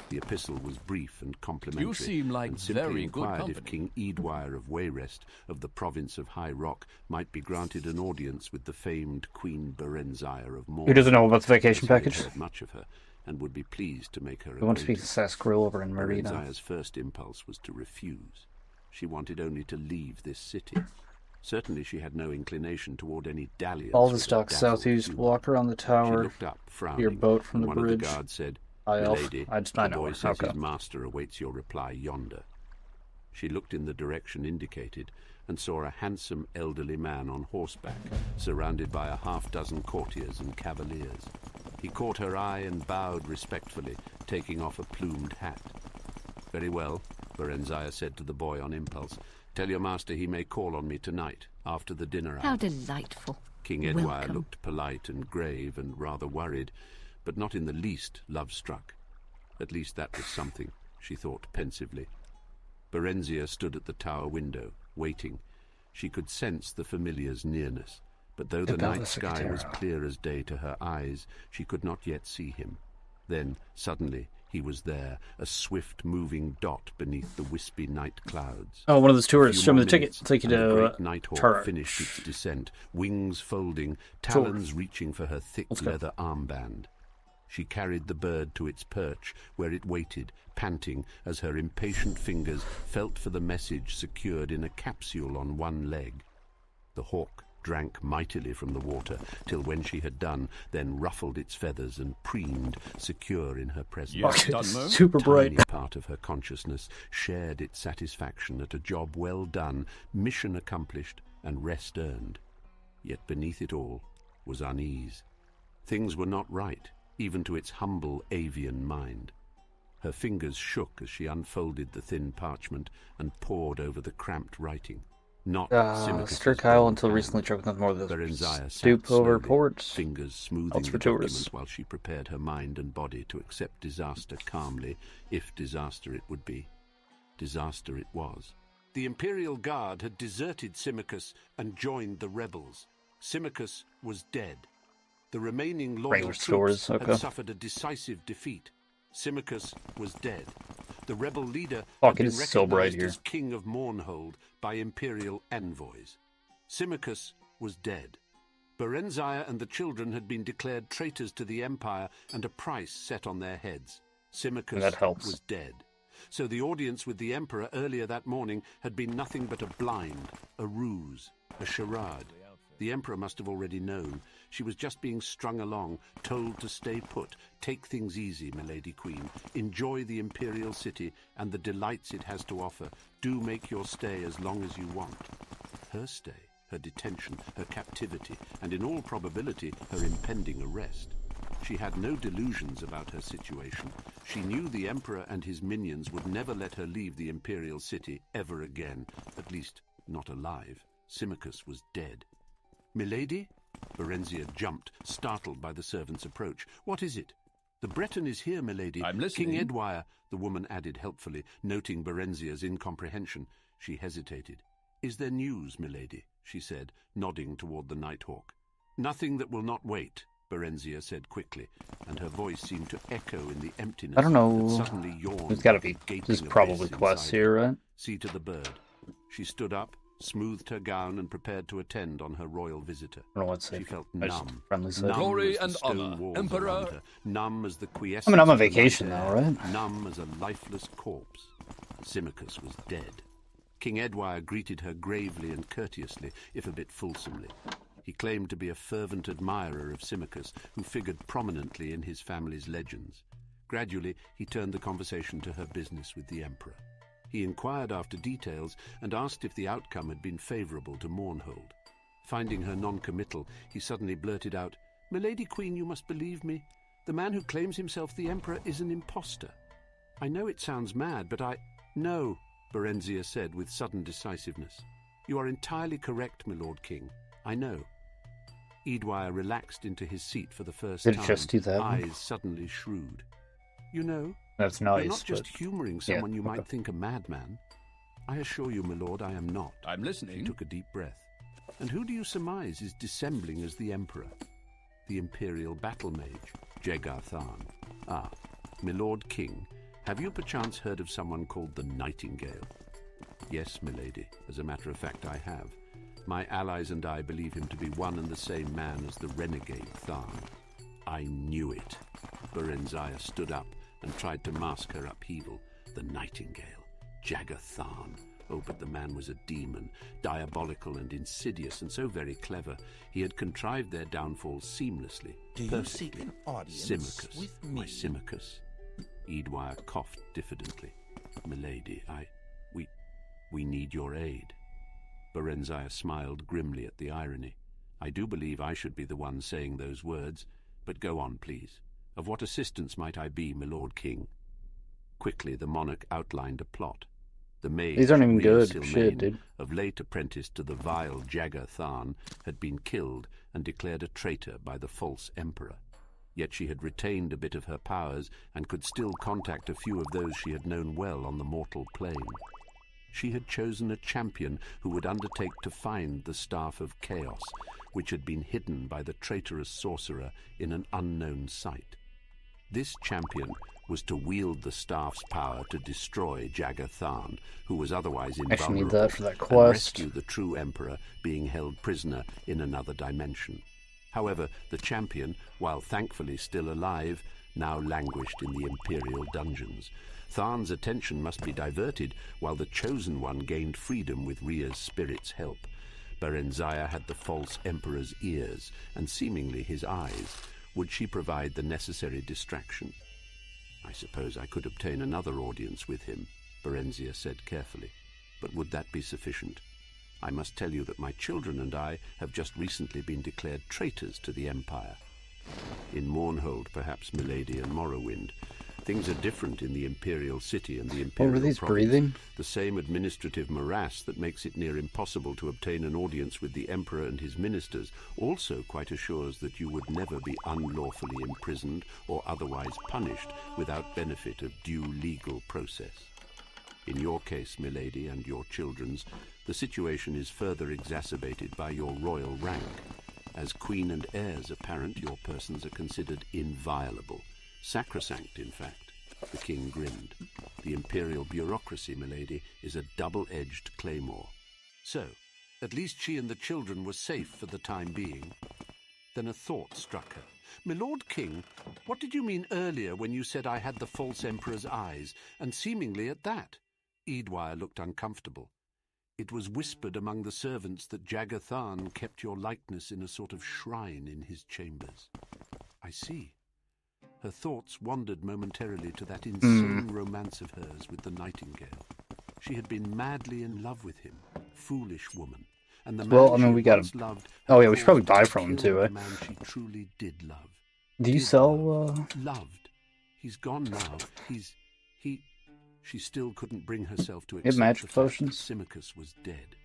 The epistle was brief and complimentary. You seem like and simply very good inquired company. if King Eadwire of Wayrest, of the province of High Rock, might be granted an audience with the famed Queen Berenzia of Morn. Who doesn't know about the vacation package? Heard much of her, and would be pleased to make her. We want to speak to Saskrill over in Marina. Berenzia's first impulse was to refuse. She wanted only to leave this city. Certainly she had no inclination toward any dalliance. All the stock southeast, walk around the tower, she looked up, frowning, your boat from the one bridge. Of the guards said, "Lady, I know the boy her. says Okay. his master awaits your reply yonder." She looked in the direction indicated and saw a handsome elderly man on horseback, surrounded by a half-dozen courtiers and cavaliers. He caught her eye and bowed respectfully, taking off a plumed hat. "Very well," Berenzia said to the boy on impulse. "Tell your master he may call on me tonight, after the dinner hour." How delightful. King Eadwire Welcome. looked polite and grave and rather worried, but not in the least love-struck. At least that was something, she thought pensively. Berenzia stood at the tower window, waiting. She could sense the familiar's nearness, but though the night sky was clear as day to her eyes, she could not yet see him. Then, suddenly, he was there, a swift-moving dot beneath the wispy night clouds. Oh, one of those tourists. A few Show me more the ticket. minutes, Take you and the to great Nighthawk Turret. finished its descent, wings folding, talons reaching for her thick leather armband. She carried the bird to its perch, where it waited, panting, as her impatient fingers felt for the message secured in a capsule on one leg. The hawk drank mightily from the water, till when she had done, then ruffled its feathers and preened, secure in her presence. Yes, Dunmo. Super bright. Tiny part of her consciousness shared its satisfaction at a job well done, mission accomplished, and rest earned. Yet beneath it all was unease. Things were not right, even to its humble avian mind. Her fingers shook as she unfolded the thin parchment and pored over the cramped writing. Not Symmachus's Stir Kyle until recently choked nothing more than Berenzia stoop sat over slowly, ports. fingers smoothing Else for the tourists. document while she prepared her mind and body to accept disaster calmly, if disaster it would be. Disaster it was. The Imperial Guard had deserted Symmachus and joined the rebels. Symmachus was dead. The remaining loyal Regular troops stores, okay. had suffered a decisive defeat. Symmachus was dead. The rebel leader Fuck, had it been is so bright recognized here. as King of Mornhold by Imperial envoys. Symmachus was dead. Berenzia and the children had been declared traitors to the Empire and a price set on their heads. Symmachus That helps. was dead. So the audience with the Emperor earlier that morning had been nothing but a blind, a ruse, a charade. The Emperor must have already known. She was just being strung along, told to stay put. Take things easy, milady Queen. Enjoy the Imperial City and the delights it has to offer. Do make your stay as long as you want. Her stay, her detention, her captivity, and in all probability her impending arrest. She had no delusions about her situation. She knew the Emperor and his minions would never let her leave the Imperial City ever again, at least not alive. Symmachus was dead. Milady? Berenzia jumped, startled by the servant's approach. What is it? The Breton is here, milady. I'm listening. King Edwire, the woman added helpfully, noting Berenzia's incomprehension. She hesitated. Is there news, milady? She said, nodding toward the Nighthawk. Nothing that will not wait, Berenzia said quickly, and her voice seemed to echo in the emptiness. I don't know. That suddenly yawned. There's gotta be. Gaping There's abyss probably quests inside here, her. right? See to the bird. She stood up, smoothed her gown, and prepared to attend on her royal visitor. I don't know what's She felt I just numb. friendly side. Numb Glory as the and stone honor, walls Emperor. around her. Numb as the quiescence I mean, I'm on of the vacation night now, air. right? Numb as a lifeless corpse. Symmachus was dead. King Edwire greeted her gravely and courteously, if a bit fulsomely. He claimed to be a fervent admirer of Symmachus, who figured prominently in his family's legends. Gradually, he turned the conversation to her business with the Emperor. He inquired after details and asked if the outcome had been favourable to Morrowind. Finding her non-committal, he suddenly blurted out, "Milady Queen, you must believe me. The man who claims himself the Emperor is an impostor. I know it sounds mad, but No, Berenzia said with sudden decisiveness. You are entirely correct, my Lord King. I know. Edwire relaxed into his seat for the first Did time, it just do that? eyes suddenly shrewd. You know, That's you're nice. not just but- humouring yeah, someone you okay. might think a madman. I assure you, my lord, I am not. I'm listening. He took a deep breath. And who do you surmise is dissembling as the Emperor? The Imperial battle mage, Dagoth. Ah, my Lord King, have you perchance heard of someone called the Nightingale? Yes, milady, as a matter of fact I have. My allies and I believe him to be one and the same man as the renegade Tharn. I knew it. Berenzia stood up and tried to mask her upheaval. The Nightingale. Dagoth. Oh, but the man was a demon, diabolical and insidious, and so very clever. He had contrived their downfall seamlessly, Do you perfectly. seek an audience Symmachus, with my me? Symmachus. Edwire coughed diffidently. Milady, we need your aid. Berenzia smiled grimly at the irony. I do believe I should be the one saying those words, but go on, please. Of what assistance might I be, my Lord King? Quickly the monarch outlined a plot. The mage, These aren't even Rhea good. Silmain, Shit, dude. of late apprenticed to the vile Dagoth, had been killed and declared a traitor by the false emperor. Yet she had retained a bit of her powers and could still contact a few of those she had known well on the mortal plane. She had chosen a champion who would undertake to find the Staff of Chaos, which had been hidden by the traitorous sorcerer in an unknown site. This champion was to wield the staff's power to destroy Dagoth, who was otherwise Actually need invulnerable, that for that and quest. rescue the true emperor being held prisoner in another dimension. However, the champion, while thankfully still alive, now languished in the imperial dungeons. Tharn's attention must be diverted while the chosen one gained freedom with Rhea's spirit's help. Berenzia had the false emperor's ears and seemingly his eyes. Would she provide the necessary distraction? I suppose I could obtain another audience with him, Berenzia said carefully. But would that be sufficient? I must tell you that my children and I have just recently been declared traitors to the Empire. In Morrowind, perhaps, milady, and Morrowind, things are different in the Imperial City and the Imperial were these province. breathing? The same administrative morass that makes it near impossible to obtain an audience with the Emperor and his ministers also quite assures that you would never be unlawfully imprisoned or otherwise punished without benefit of due legal process. In your case, milady, and your children's, the situation is further exacerbated by your royal rank. As queen and heirs apparent, your persons are considered inviolable. Sacrosanct, in fact. The king grinned. The imperial bureaucracy, milady, is a double-edged claymore. So, at least she and the children were safe for the time being. Then a thought struck her. My Lord King, what did you mean earlier when you said I had the false emperor's eyes, and seemingly at that? Edwire looked uncomfortable. It was whispered among the servants that Dagoth kept your likeness in a sort of shrine in his chambers. I see. Her thoughts wandered momentarily to that insane romance of hers with the nightingale. She had been madly in love with him, foolish woman. And the man we got him. Oh yeah, we should probably buy from him too, eh? The man she truly did love. Do you sell, Loved. He's gone now. She still couldn't bring herself to accept magic potions. Symmachus was dead.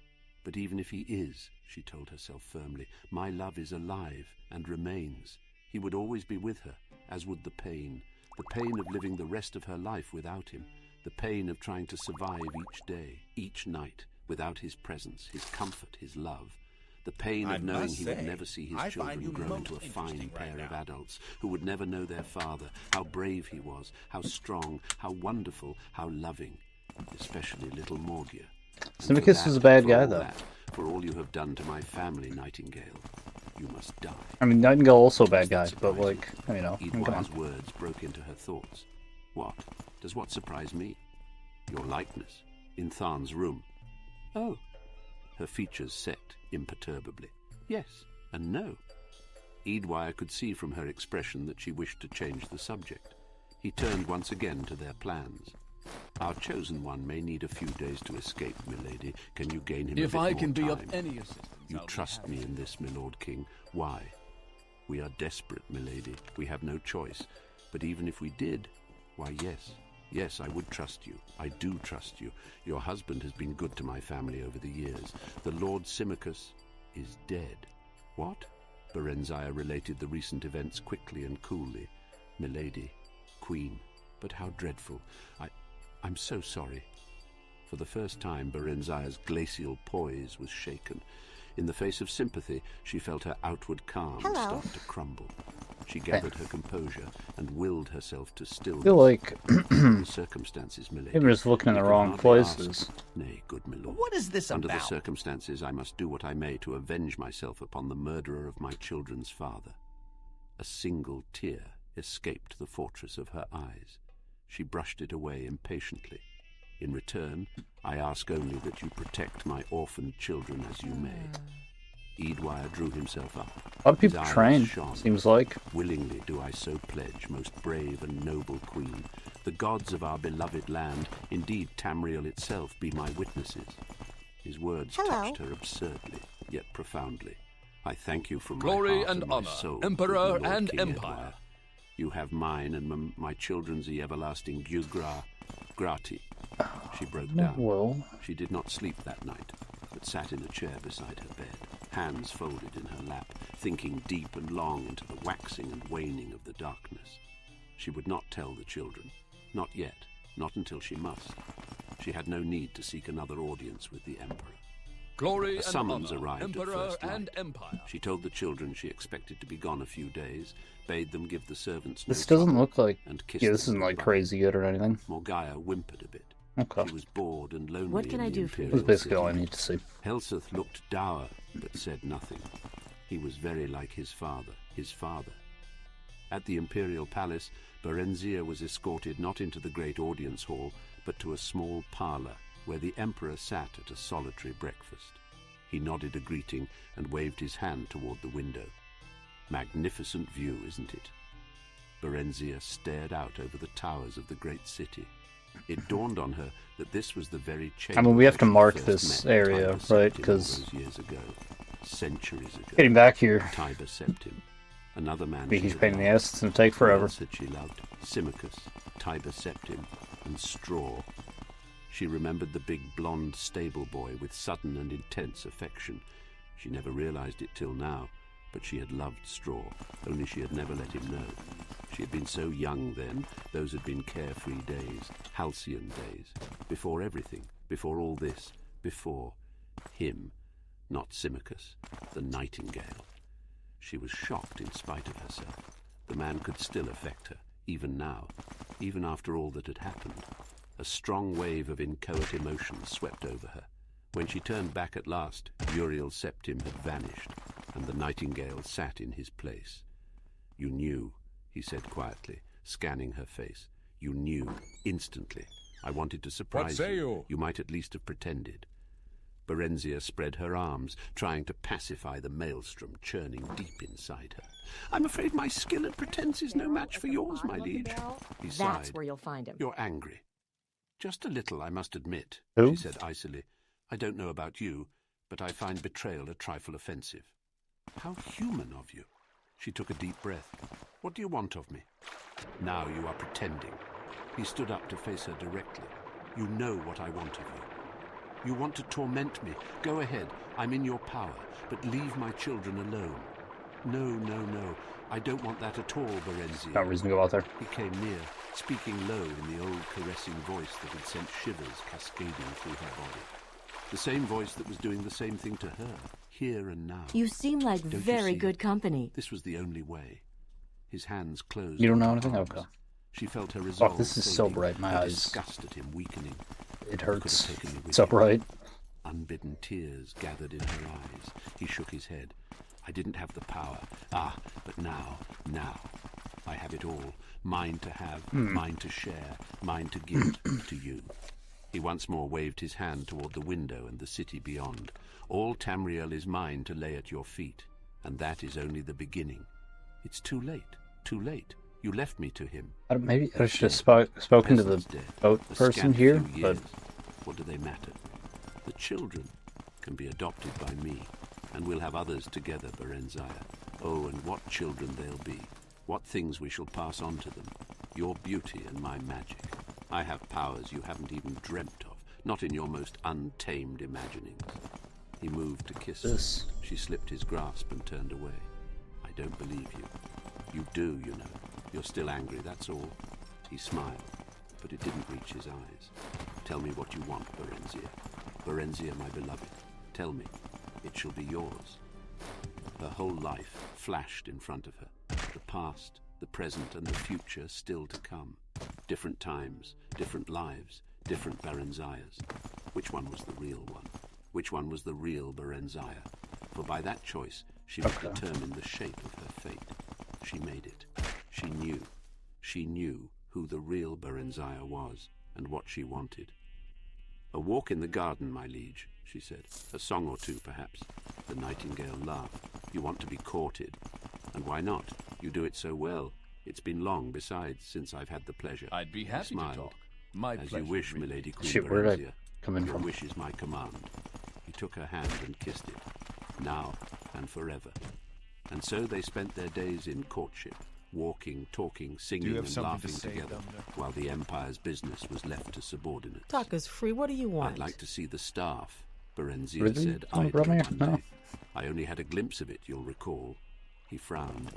But even if he is, she told herself firmly, my love is alive and remains. He would always be with her, as would the pain of living the rest of her life without him, the pain of trying to survive each day, each night, without his presence, his comfort, his love. The pain of knowing he would never see his children grow into a fine pair of adults who would never know their father, how brave he was, how strong, how wonderful, how loving, especially little Morgia. Symmachus was a bad guy, though. For all you have done to my family, Nightingale, you must die. I mean, Nightingale also a bad guy, but like, you know, come on. Edwire's words broke into her thoughts. What? Does what surprise me? Your likeness, in Tharn's room. Oh. Her features set imperturbably. Yes and no. Edwire could see from her expression that she wished to change the subject. He turned once again to their plans. Our chosen one may need a few days to escape, milady. Can you gain him a bit more time? If I can be of any assistance, you trust me in this, milord king. Why? We are desperate, milady. We have no choice. But even if we did, why, yes. Yes, I would trust you. I do trust you. Your husband has been good to my family over the years. The Lord Symmachus is dead. What? Berenzia related the recent events quickly and coolly. Milady, Queen, but how dreadful. I'm so sorry. For the first time, Berenzia's glacial poise was shaken. In the face of sympathy, she felt her outward calm start to crumble. She gathered her composure and willed herself to stillness. I feel like circumstances, milady. maybe just looking in the wrong places. Nay, good milord. What is this Under about? the circumstances, I must do what I may to avenge myself upon the murderer of my children's father. A single tear escaped the fortress of her eyes. She brushed it away impatiently. In return, I ask only that you protect my orphaned children as you may. Edwire drew himself up. A lot of people train, seems like. Willingly do I so pledge, most brave and noble queen. The gods of our beloved land, indeed Tamriel itself, be my witnesses. His words touched her absurdly, yet profoundly. I thank you from Glory my heart and my honor, soul, Emperor Lord and King Empire. Edwire. You have mine and my children's the everlasting grati. She broke down. Well. She did not sleep that night, but sat in a chair beside her bed, hands folded in her lap, thinking deep and long into the waxing and waning of the darkness. She would not tell the children. Not yet. Not until she must. She had no need to seek another audience with the Emperor. Glory A summons and honor, arrived Emperor at first light. and Empire. She told the children she expected to be gone a few days, bade them give the servants This no doesn't trouble, look like... and kissed Yeah, this them isn't like goodbye. crazy good or anything. Morgia whimpered a bit. Okay. She was bored and lonely. What can in I the do for you? Imperial That's basically city. all I need to see. Helseth looked dour, but said nothing. He was very like his father. At the Imperial Palace, Berenzia was escorted not into the great audience hall, but to a small parlour, where the Emperor sat at a solitary breakfast. He nodded a greeting and waved his hand toward the window. Magnificent view, isn't it? Berenzia stared out over the towers of the great city. It dawned on her that this was the very chamber. I mean, we have to where she mark first this met area, Tiber right? Septim Because all those years ago, centuries ago. getting back here, Tiber Septim, another man. be a she huge had pain in the loved. ass. It's gonna take Who forever. else had she loved? Symmachus, Tiber Septim, and Straw. She remembered the big blonde stable boy with sudden and intense affection. She never realized it till now, but she had loved Straw, only she had never let him know. She had been so young then, those had been carefree days, halcyon days, before everything, before all this, before him, not Symmachus, the nightingale. She was shocked in spite of herself. The man could still affect her, even now, even after all that had happened. A strong wave of inchoate emotion swept over her. When she turned back at last, Uriel Septim had vanished, and the nightingale sat in his place. You knew, he said quietly, scanning her face. You knew, instantly. I wanted to surprise What say you? You might at least have pretended. Berenzia spread her arms, trying to pacify the maelstrom churning deep inside her. I'm afraid my skill at pretense is no match for yours, my liege. He sighed. That's where you'll find him. You're angry. Just a little, I must admit, Who? she said icily. I don't know about you, but I find betrayal a trifle offensive. How human of you. She took a deep breath. What do you want of me? Now you are pretending. He stood up to face her directly. You know what I want of you. You want to torment me. Go ahead. I'm in your power. But leave my children alone. No, no, no. I don't want that at all, Berenzia. Got reason to go out there. He came near, speaking low in the old caressing voice that had sent shivers cascading through her body. The same voice that was doing the same thing to her, here and now. You seem like Don't you very see? good company. This was the only way. His hands closed. You don't know on anything? her arms. Okay. She felt her resolve. Oh, this is so fading, bright. My her eyes. disgust at him weakening. It You could hurts. have taken me with So you. bright. Unbidden tears gathered in her eyes. He shook his head. I didn't have the power. But now. I have it all. Mine to have, mine to share, mine to give to you. He once more waved his hand toward the window and the city beyond. All Tamriel is mine to lay at your feet, and that is only the beginning. It's too late. You left me to him. Maybe I should have spoken to the boat person here, but what do they matter? The children can be adopted by me, and we'll have others together, Berenzia. Oh, and what children they'll be. What things we shall pass on to them. Your beauty and my magic. I have powers you haven't even dreamt of, not in your most untamed imaginings. He moved to kiss her. She slipped his grasp and turned away. I don't believe you. You do, you know. You're still angry, that's all. He smiled, but it didn't reach his eyes. Tell me what you want, Berenzia. Berenzia, my beloved. Tell me. It shall be yours. Her whole life flashed in front of her. The past, the present, and the future still to come. Different times, different lives, different Berenzias. Which one was the real one? Which one was the real Berenzia? For by that choice, she would determine the shape of her fate. She made it. She knew who the real Berenzia was and what she wanted. A walk in the garden, my liege, she said. A song or two, perhaps. The nightingale laughed. You want to be courted. And why not? You do it so well. It's been long, besides, since I've had the pleasure. I'd be happy to talk. My As pleasure. you wish, milady Queen Shit, where did I Berenzia. come in Your from? wish is my command. He took her hand and kissed it. Now and forever. And so they spent their days in courtship, walking, talking, singing, and laughing together, while the Empire's business was left to subordinates. Talk is free. What do you want? I'd like to see the staff, Berenzia Really? said Oh, idly brought me here? one No. day. I only had a glimpse of it, you'll recall. He frowned.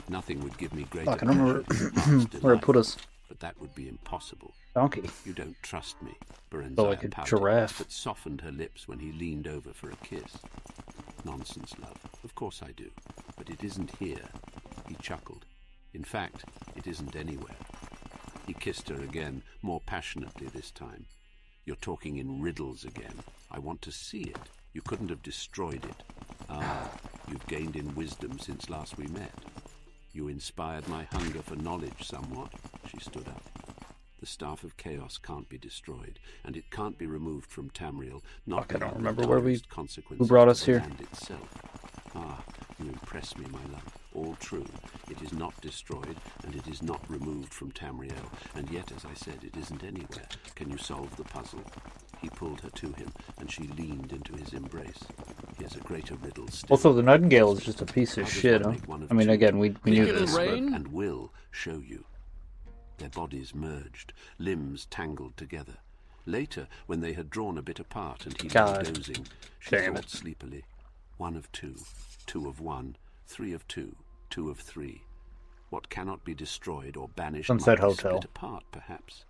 Nothing would give me greater Fuck, I don't remember pleasure than Mark's where it delight, put us. but that would be impossible. Donkey. You don't trust me, Berenzia Felt like a pouted, giraffe. but softened her lips when he leaned over for a kiss. Nonsense, love. Of course I do. But it isn't here. He chuckled. In fact, it isn't anywhere. He kissed her again, more passionately this time. You're talking in riddles again. I want to see it. You couldn't have destroyed it. You've gained in wisdom since last we met. You inspired my hunger for knowledge somewhat. She stood up. The Staff of Chaos can't be destroyed, and it can't be removed from Tamriel, not I don't without remember the where direst consequences who brought to us the here. land itself. You impress me, my love. All true. It is not destroyed, and it is not removed from Tamriel, and yet, as I said, it isn't anywhere. Can you solve the puzzle? He pulled her to him, and she leaned into his embrace. Here's a greater riddle still. Also, the Nightingale is just a piece of shit, huh? I mean, again, we knew this, but... And will show you. Their bodies merged, limbs tangled together. Later, when they had drawn a bit apart and he lay dozing, she thought sleepily, 1 of 2, 2 of 1, 3 of 2, 2 of 3. What cannot be destroyed or banished Sunset might be Hotel. split apart, perhaps.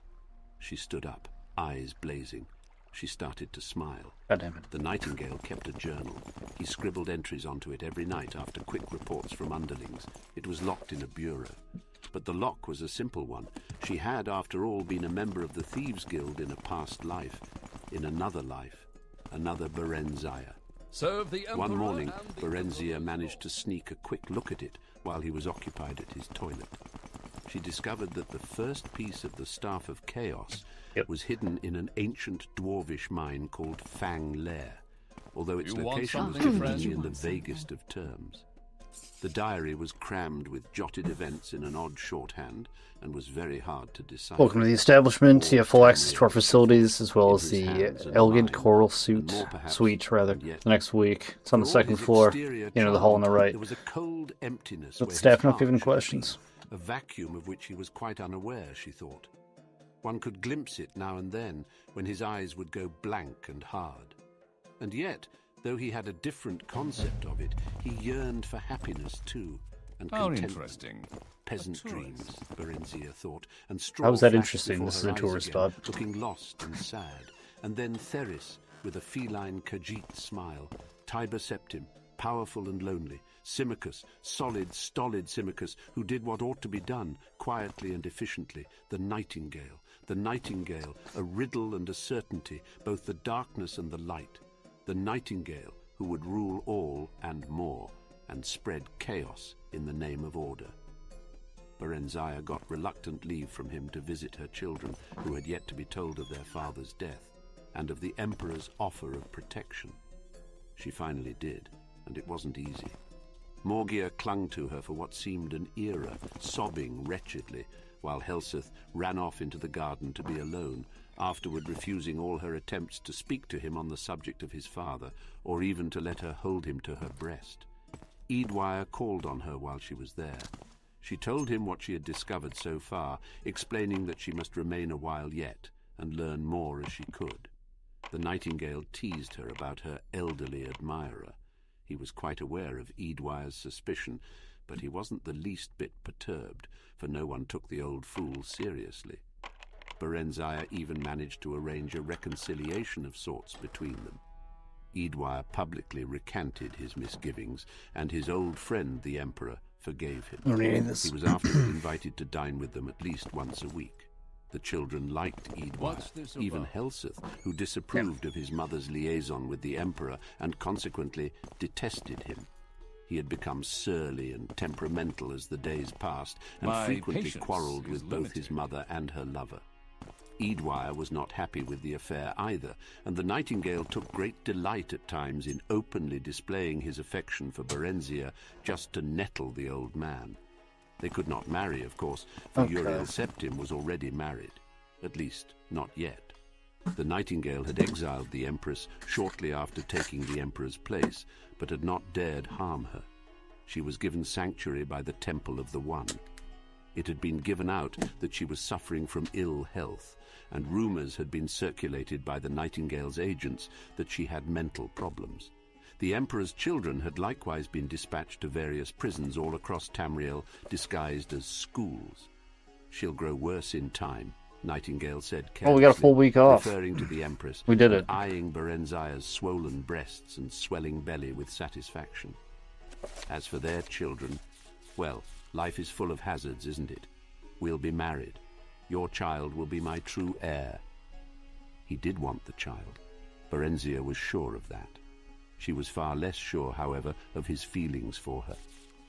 She stood up, eyes blazing. She started to smile. God damn it. The Nightingale kept a journal. He scribbled entries onto it every night after quick reports from underlings. It was locked in a bureau. But the lock was a simple one. She had, after all, been a member of the Thieves' Guild in a past life. In another life. Another Berenzia. Serve the Emperor. One morning, Berenzia managed to sneak a quick look at it while he was occupied at his toilet. She discovered that the first piece of the Staff of Chaos was hidden in an ancient dwarvish mine called Fang Lair, although its You want location was something, given friend? only in the vaguest of terms. The diary was crammed with jotted events in an odd shorthand and was very hard to decipher. Welcome to the establishment. You have full access to our facilities as well as the elegant coral suite, the next week. It's on the second floor. You know, the hall on the right. There was a cold emptiness Let where the staff his know if you have any heart should questions. be, a vacuum of which he was quite unaware, she thought. One could glimpse it now and then when his eyes would go blank and hard. And yet, though he had a different concept of it, he yearned for happiness too, and How contentment. interesting. Peasant dreams, Berenzia thought, and straw How was that flashed interesting? before This is her a eyes tourist again, spot. looking lost and sad. And then Theris, with a feline Khajiit smile, Tiber Septim, powerful and lonely, Symmachus, solid, stolid Symmachus, who did what ought to be done, quietly and efficiently, the nightingale, a riddle and a certainty, both the darkness and the light, the nightingale who would rule all and more, and spread chaos in the name of order. Berenzia got reluctant leave from him to visit her children, who had yet to be told of their father's death, and of the Emperor's offer of protection. She finally did, and it wasn't easy. Morgia clung to her for what seemed an era, sobbing wretchedly, while Helseth ran off into the garden to be alone, afterward refusing all her attempts to speak to him on the subject of his father, or even to let her hold him to her breast. Eadwire called on her while she was there. She told him what she had discovered so far, explaining that she must remain a while yet, and learn more as she could. The nightingale teased her about her elderly admirer. He was quite aware of Eadwire's suspicion, but he wasn't the least bit perturbed, for no one took the old fool seriously. Berenzia even managed to arrange a reconciliation of sorts between them. Eadwire publicly recanted his misgivings, and his old friend, the Emperor, forgave him. He was afterward invited to dine with them at least once a week. The children liked Eadwire, even Helseth, who disapproved of his mother's liaison with the Emperor and consequently detested him. He had become surly and temperamental as the days passed, and frequently quarrelled with both his mother and her lover. Eadwire was not happy with the affair either, and the Nightingale took great delight at times in openly displaying his affection for Berenzia just to nettle the old man. They could not marry, of course, for Uriel Septim was already married. At least, not yet. The Nightingale had exiled the Empress shortly after taking the Emperor's place, but had not dared harm her. She was given sanctuary by the Temple of the One. It had been given out that she was suffering from ill health, and rumours had been circulated by the Nightingale's agents that she had mental problems. The Emperor's children had likewise been dispatched to various prisons all across Tamriel, disguised as schools. She'll grow worse in time, Nightingale said carelessly, we got a full week off. referring to the Empress. We did it. Eyeing Berenzia's swollen breasts and swelling belly with satisfaction. As for their children, well, life is full of hazards, isn't it? We'll be married. Your child will be my true heir. He did want the child. Berenzia was sure of that. She was far less sure, however, of his feelings for her.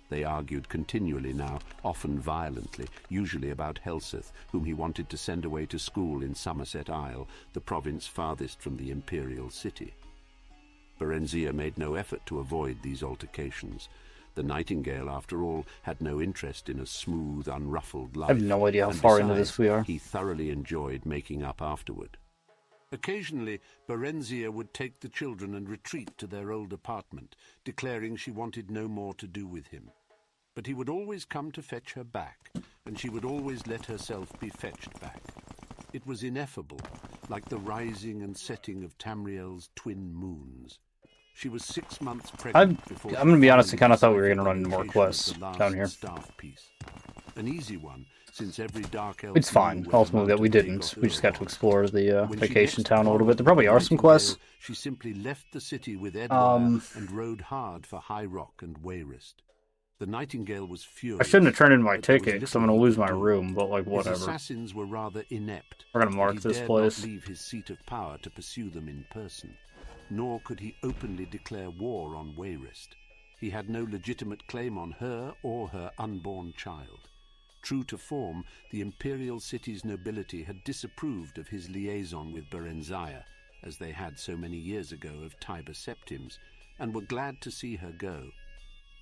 They argued continually now, often violently, usually about Helseth, whom he wanted to send away to school in Somerset Isle, the province farthest from the imperial city. Berenzia made no effort to avoid these altercations. The Nightingale, after all, had no interest in a smooth, unruffled life. I have no idea how and far into besides, this we are. He thoroughly enjoyed making up afterward. Occasionally, Berenzia would take the children and retreat to their old apartment, declaring she wanted no more to do with him. But he would always come to fetch her back, and she would always let herself be fetched back. It was ineffable, like the rising and setting of Tamriel's twin moons. She was 6 months pregnant before I'm gonna be honest, I kind of thought we were going to run into more quests down here. Staff piece. An easy one, since every dark elf It's fine, knew where ultimately, that we Mount didn't. Dagoth We just got to was. explore the When she vacation next town a little quarrelled bit. There probably with are some Nightingale, quests. She simply left the city with Eadwire and rode hard for High Rock and Wayrest. The Nightingale was furious. I shouldn't have turned in my but there was ticket, because I'm little going to he lose could my do. room, but like, His whatever. assassins were rather inept. We're gonna mark and he this dared place. not leave his seat of power to pursue them in person. Nor could he openly declare war on Wayrest. He had no legitimate claim on her or her unborn child. True to form, the imperial city's nobility had disapproved of his liaison with Berenzia, as they had so many years ago of Tiber Septims, and were glad to see her go.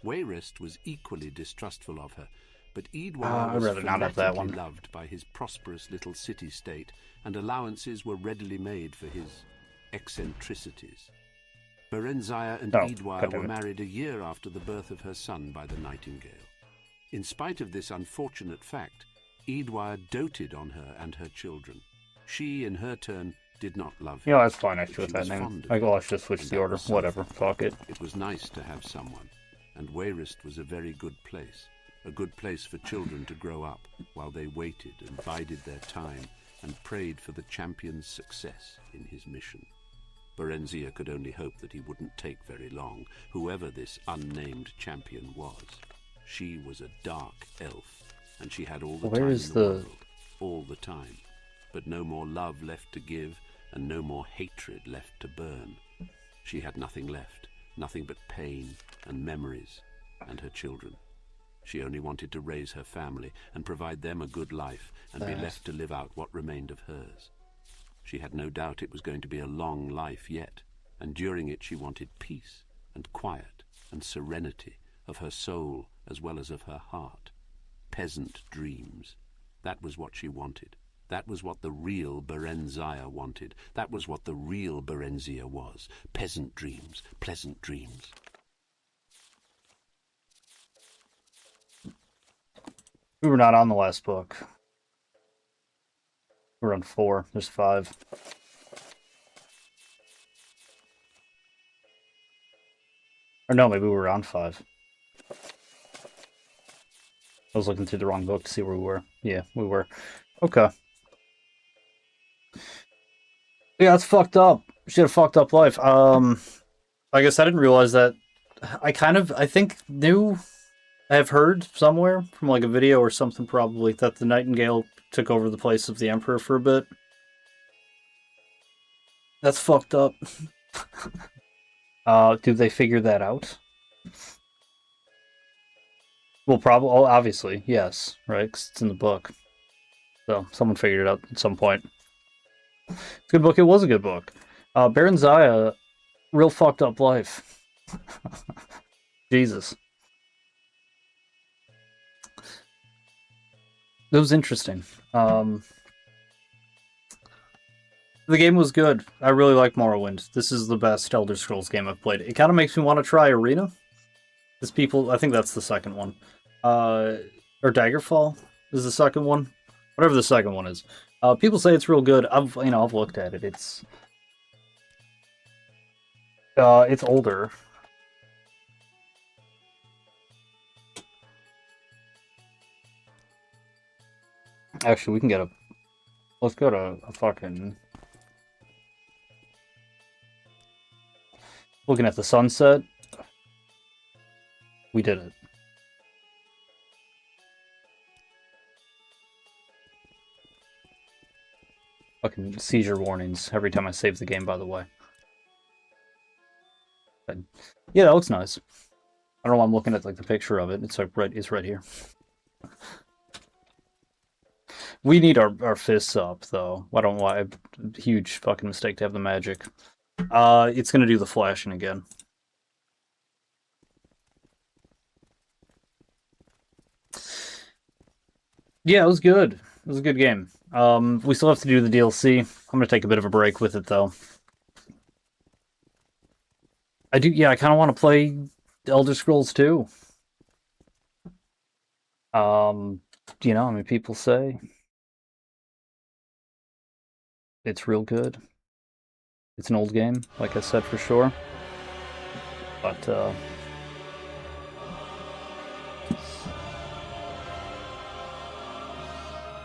Wayrest was equally distrustful of her, but Eadwine was fanatically loved by his prosperous little city-state, and allowances were readily made for his eccentricities. Berenzia and Eadwine were married a year after the birth of her son by the Nightingale. In spite of this unfortunate fact, Eadwine doted on her and her children. She, in her turn, did not love him. Yeah, that's fine actually with that name. I will just switch the order. Whatever, fuck it. It was nice to have someone, and Wayrest was a very good place. A good place for children to grow up, while they waited and bided their time, and prayed for the champion's success in his mission. Berenzia could only hope that he wouldn't take very long, whoever this unnamed champion was. She was a dark elf, and she had all the time in the world, all the time, but no more love left to give, and no more hatred left to burn. She had nothing left, nothing but pain and memories, and her children. She only wanted to raise her family and provide them a good life, and be left to live out what remained of hers. She had no doubt it was going to be a long life yet, and during it she wanted peace and quiet and serenity of her soul as well as of her heart. Peasant dreams. That was what she wanted. That was what the real Berenzia wanted. That was what the real Berenzia was. Peasant dreams, pleasant dreams. We were not on the last book. We're on 4. There's 5. Or no, maybe we were on 5. I was looking through the wrong book to see where we were. Yeah, we were. Okay. Yeah, it's fucked up. She had a fucked up life. I guess I didn't realize that. I think I've heard somewhere from like a video or something probably that the Nightingale took over the place of the Emperor for a bit. That's fucked up. Do they figure that out? Well, probably, obviously, yes, right? 'Cause it's in the book. So, someone figured it out at some point. It's a good book. It was a good book. Berenzia, real fucked up life. Jesus. It was interesting. The game was good. I really like Morrowind. This is the best Elder Scrolls game I've played. It kind of makes me want to try Arena. Because people, I think that's the second one. Or Daggerfall is the second one. Whatever the second one is. People say it's real good. I've looked at it. It's older. Actually, we can get let's go to a fucking... Looking at the sunset. We did it. Fucking seizure warnings every time I save the game, by the way. But, yeah, that looks nice. I don't know why I'm looking at like the picture of it. It's like it's right here. We need our fists up, though. I don't know why. Huge fucking mistake to have the magic. It's gonna do the flashing again. Yeah, it was good. It was a good game. We still have to do the DLC. I'm gonna take a bit of a break with it, though. I kind of want to play Elder Scrolls 2. People say it's real good. It's an old game, like I said, for sure. But,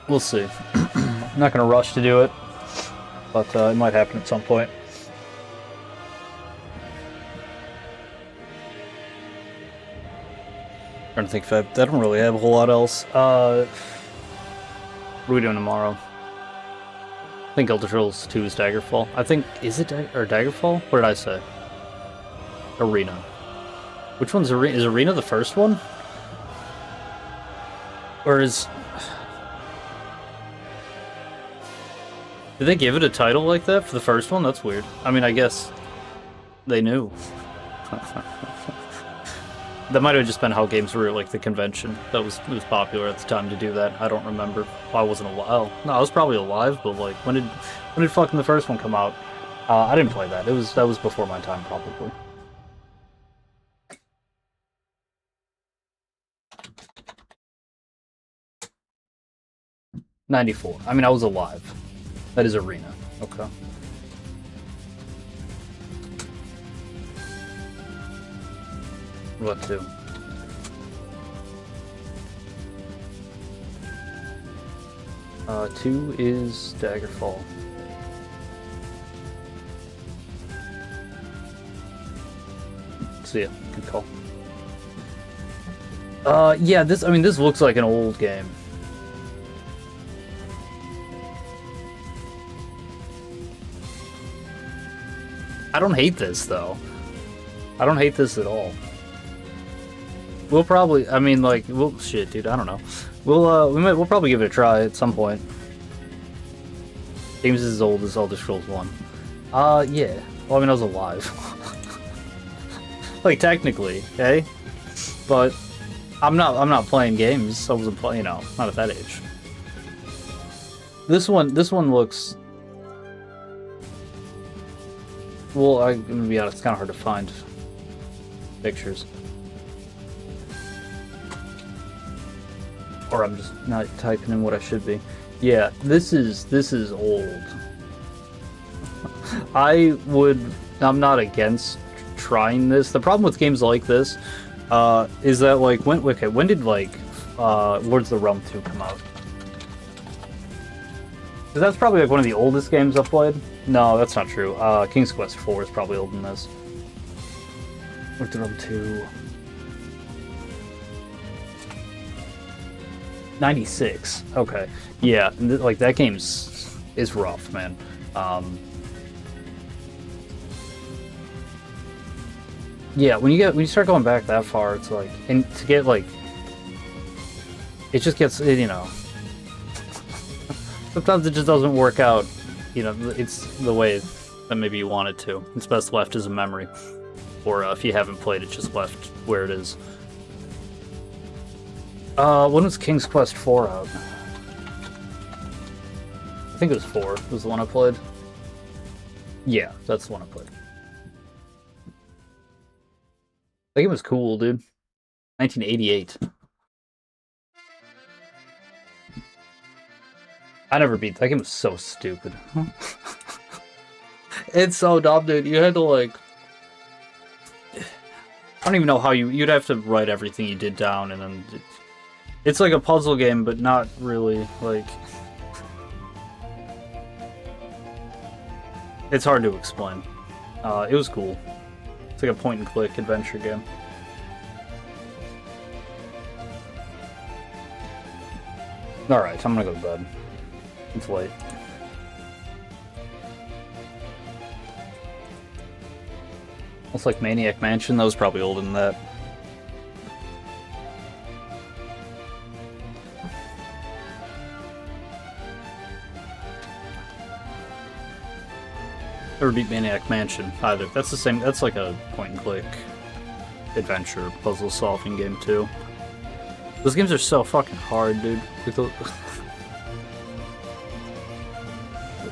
we'll see. I'm not going to rush to do it, but it might happen at some point. Trying to think if I don't really have a whole lot else. What are we doing tomorrow? I think Elder Scrolls 2 is Daggerfall. I think, is it Daggerfall? What did I say? Arena. Which one's Arena? Is Arena the first one? Or is... Did they give it a title like that for the first one? That's weird. I mean, I guess they knew. That might have just been how games were, like the convention. It was popular at the time to do that. I don't remember. I wasn't alive. Oh, no, I was probably alive, but like when did fucking the first one come out? I didn't play that. That was before my time, probably. '94. I mean, I was alive. That is Arena. Okay. What to? Two is Daggerfall. See ya. Good call. Yeah, this looks like an old game. I don't hate this, though. I don't hate this at all. We'll probably, I mean, like, shit, dude, I don't know. We'll probably give it a try at some point. Game's as old as Elder Scrolls 1. Yeah. Well, I mean, I was alive. Like, technically, okay? But I'm not playing games. I wasn't playing, not at that age. This one looks... Well, I'm gonna be honest, it's kind of hard to find pictures. Or I'm just not typing in what I should be. Yeah, this is old. I'm not against trying this. The problem with games like this is that, like, when did, like, Lords of the Realm 2 come out? Because that's probably, like, one of the oldest games I've played. No, that's not true. King's Quest 4 is probably older than this. Lords of the Realm 2... 96. Okay. Yeah, like, that game is rough, man. Yeah, when you start going back that far, it's like, and to get, like, it just gets, sometimes it just doesn't work out, it's the way that maybe you want it to. It's best left as a memory. Or if you haven't played it, just left where it is. When was King's Quest 4 out? I think it was 4. Was the one I played. Yeah, that's the one I played. That game was cool, dude. 1988. I never beat that game. Was so stupid. It's so dumb, dude. You had to, like... I don't even know how you'd have to write everything you did down, and then... It's like a puzzle game, but not really, like... It's hard to explain. It was cool. It's like a point-and-click adventure game. Alright, I'm gonna go to bed. It's late. It's like Maniac Mansion. That was probably older than that. Never beat Maniac Mansion either. That's the same. That's like a point-and-click adventure puzzle solving game too. Those games are so fucking hard, dude.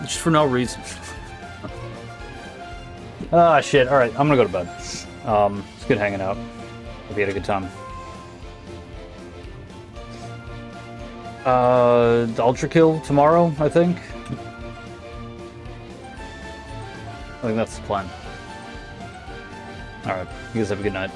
Just for no reason. Ah, shit. Alright, I'm gonna go to bed. It's good hanging out. Hope you had a good time. Ultra Kill tomorrow, I think. I think that's the plan. Alright, you guys have a good night.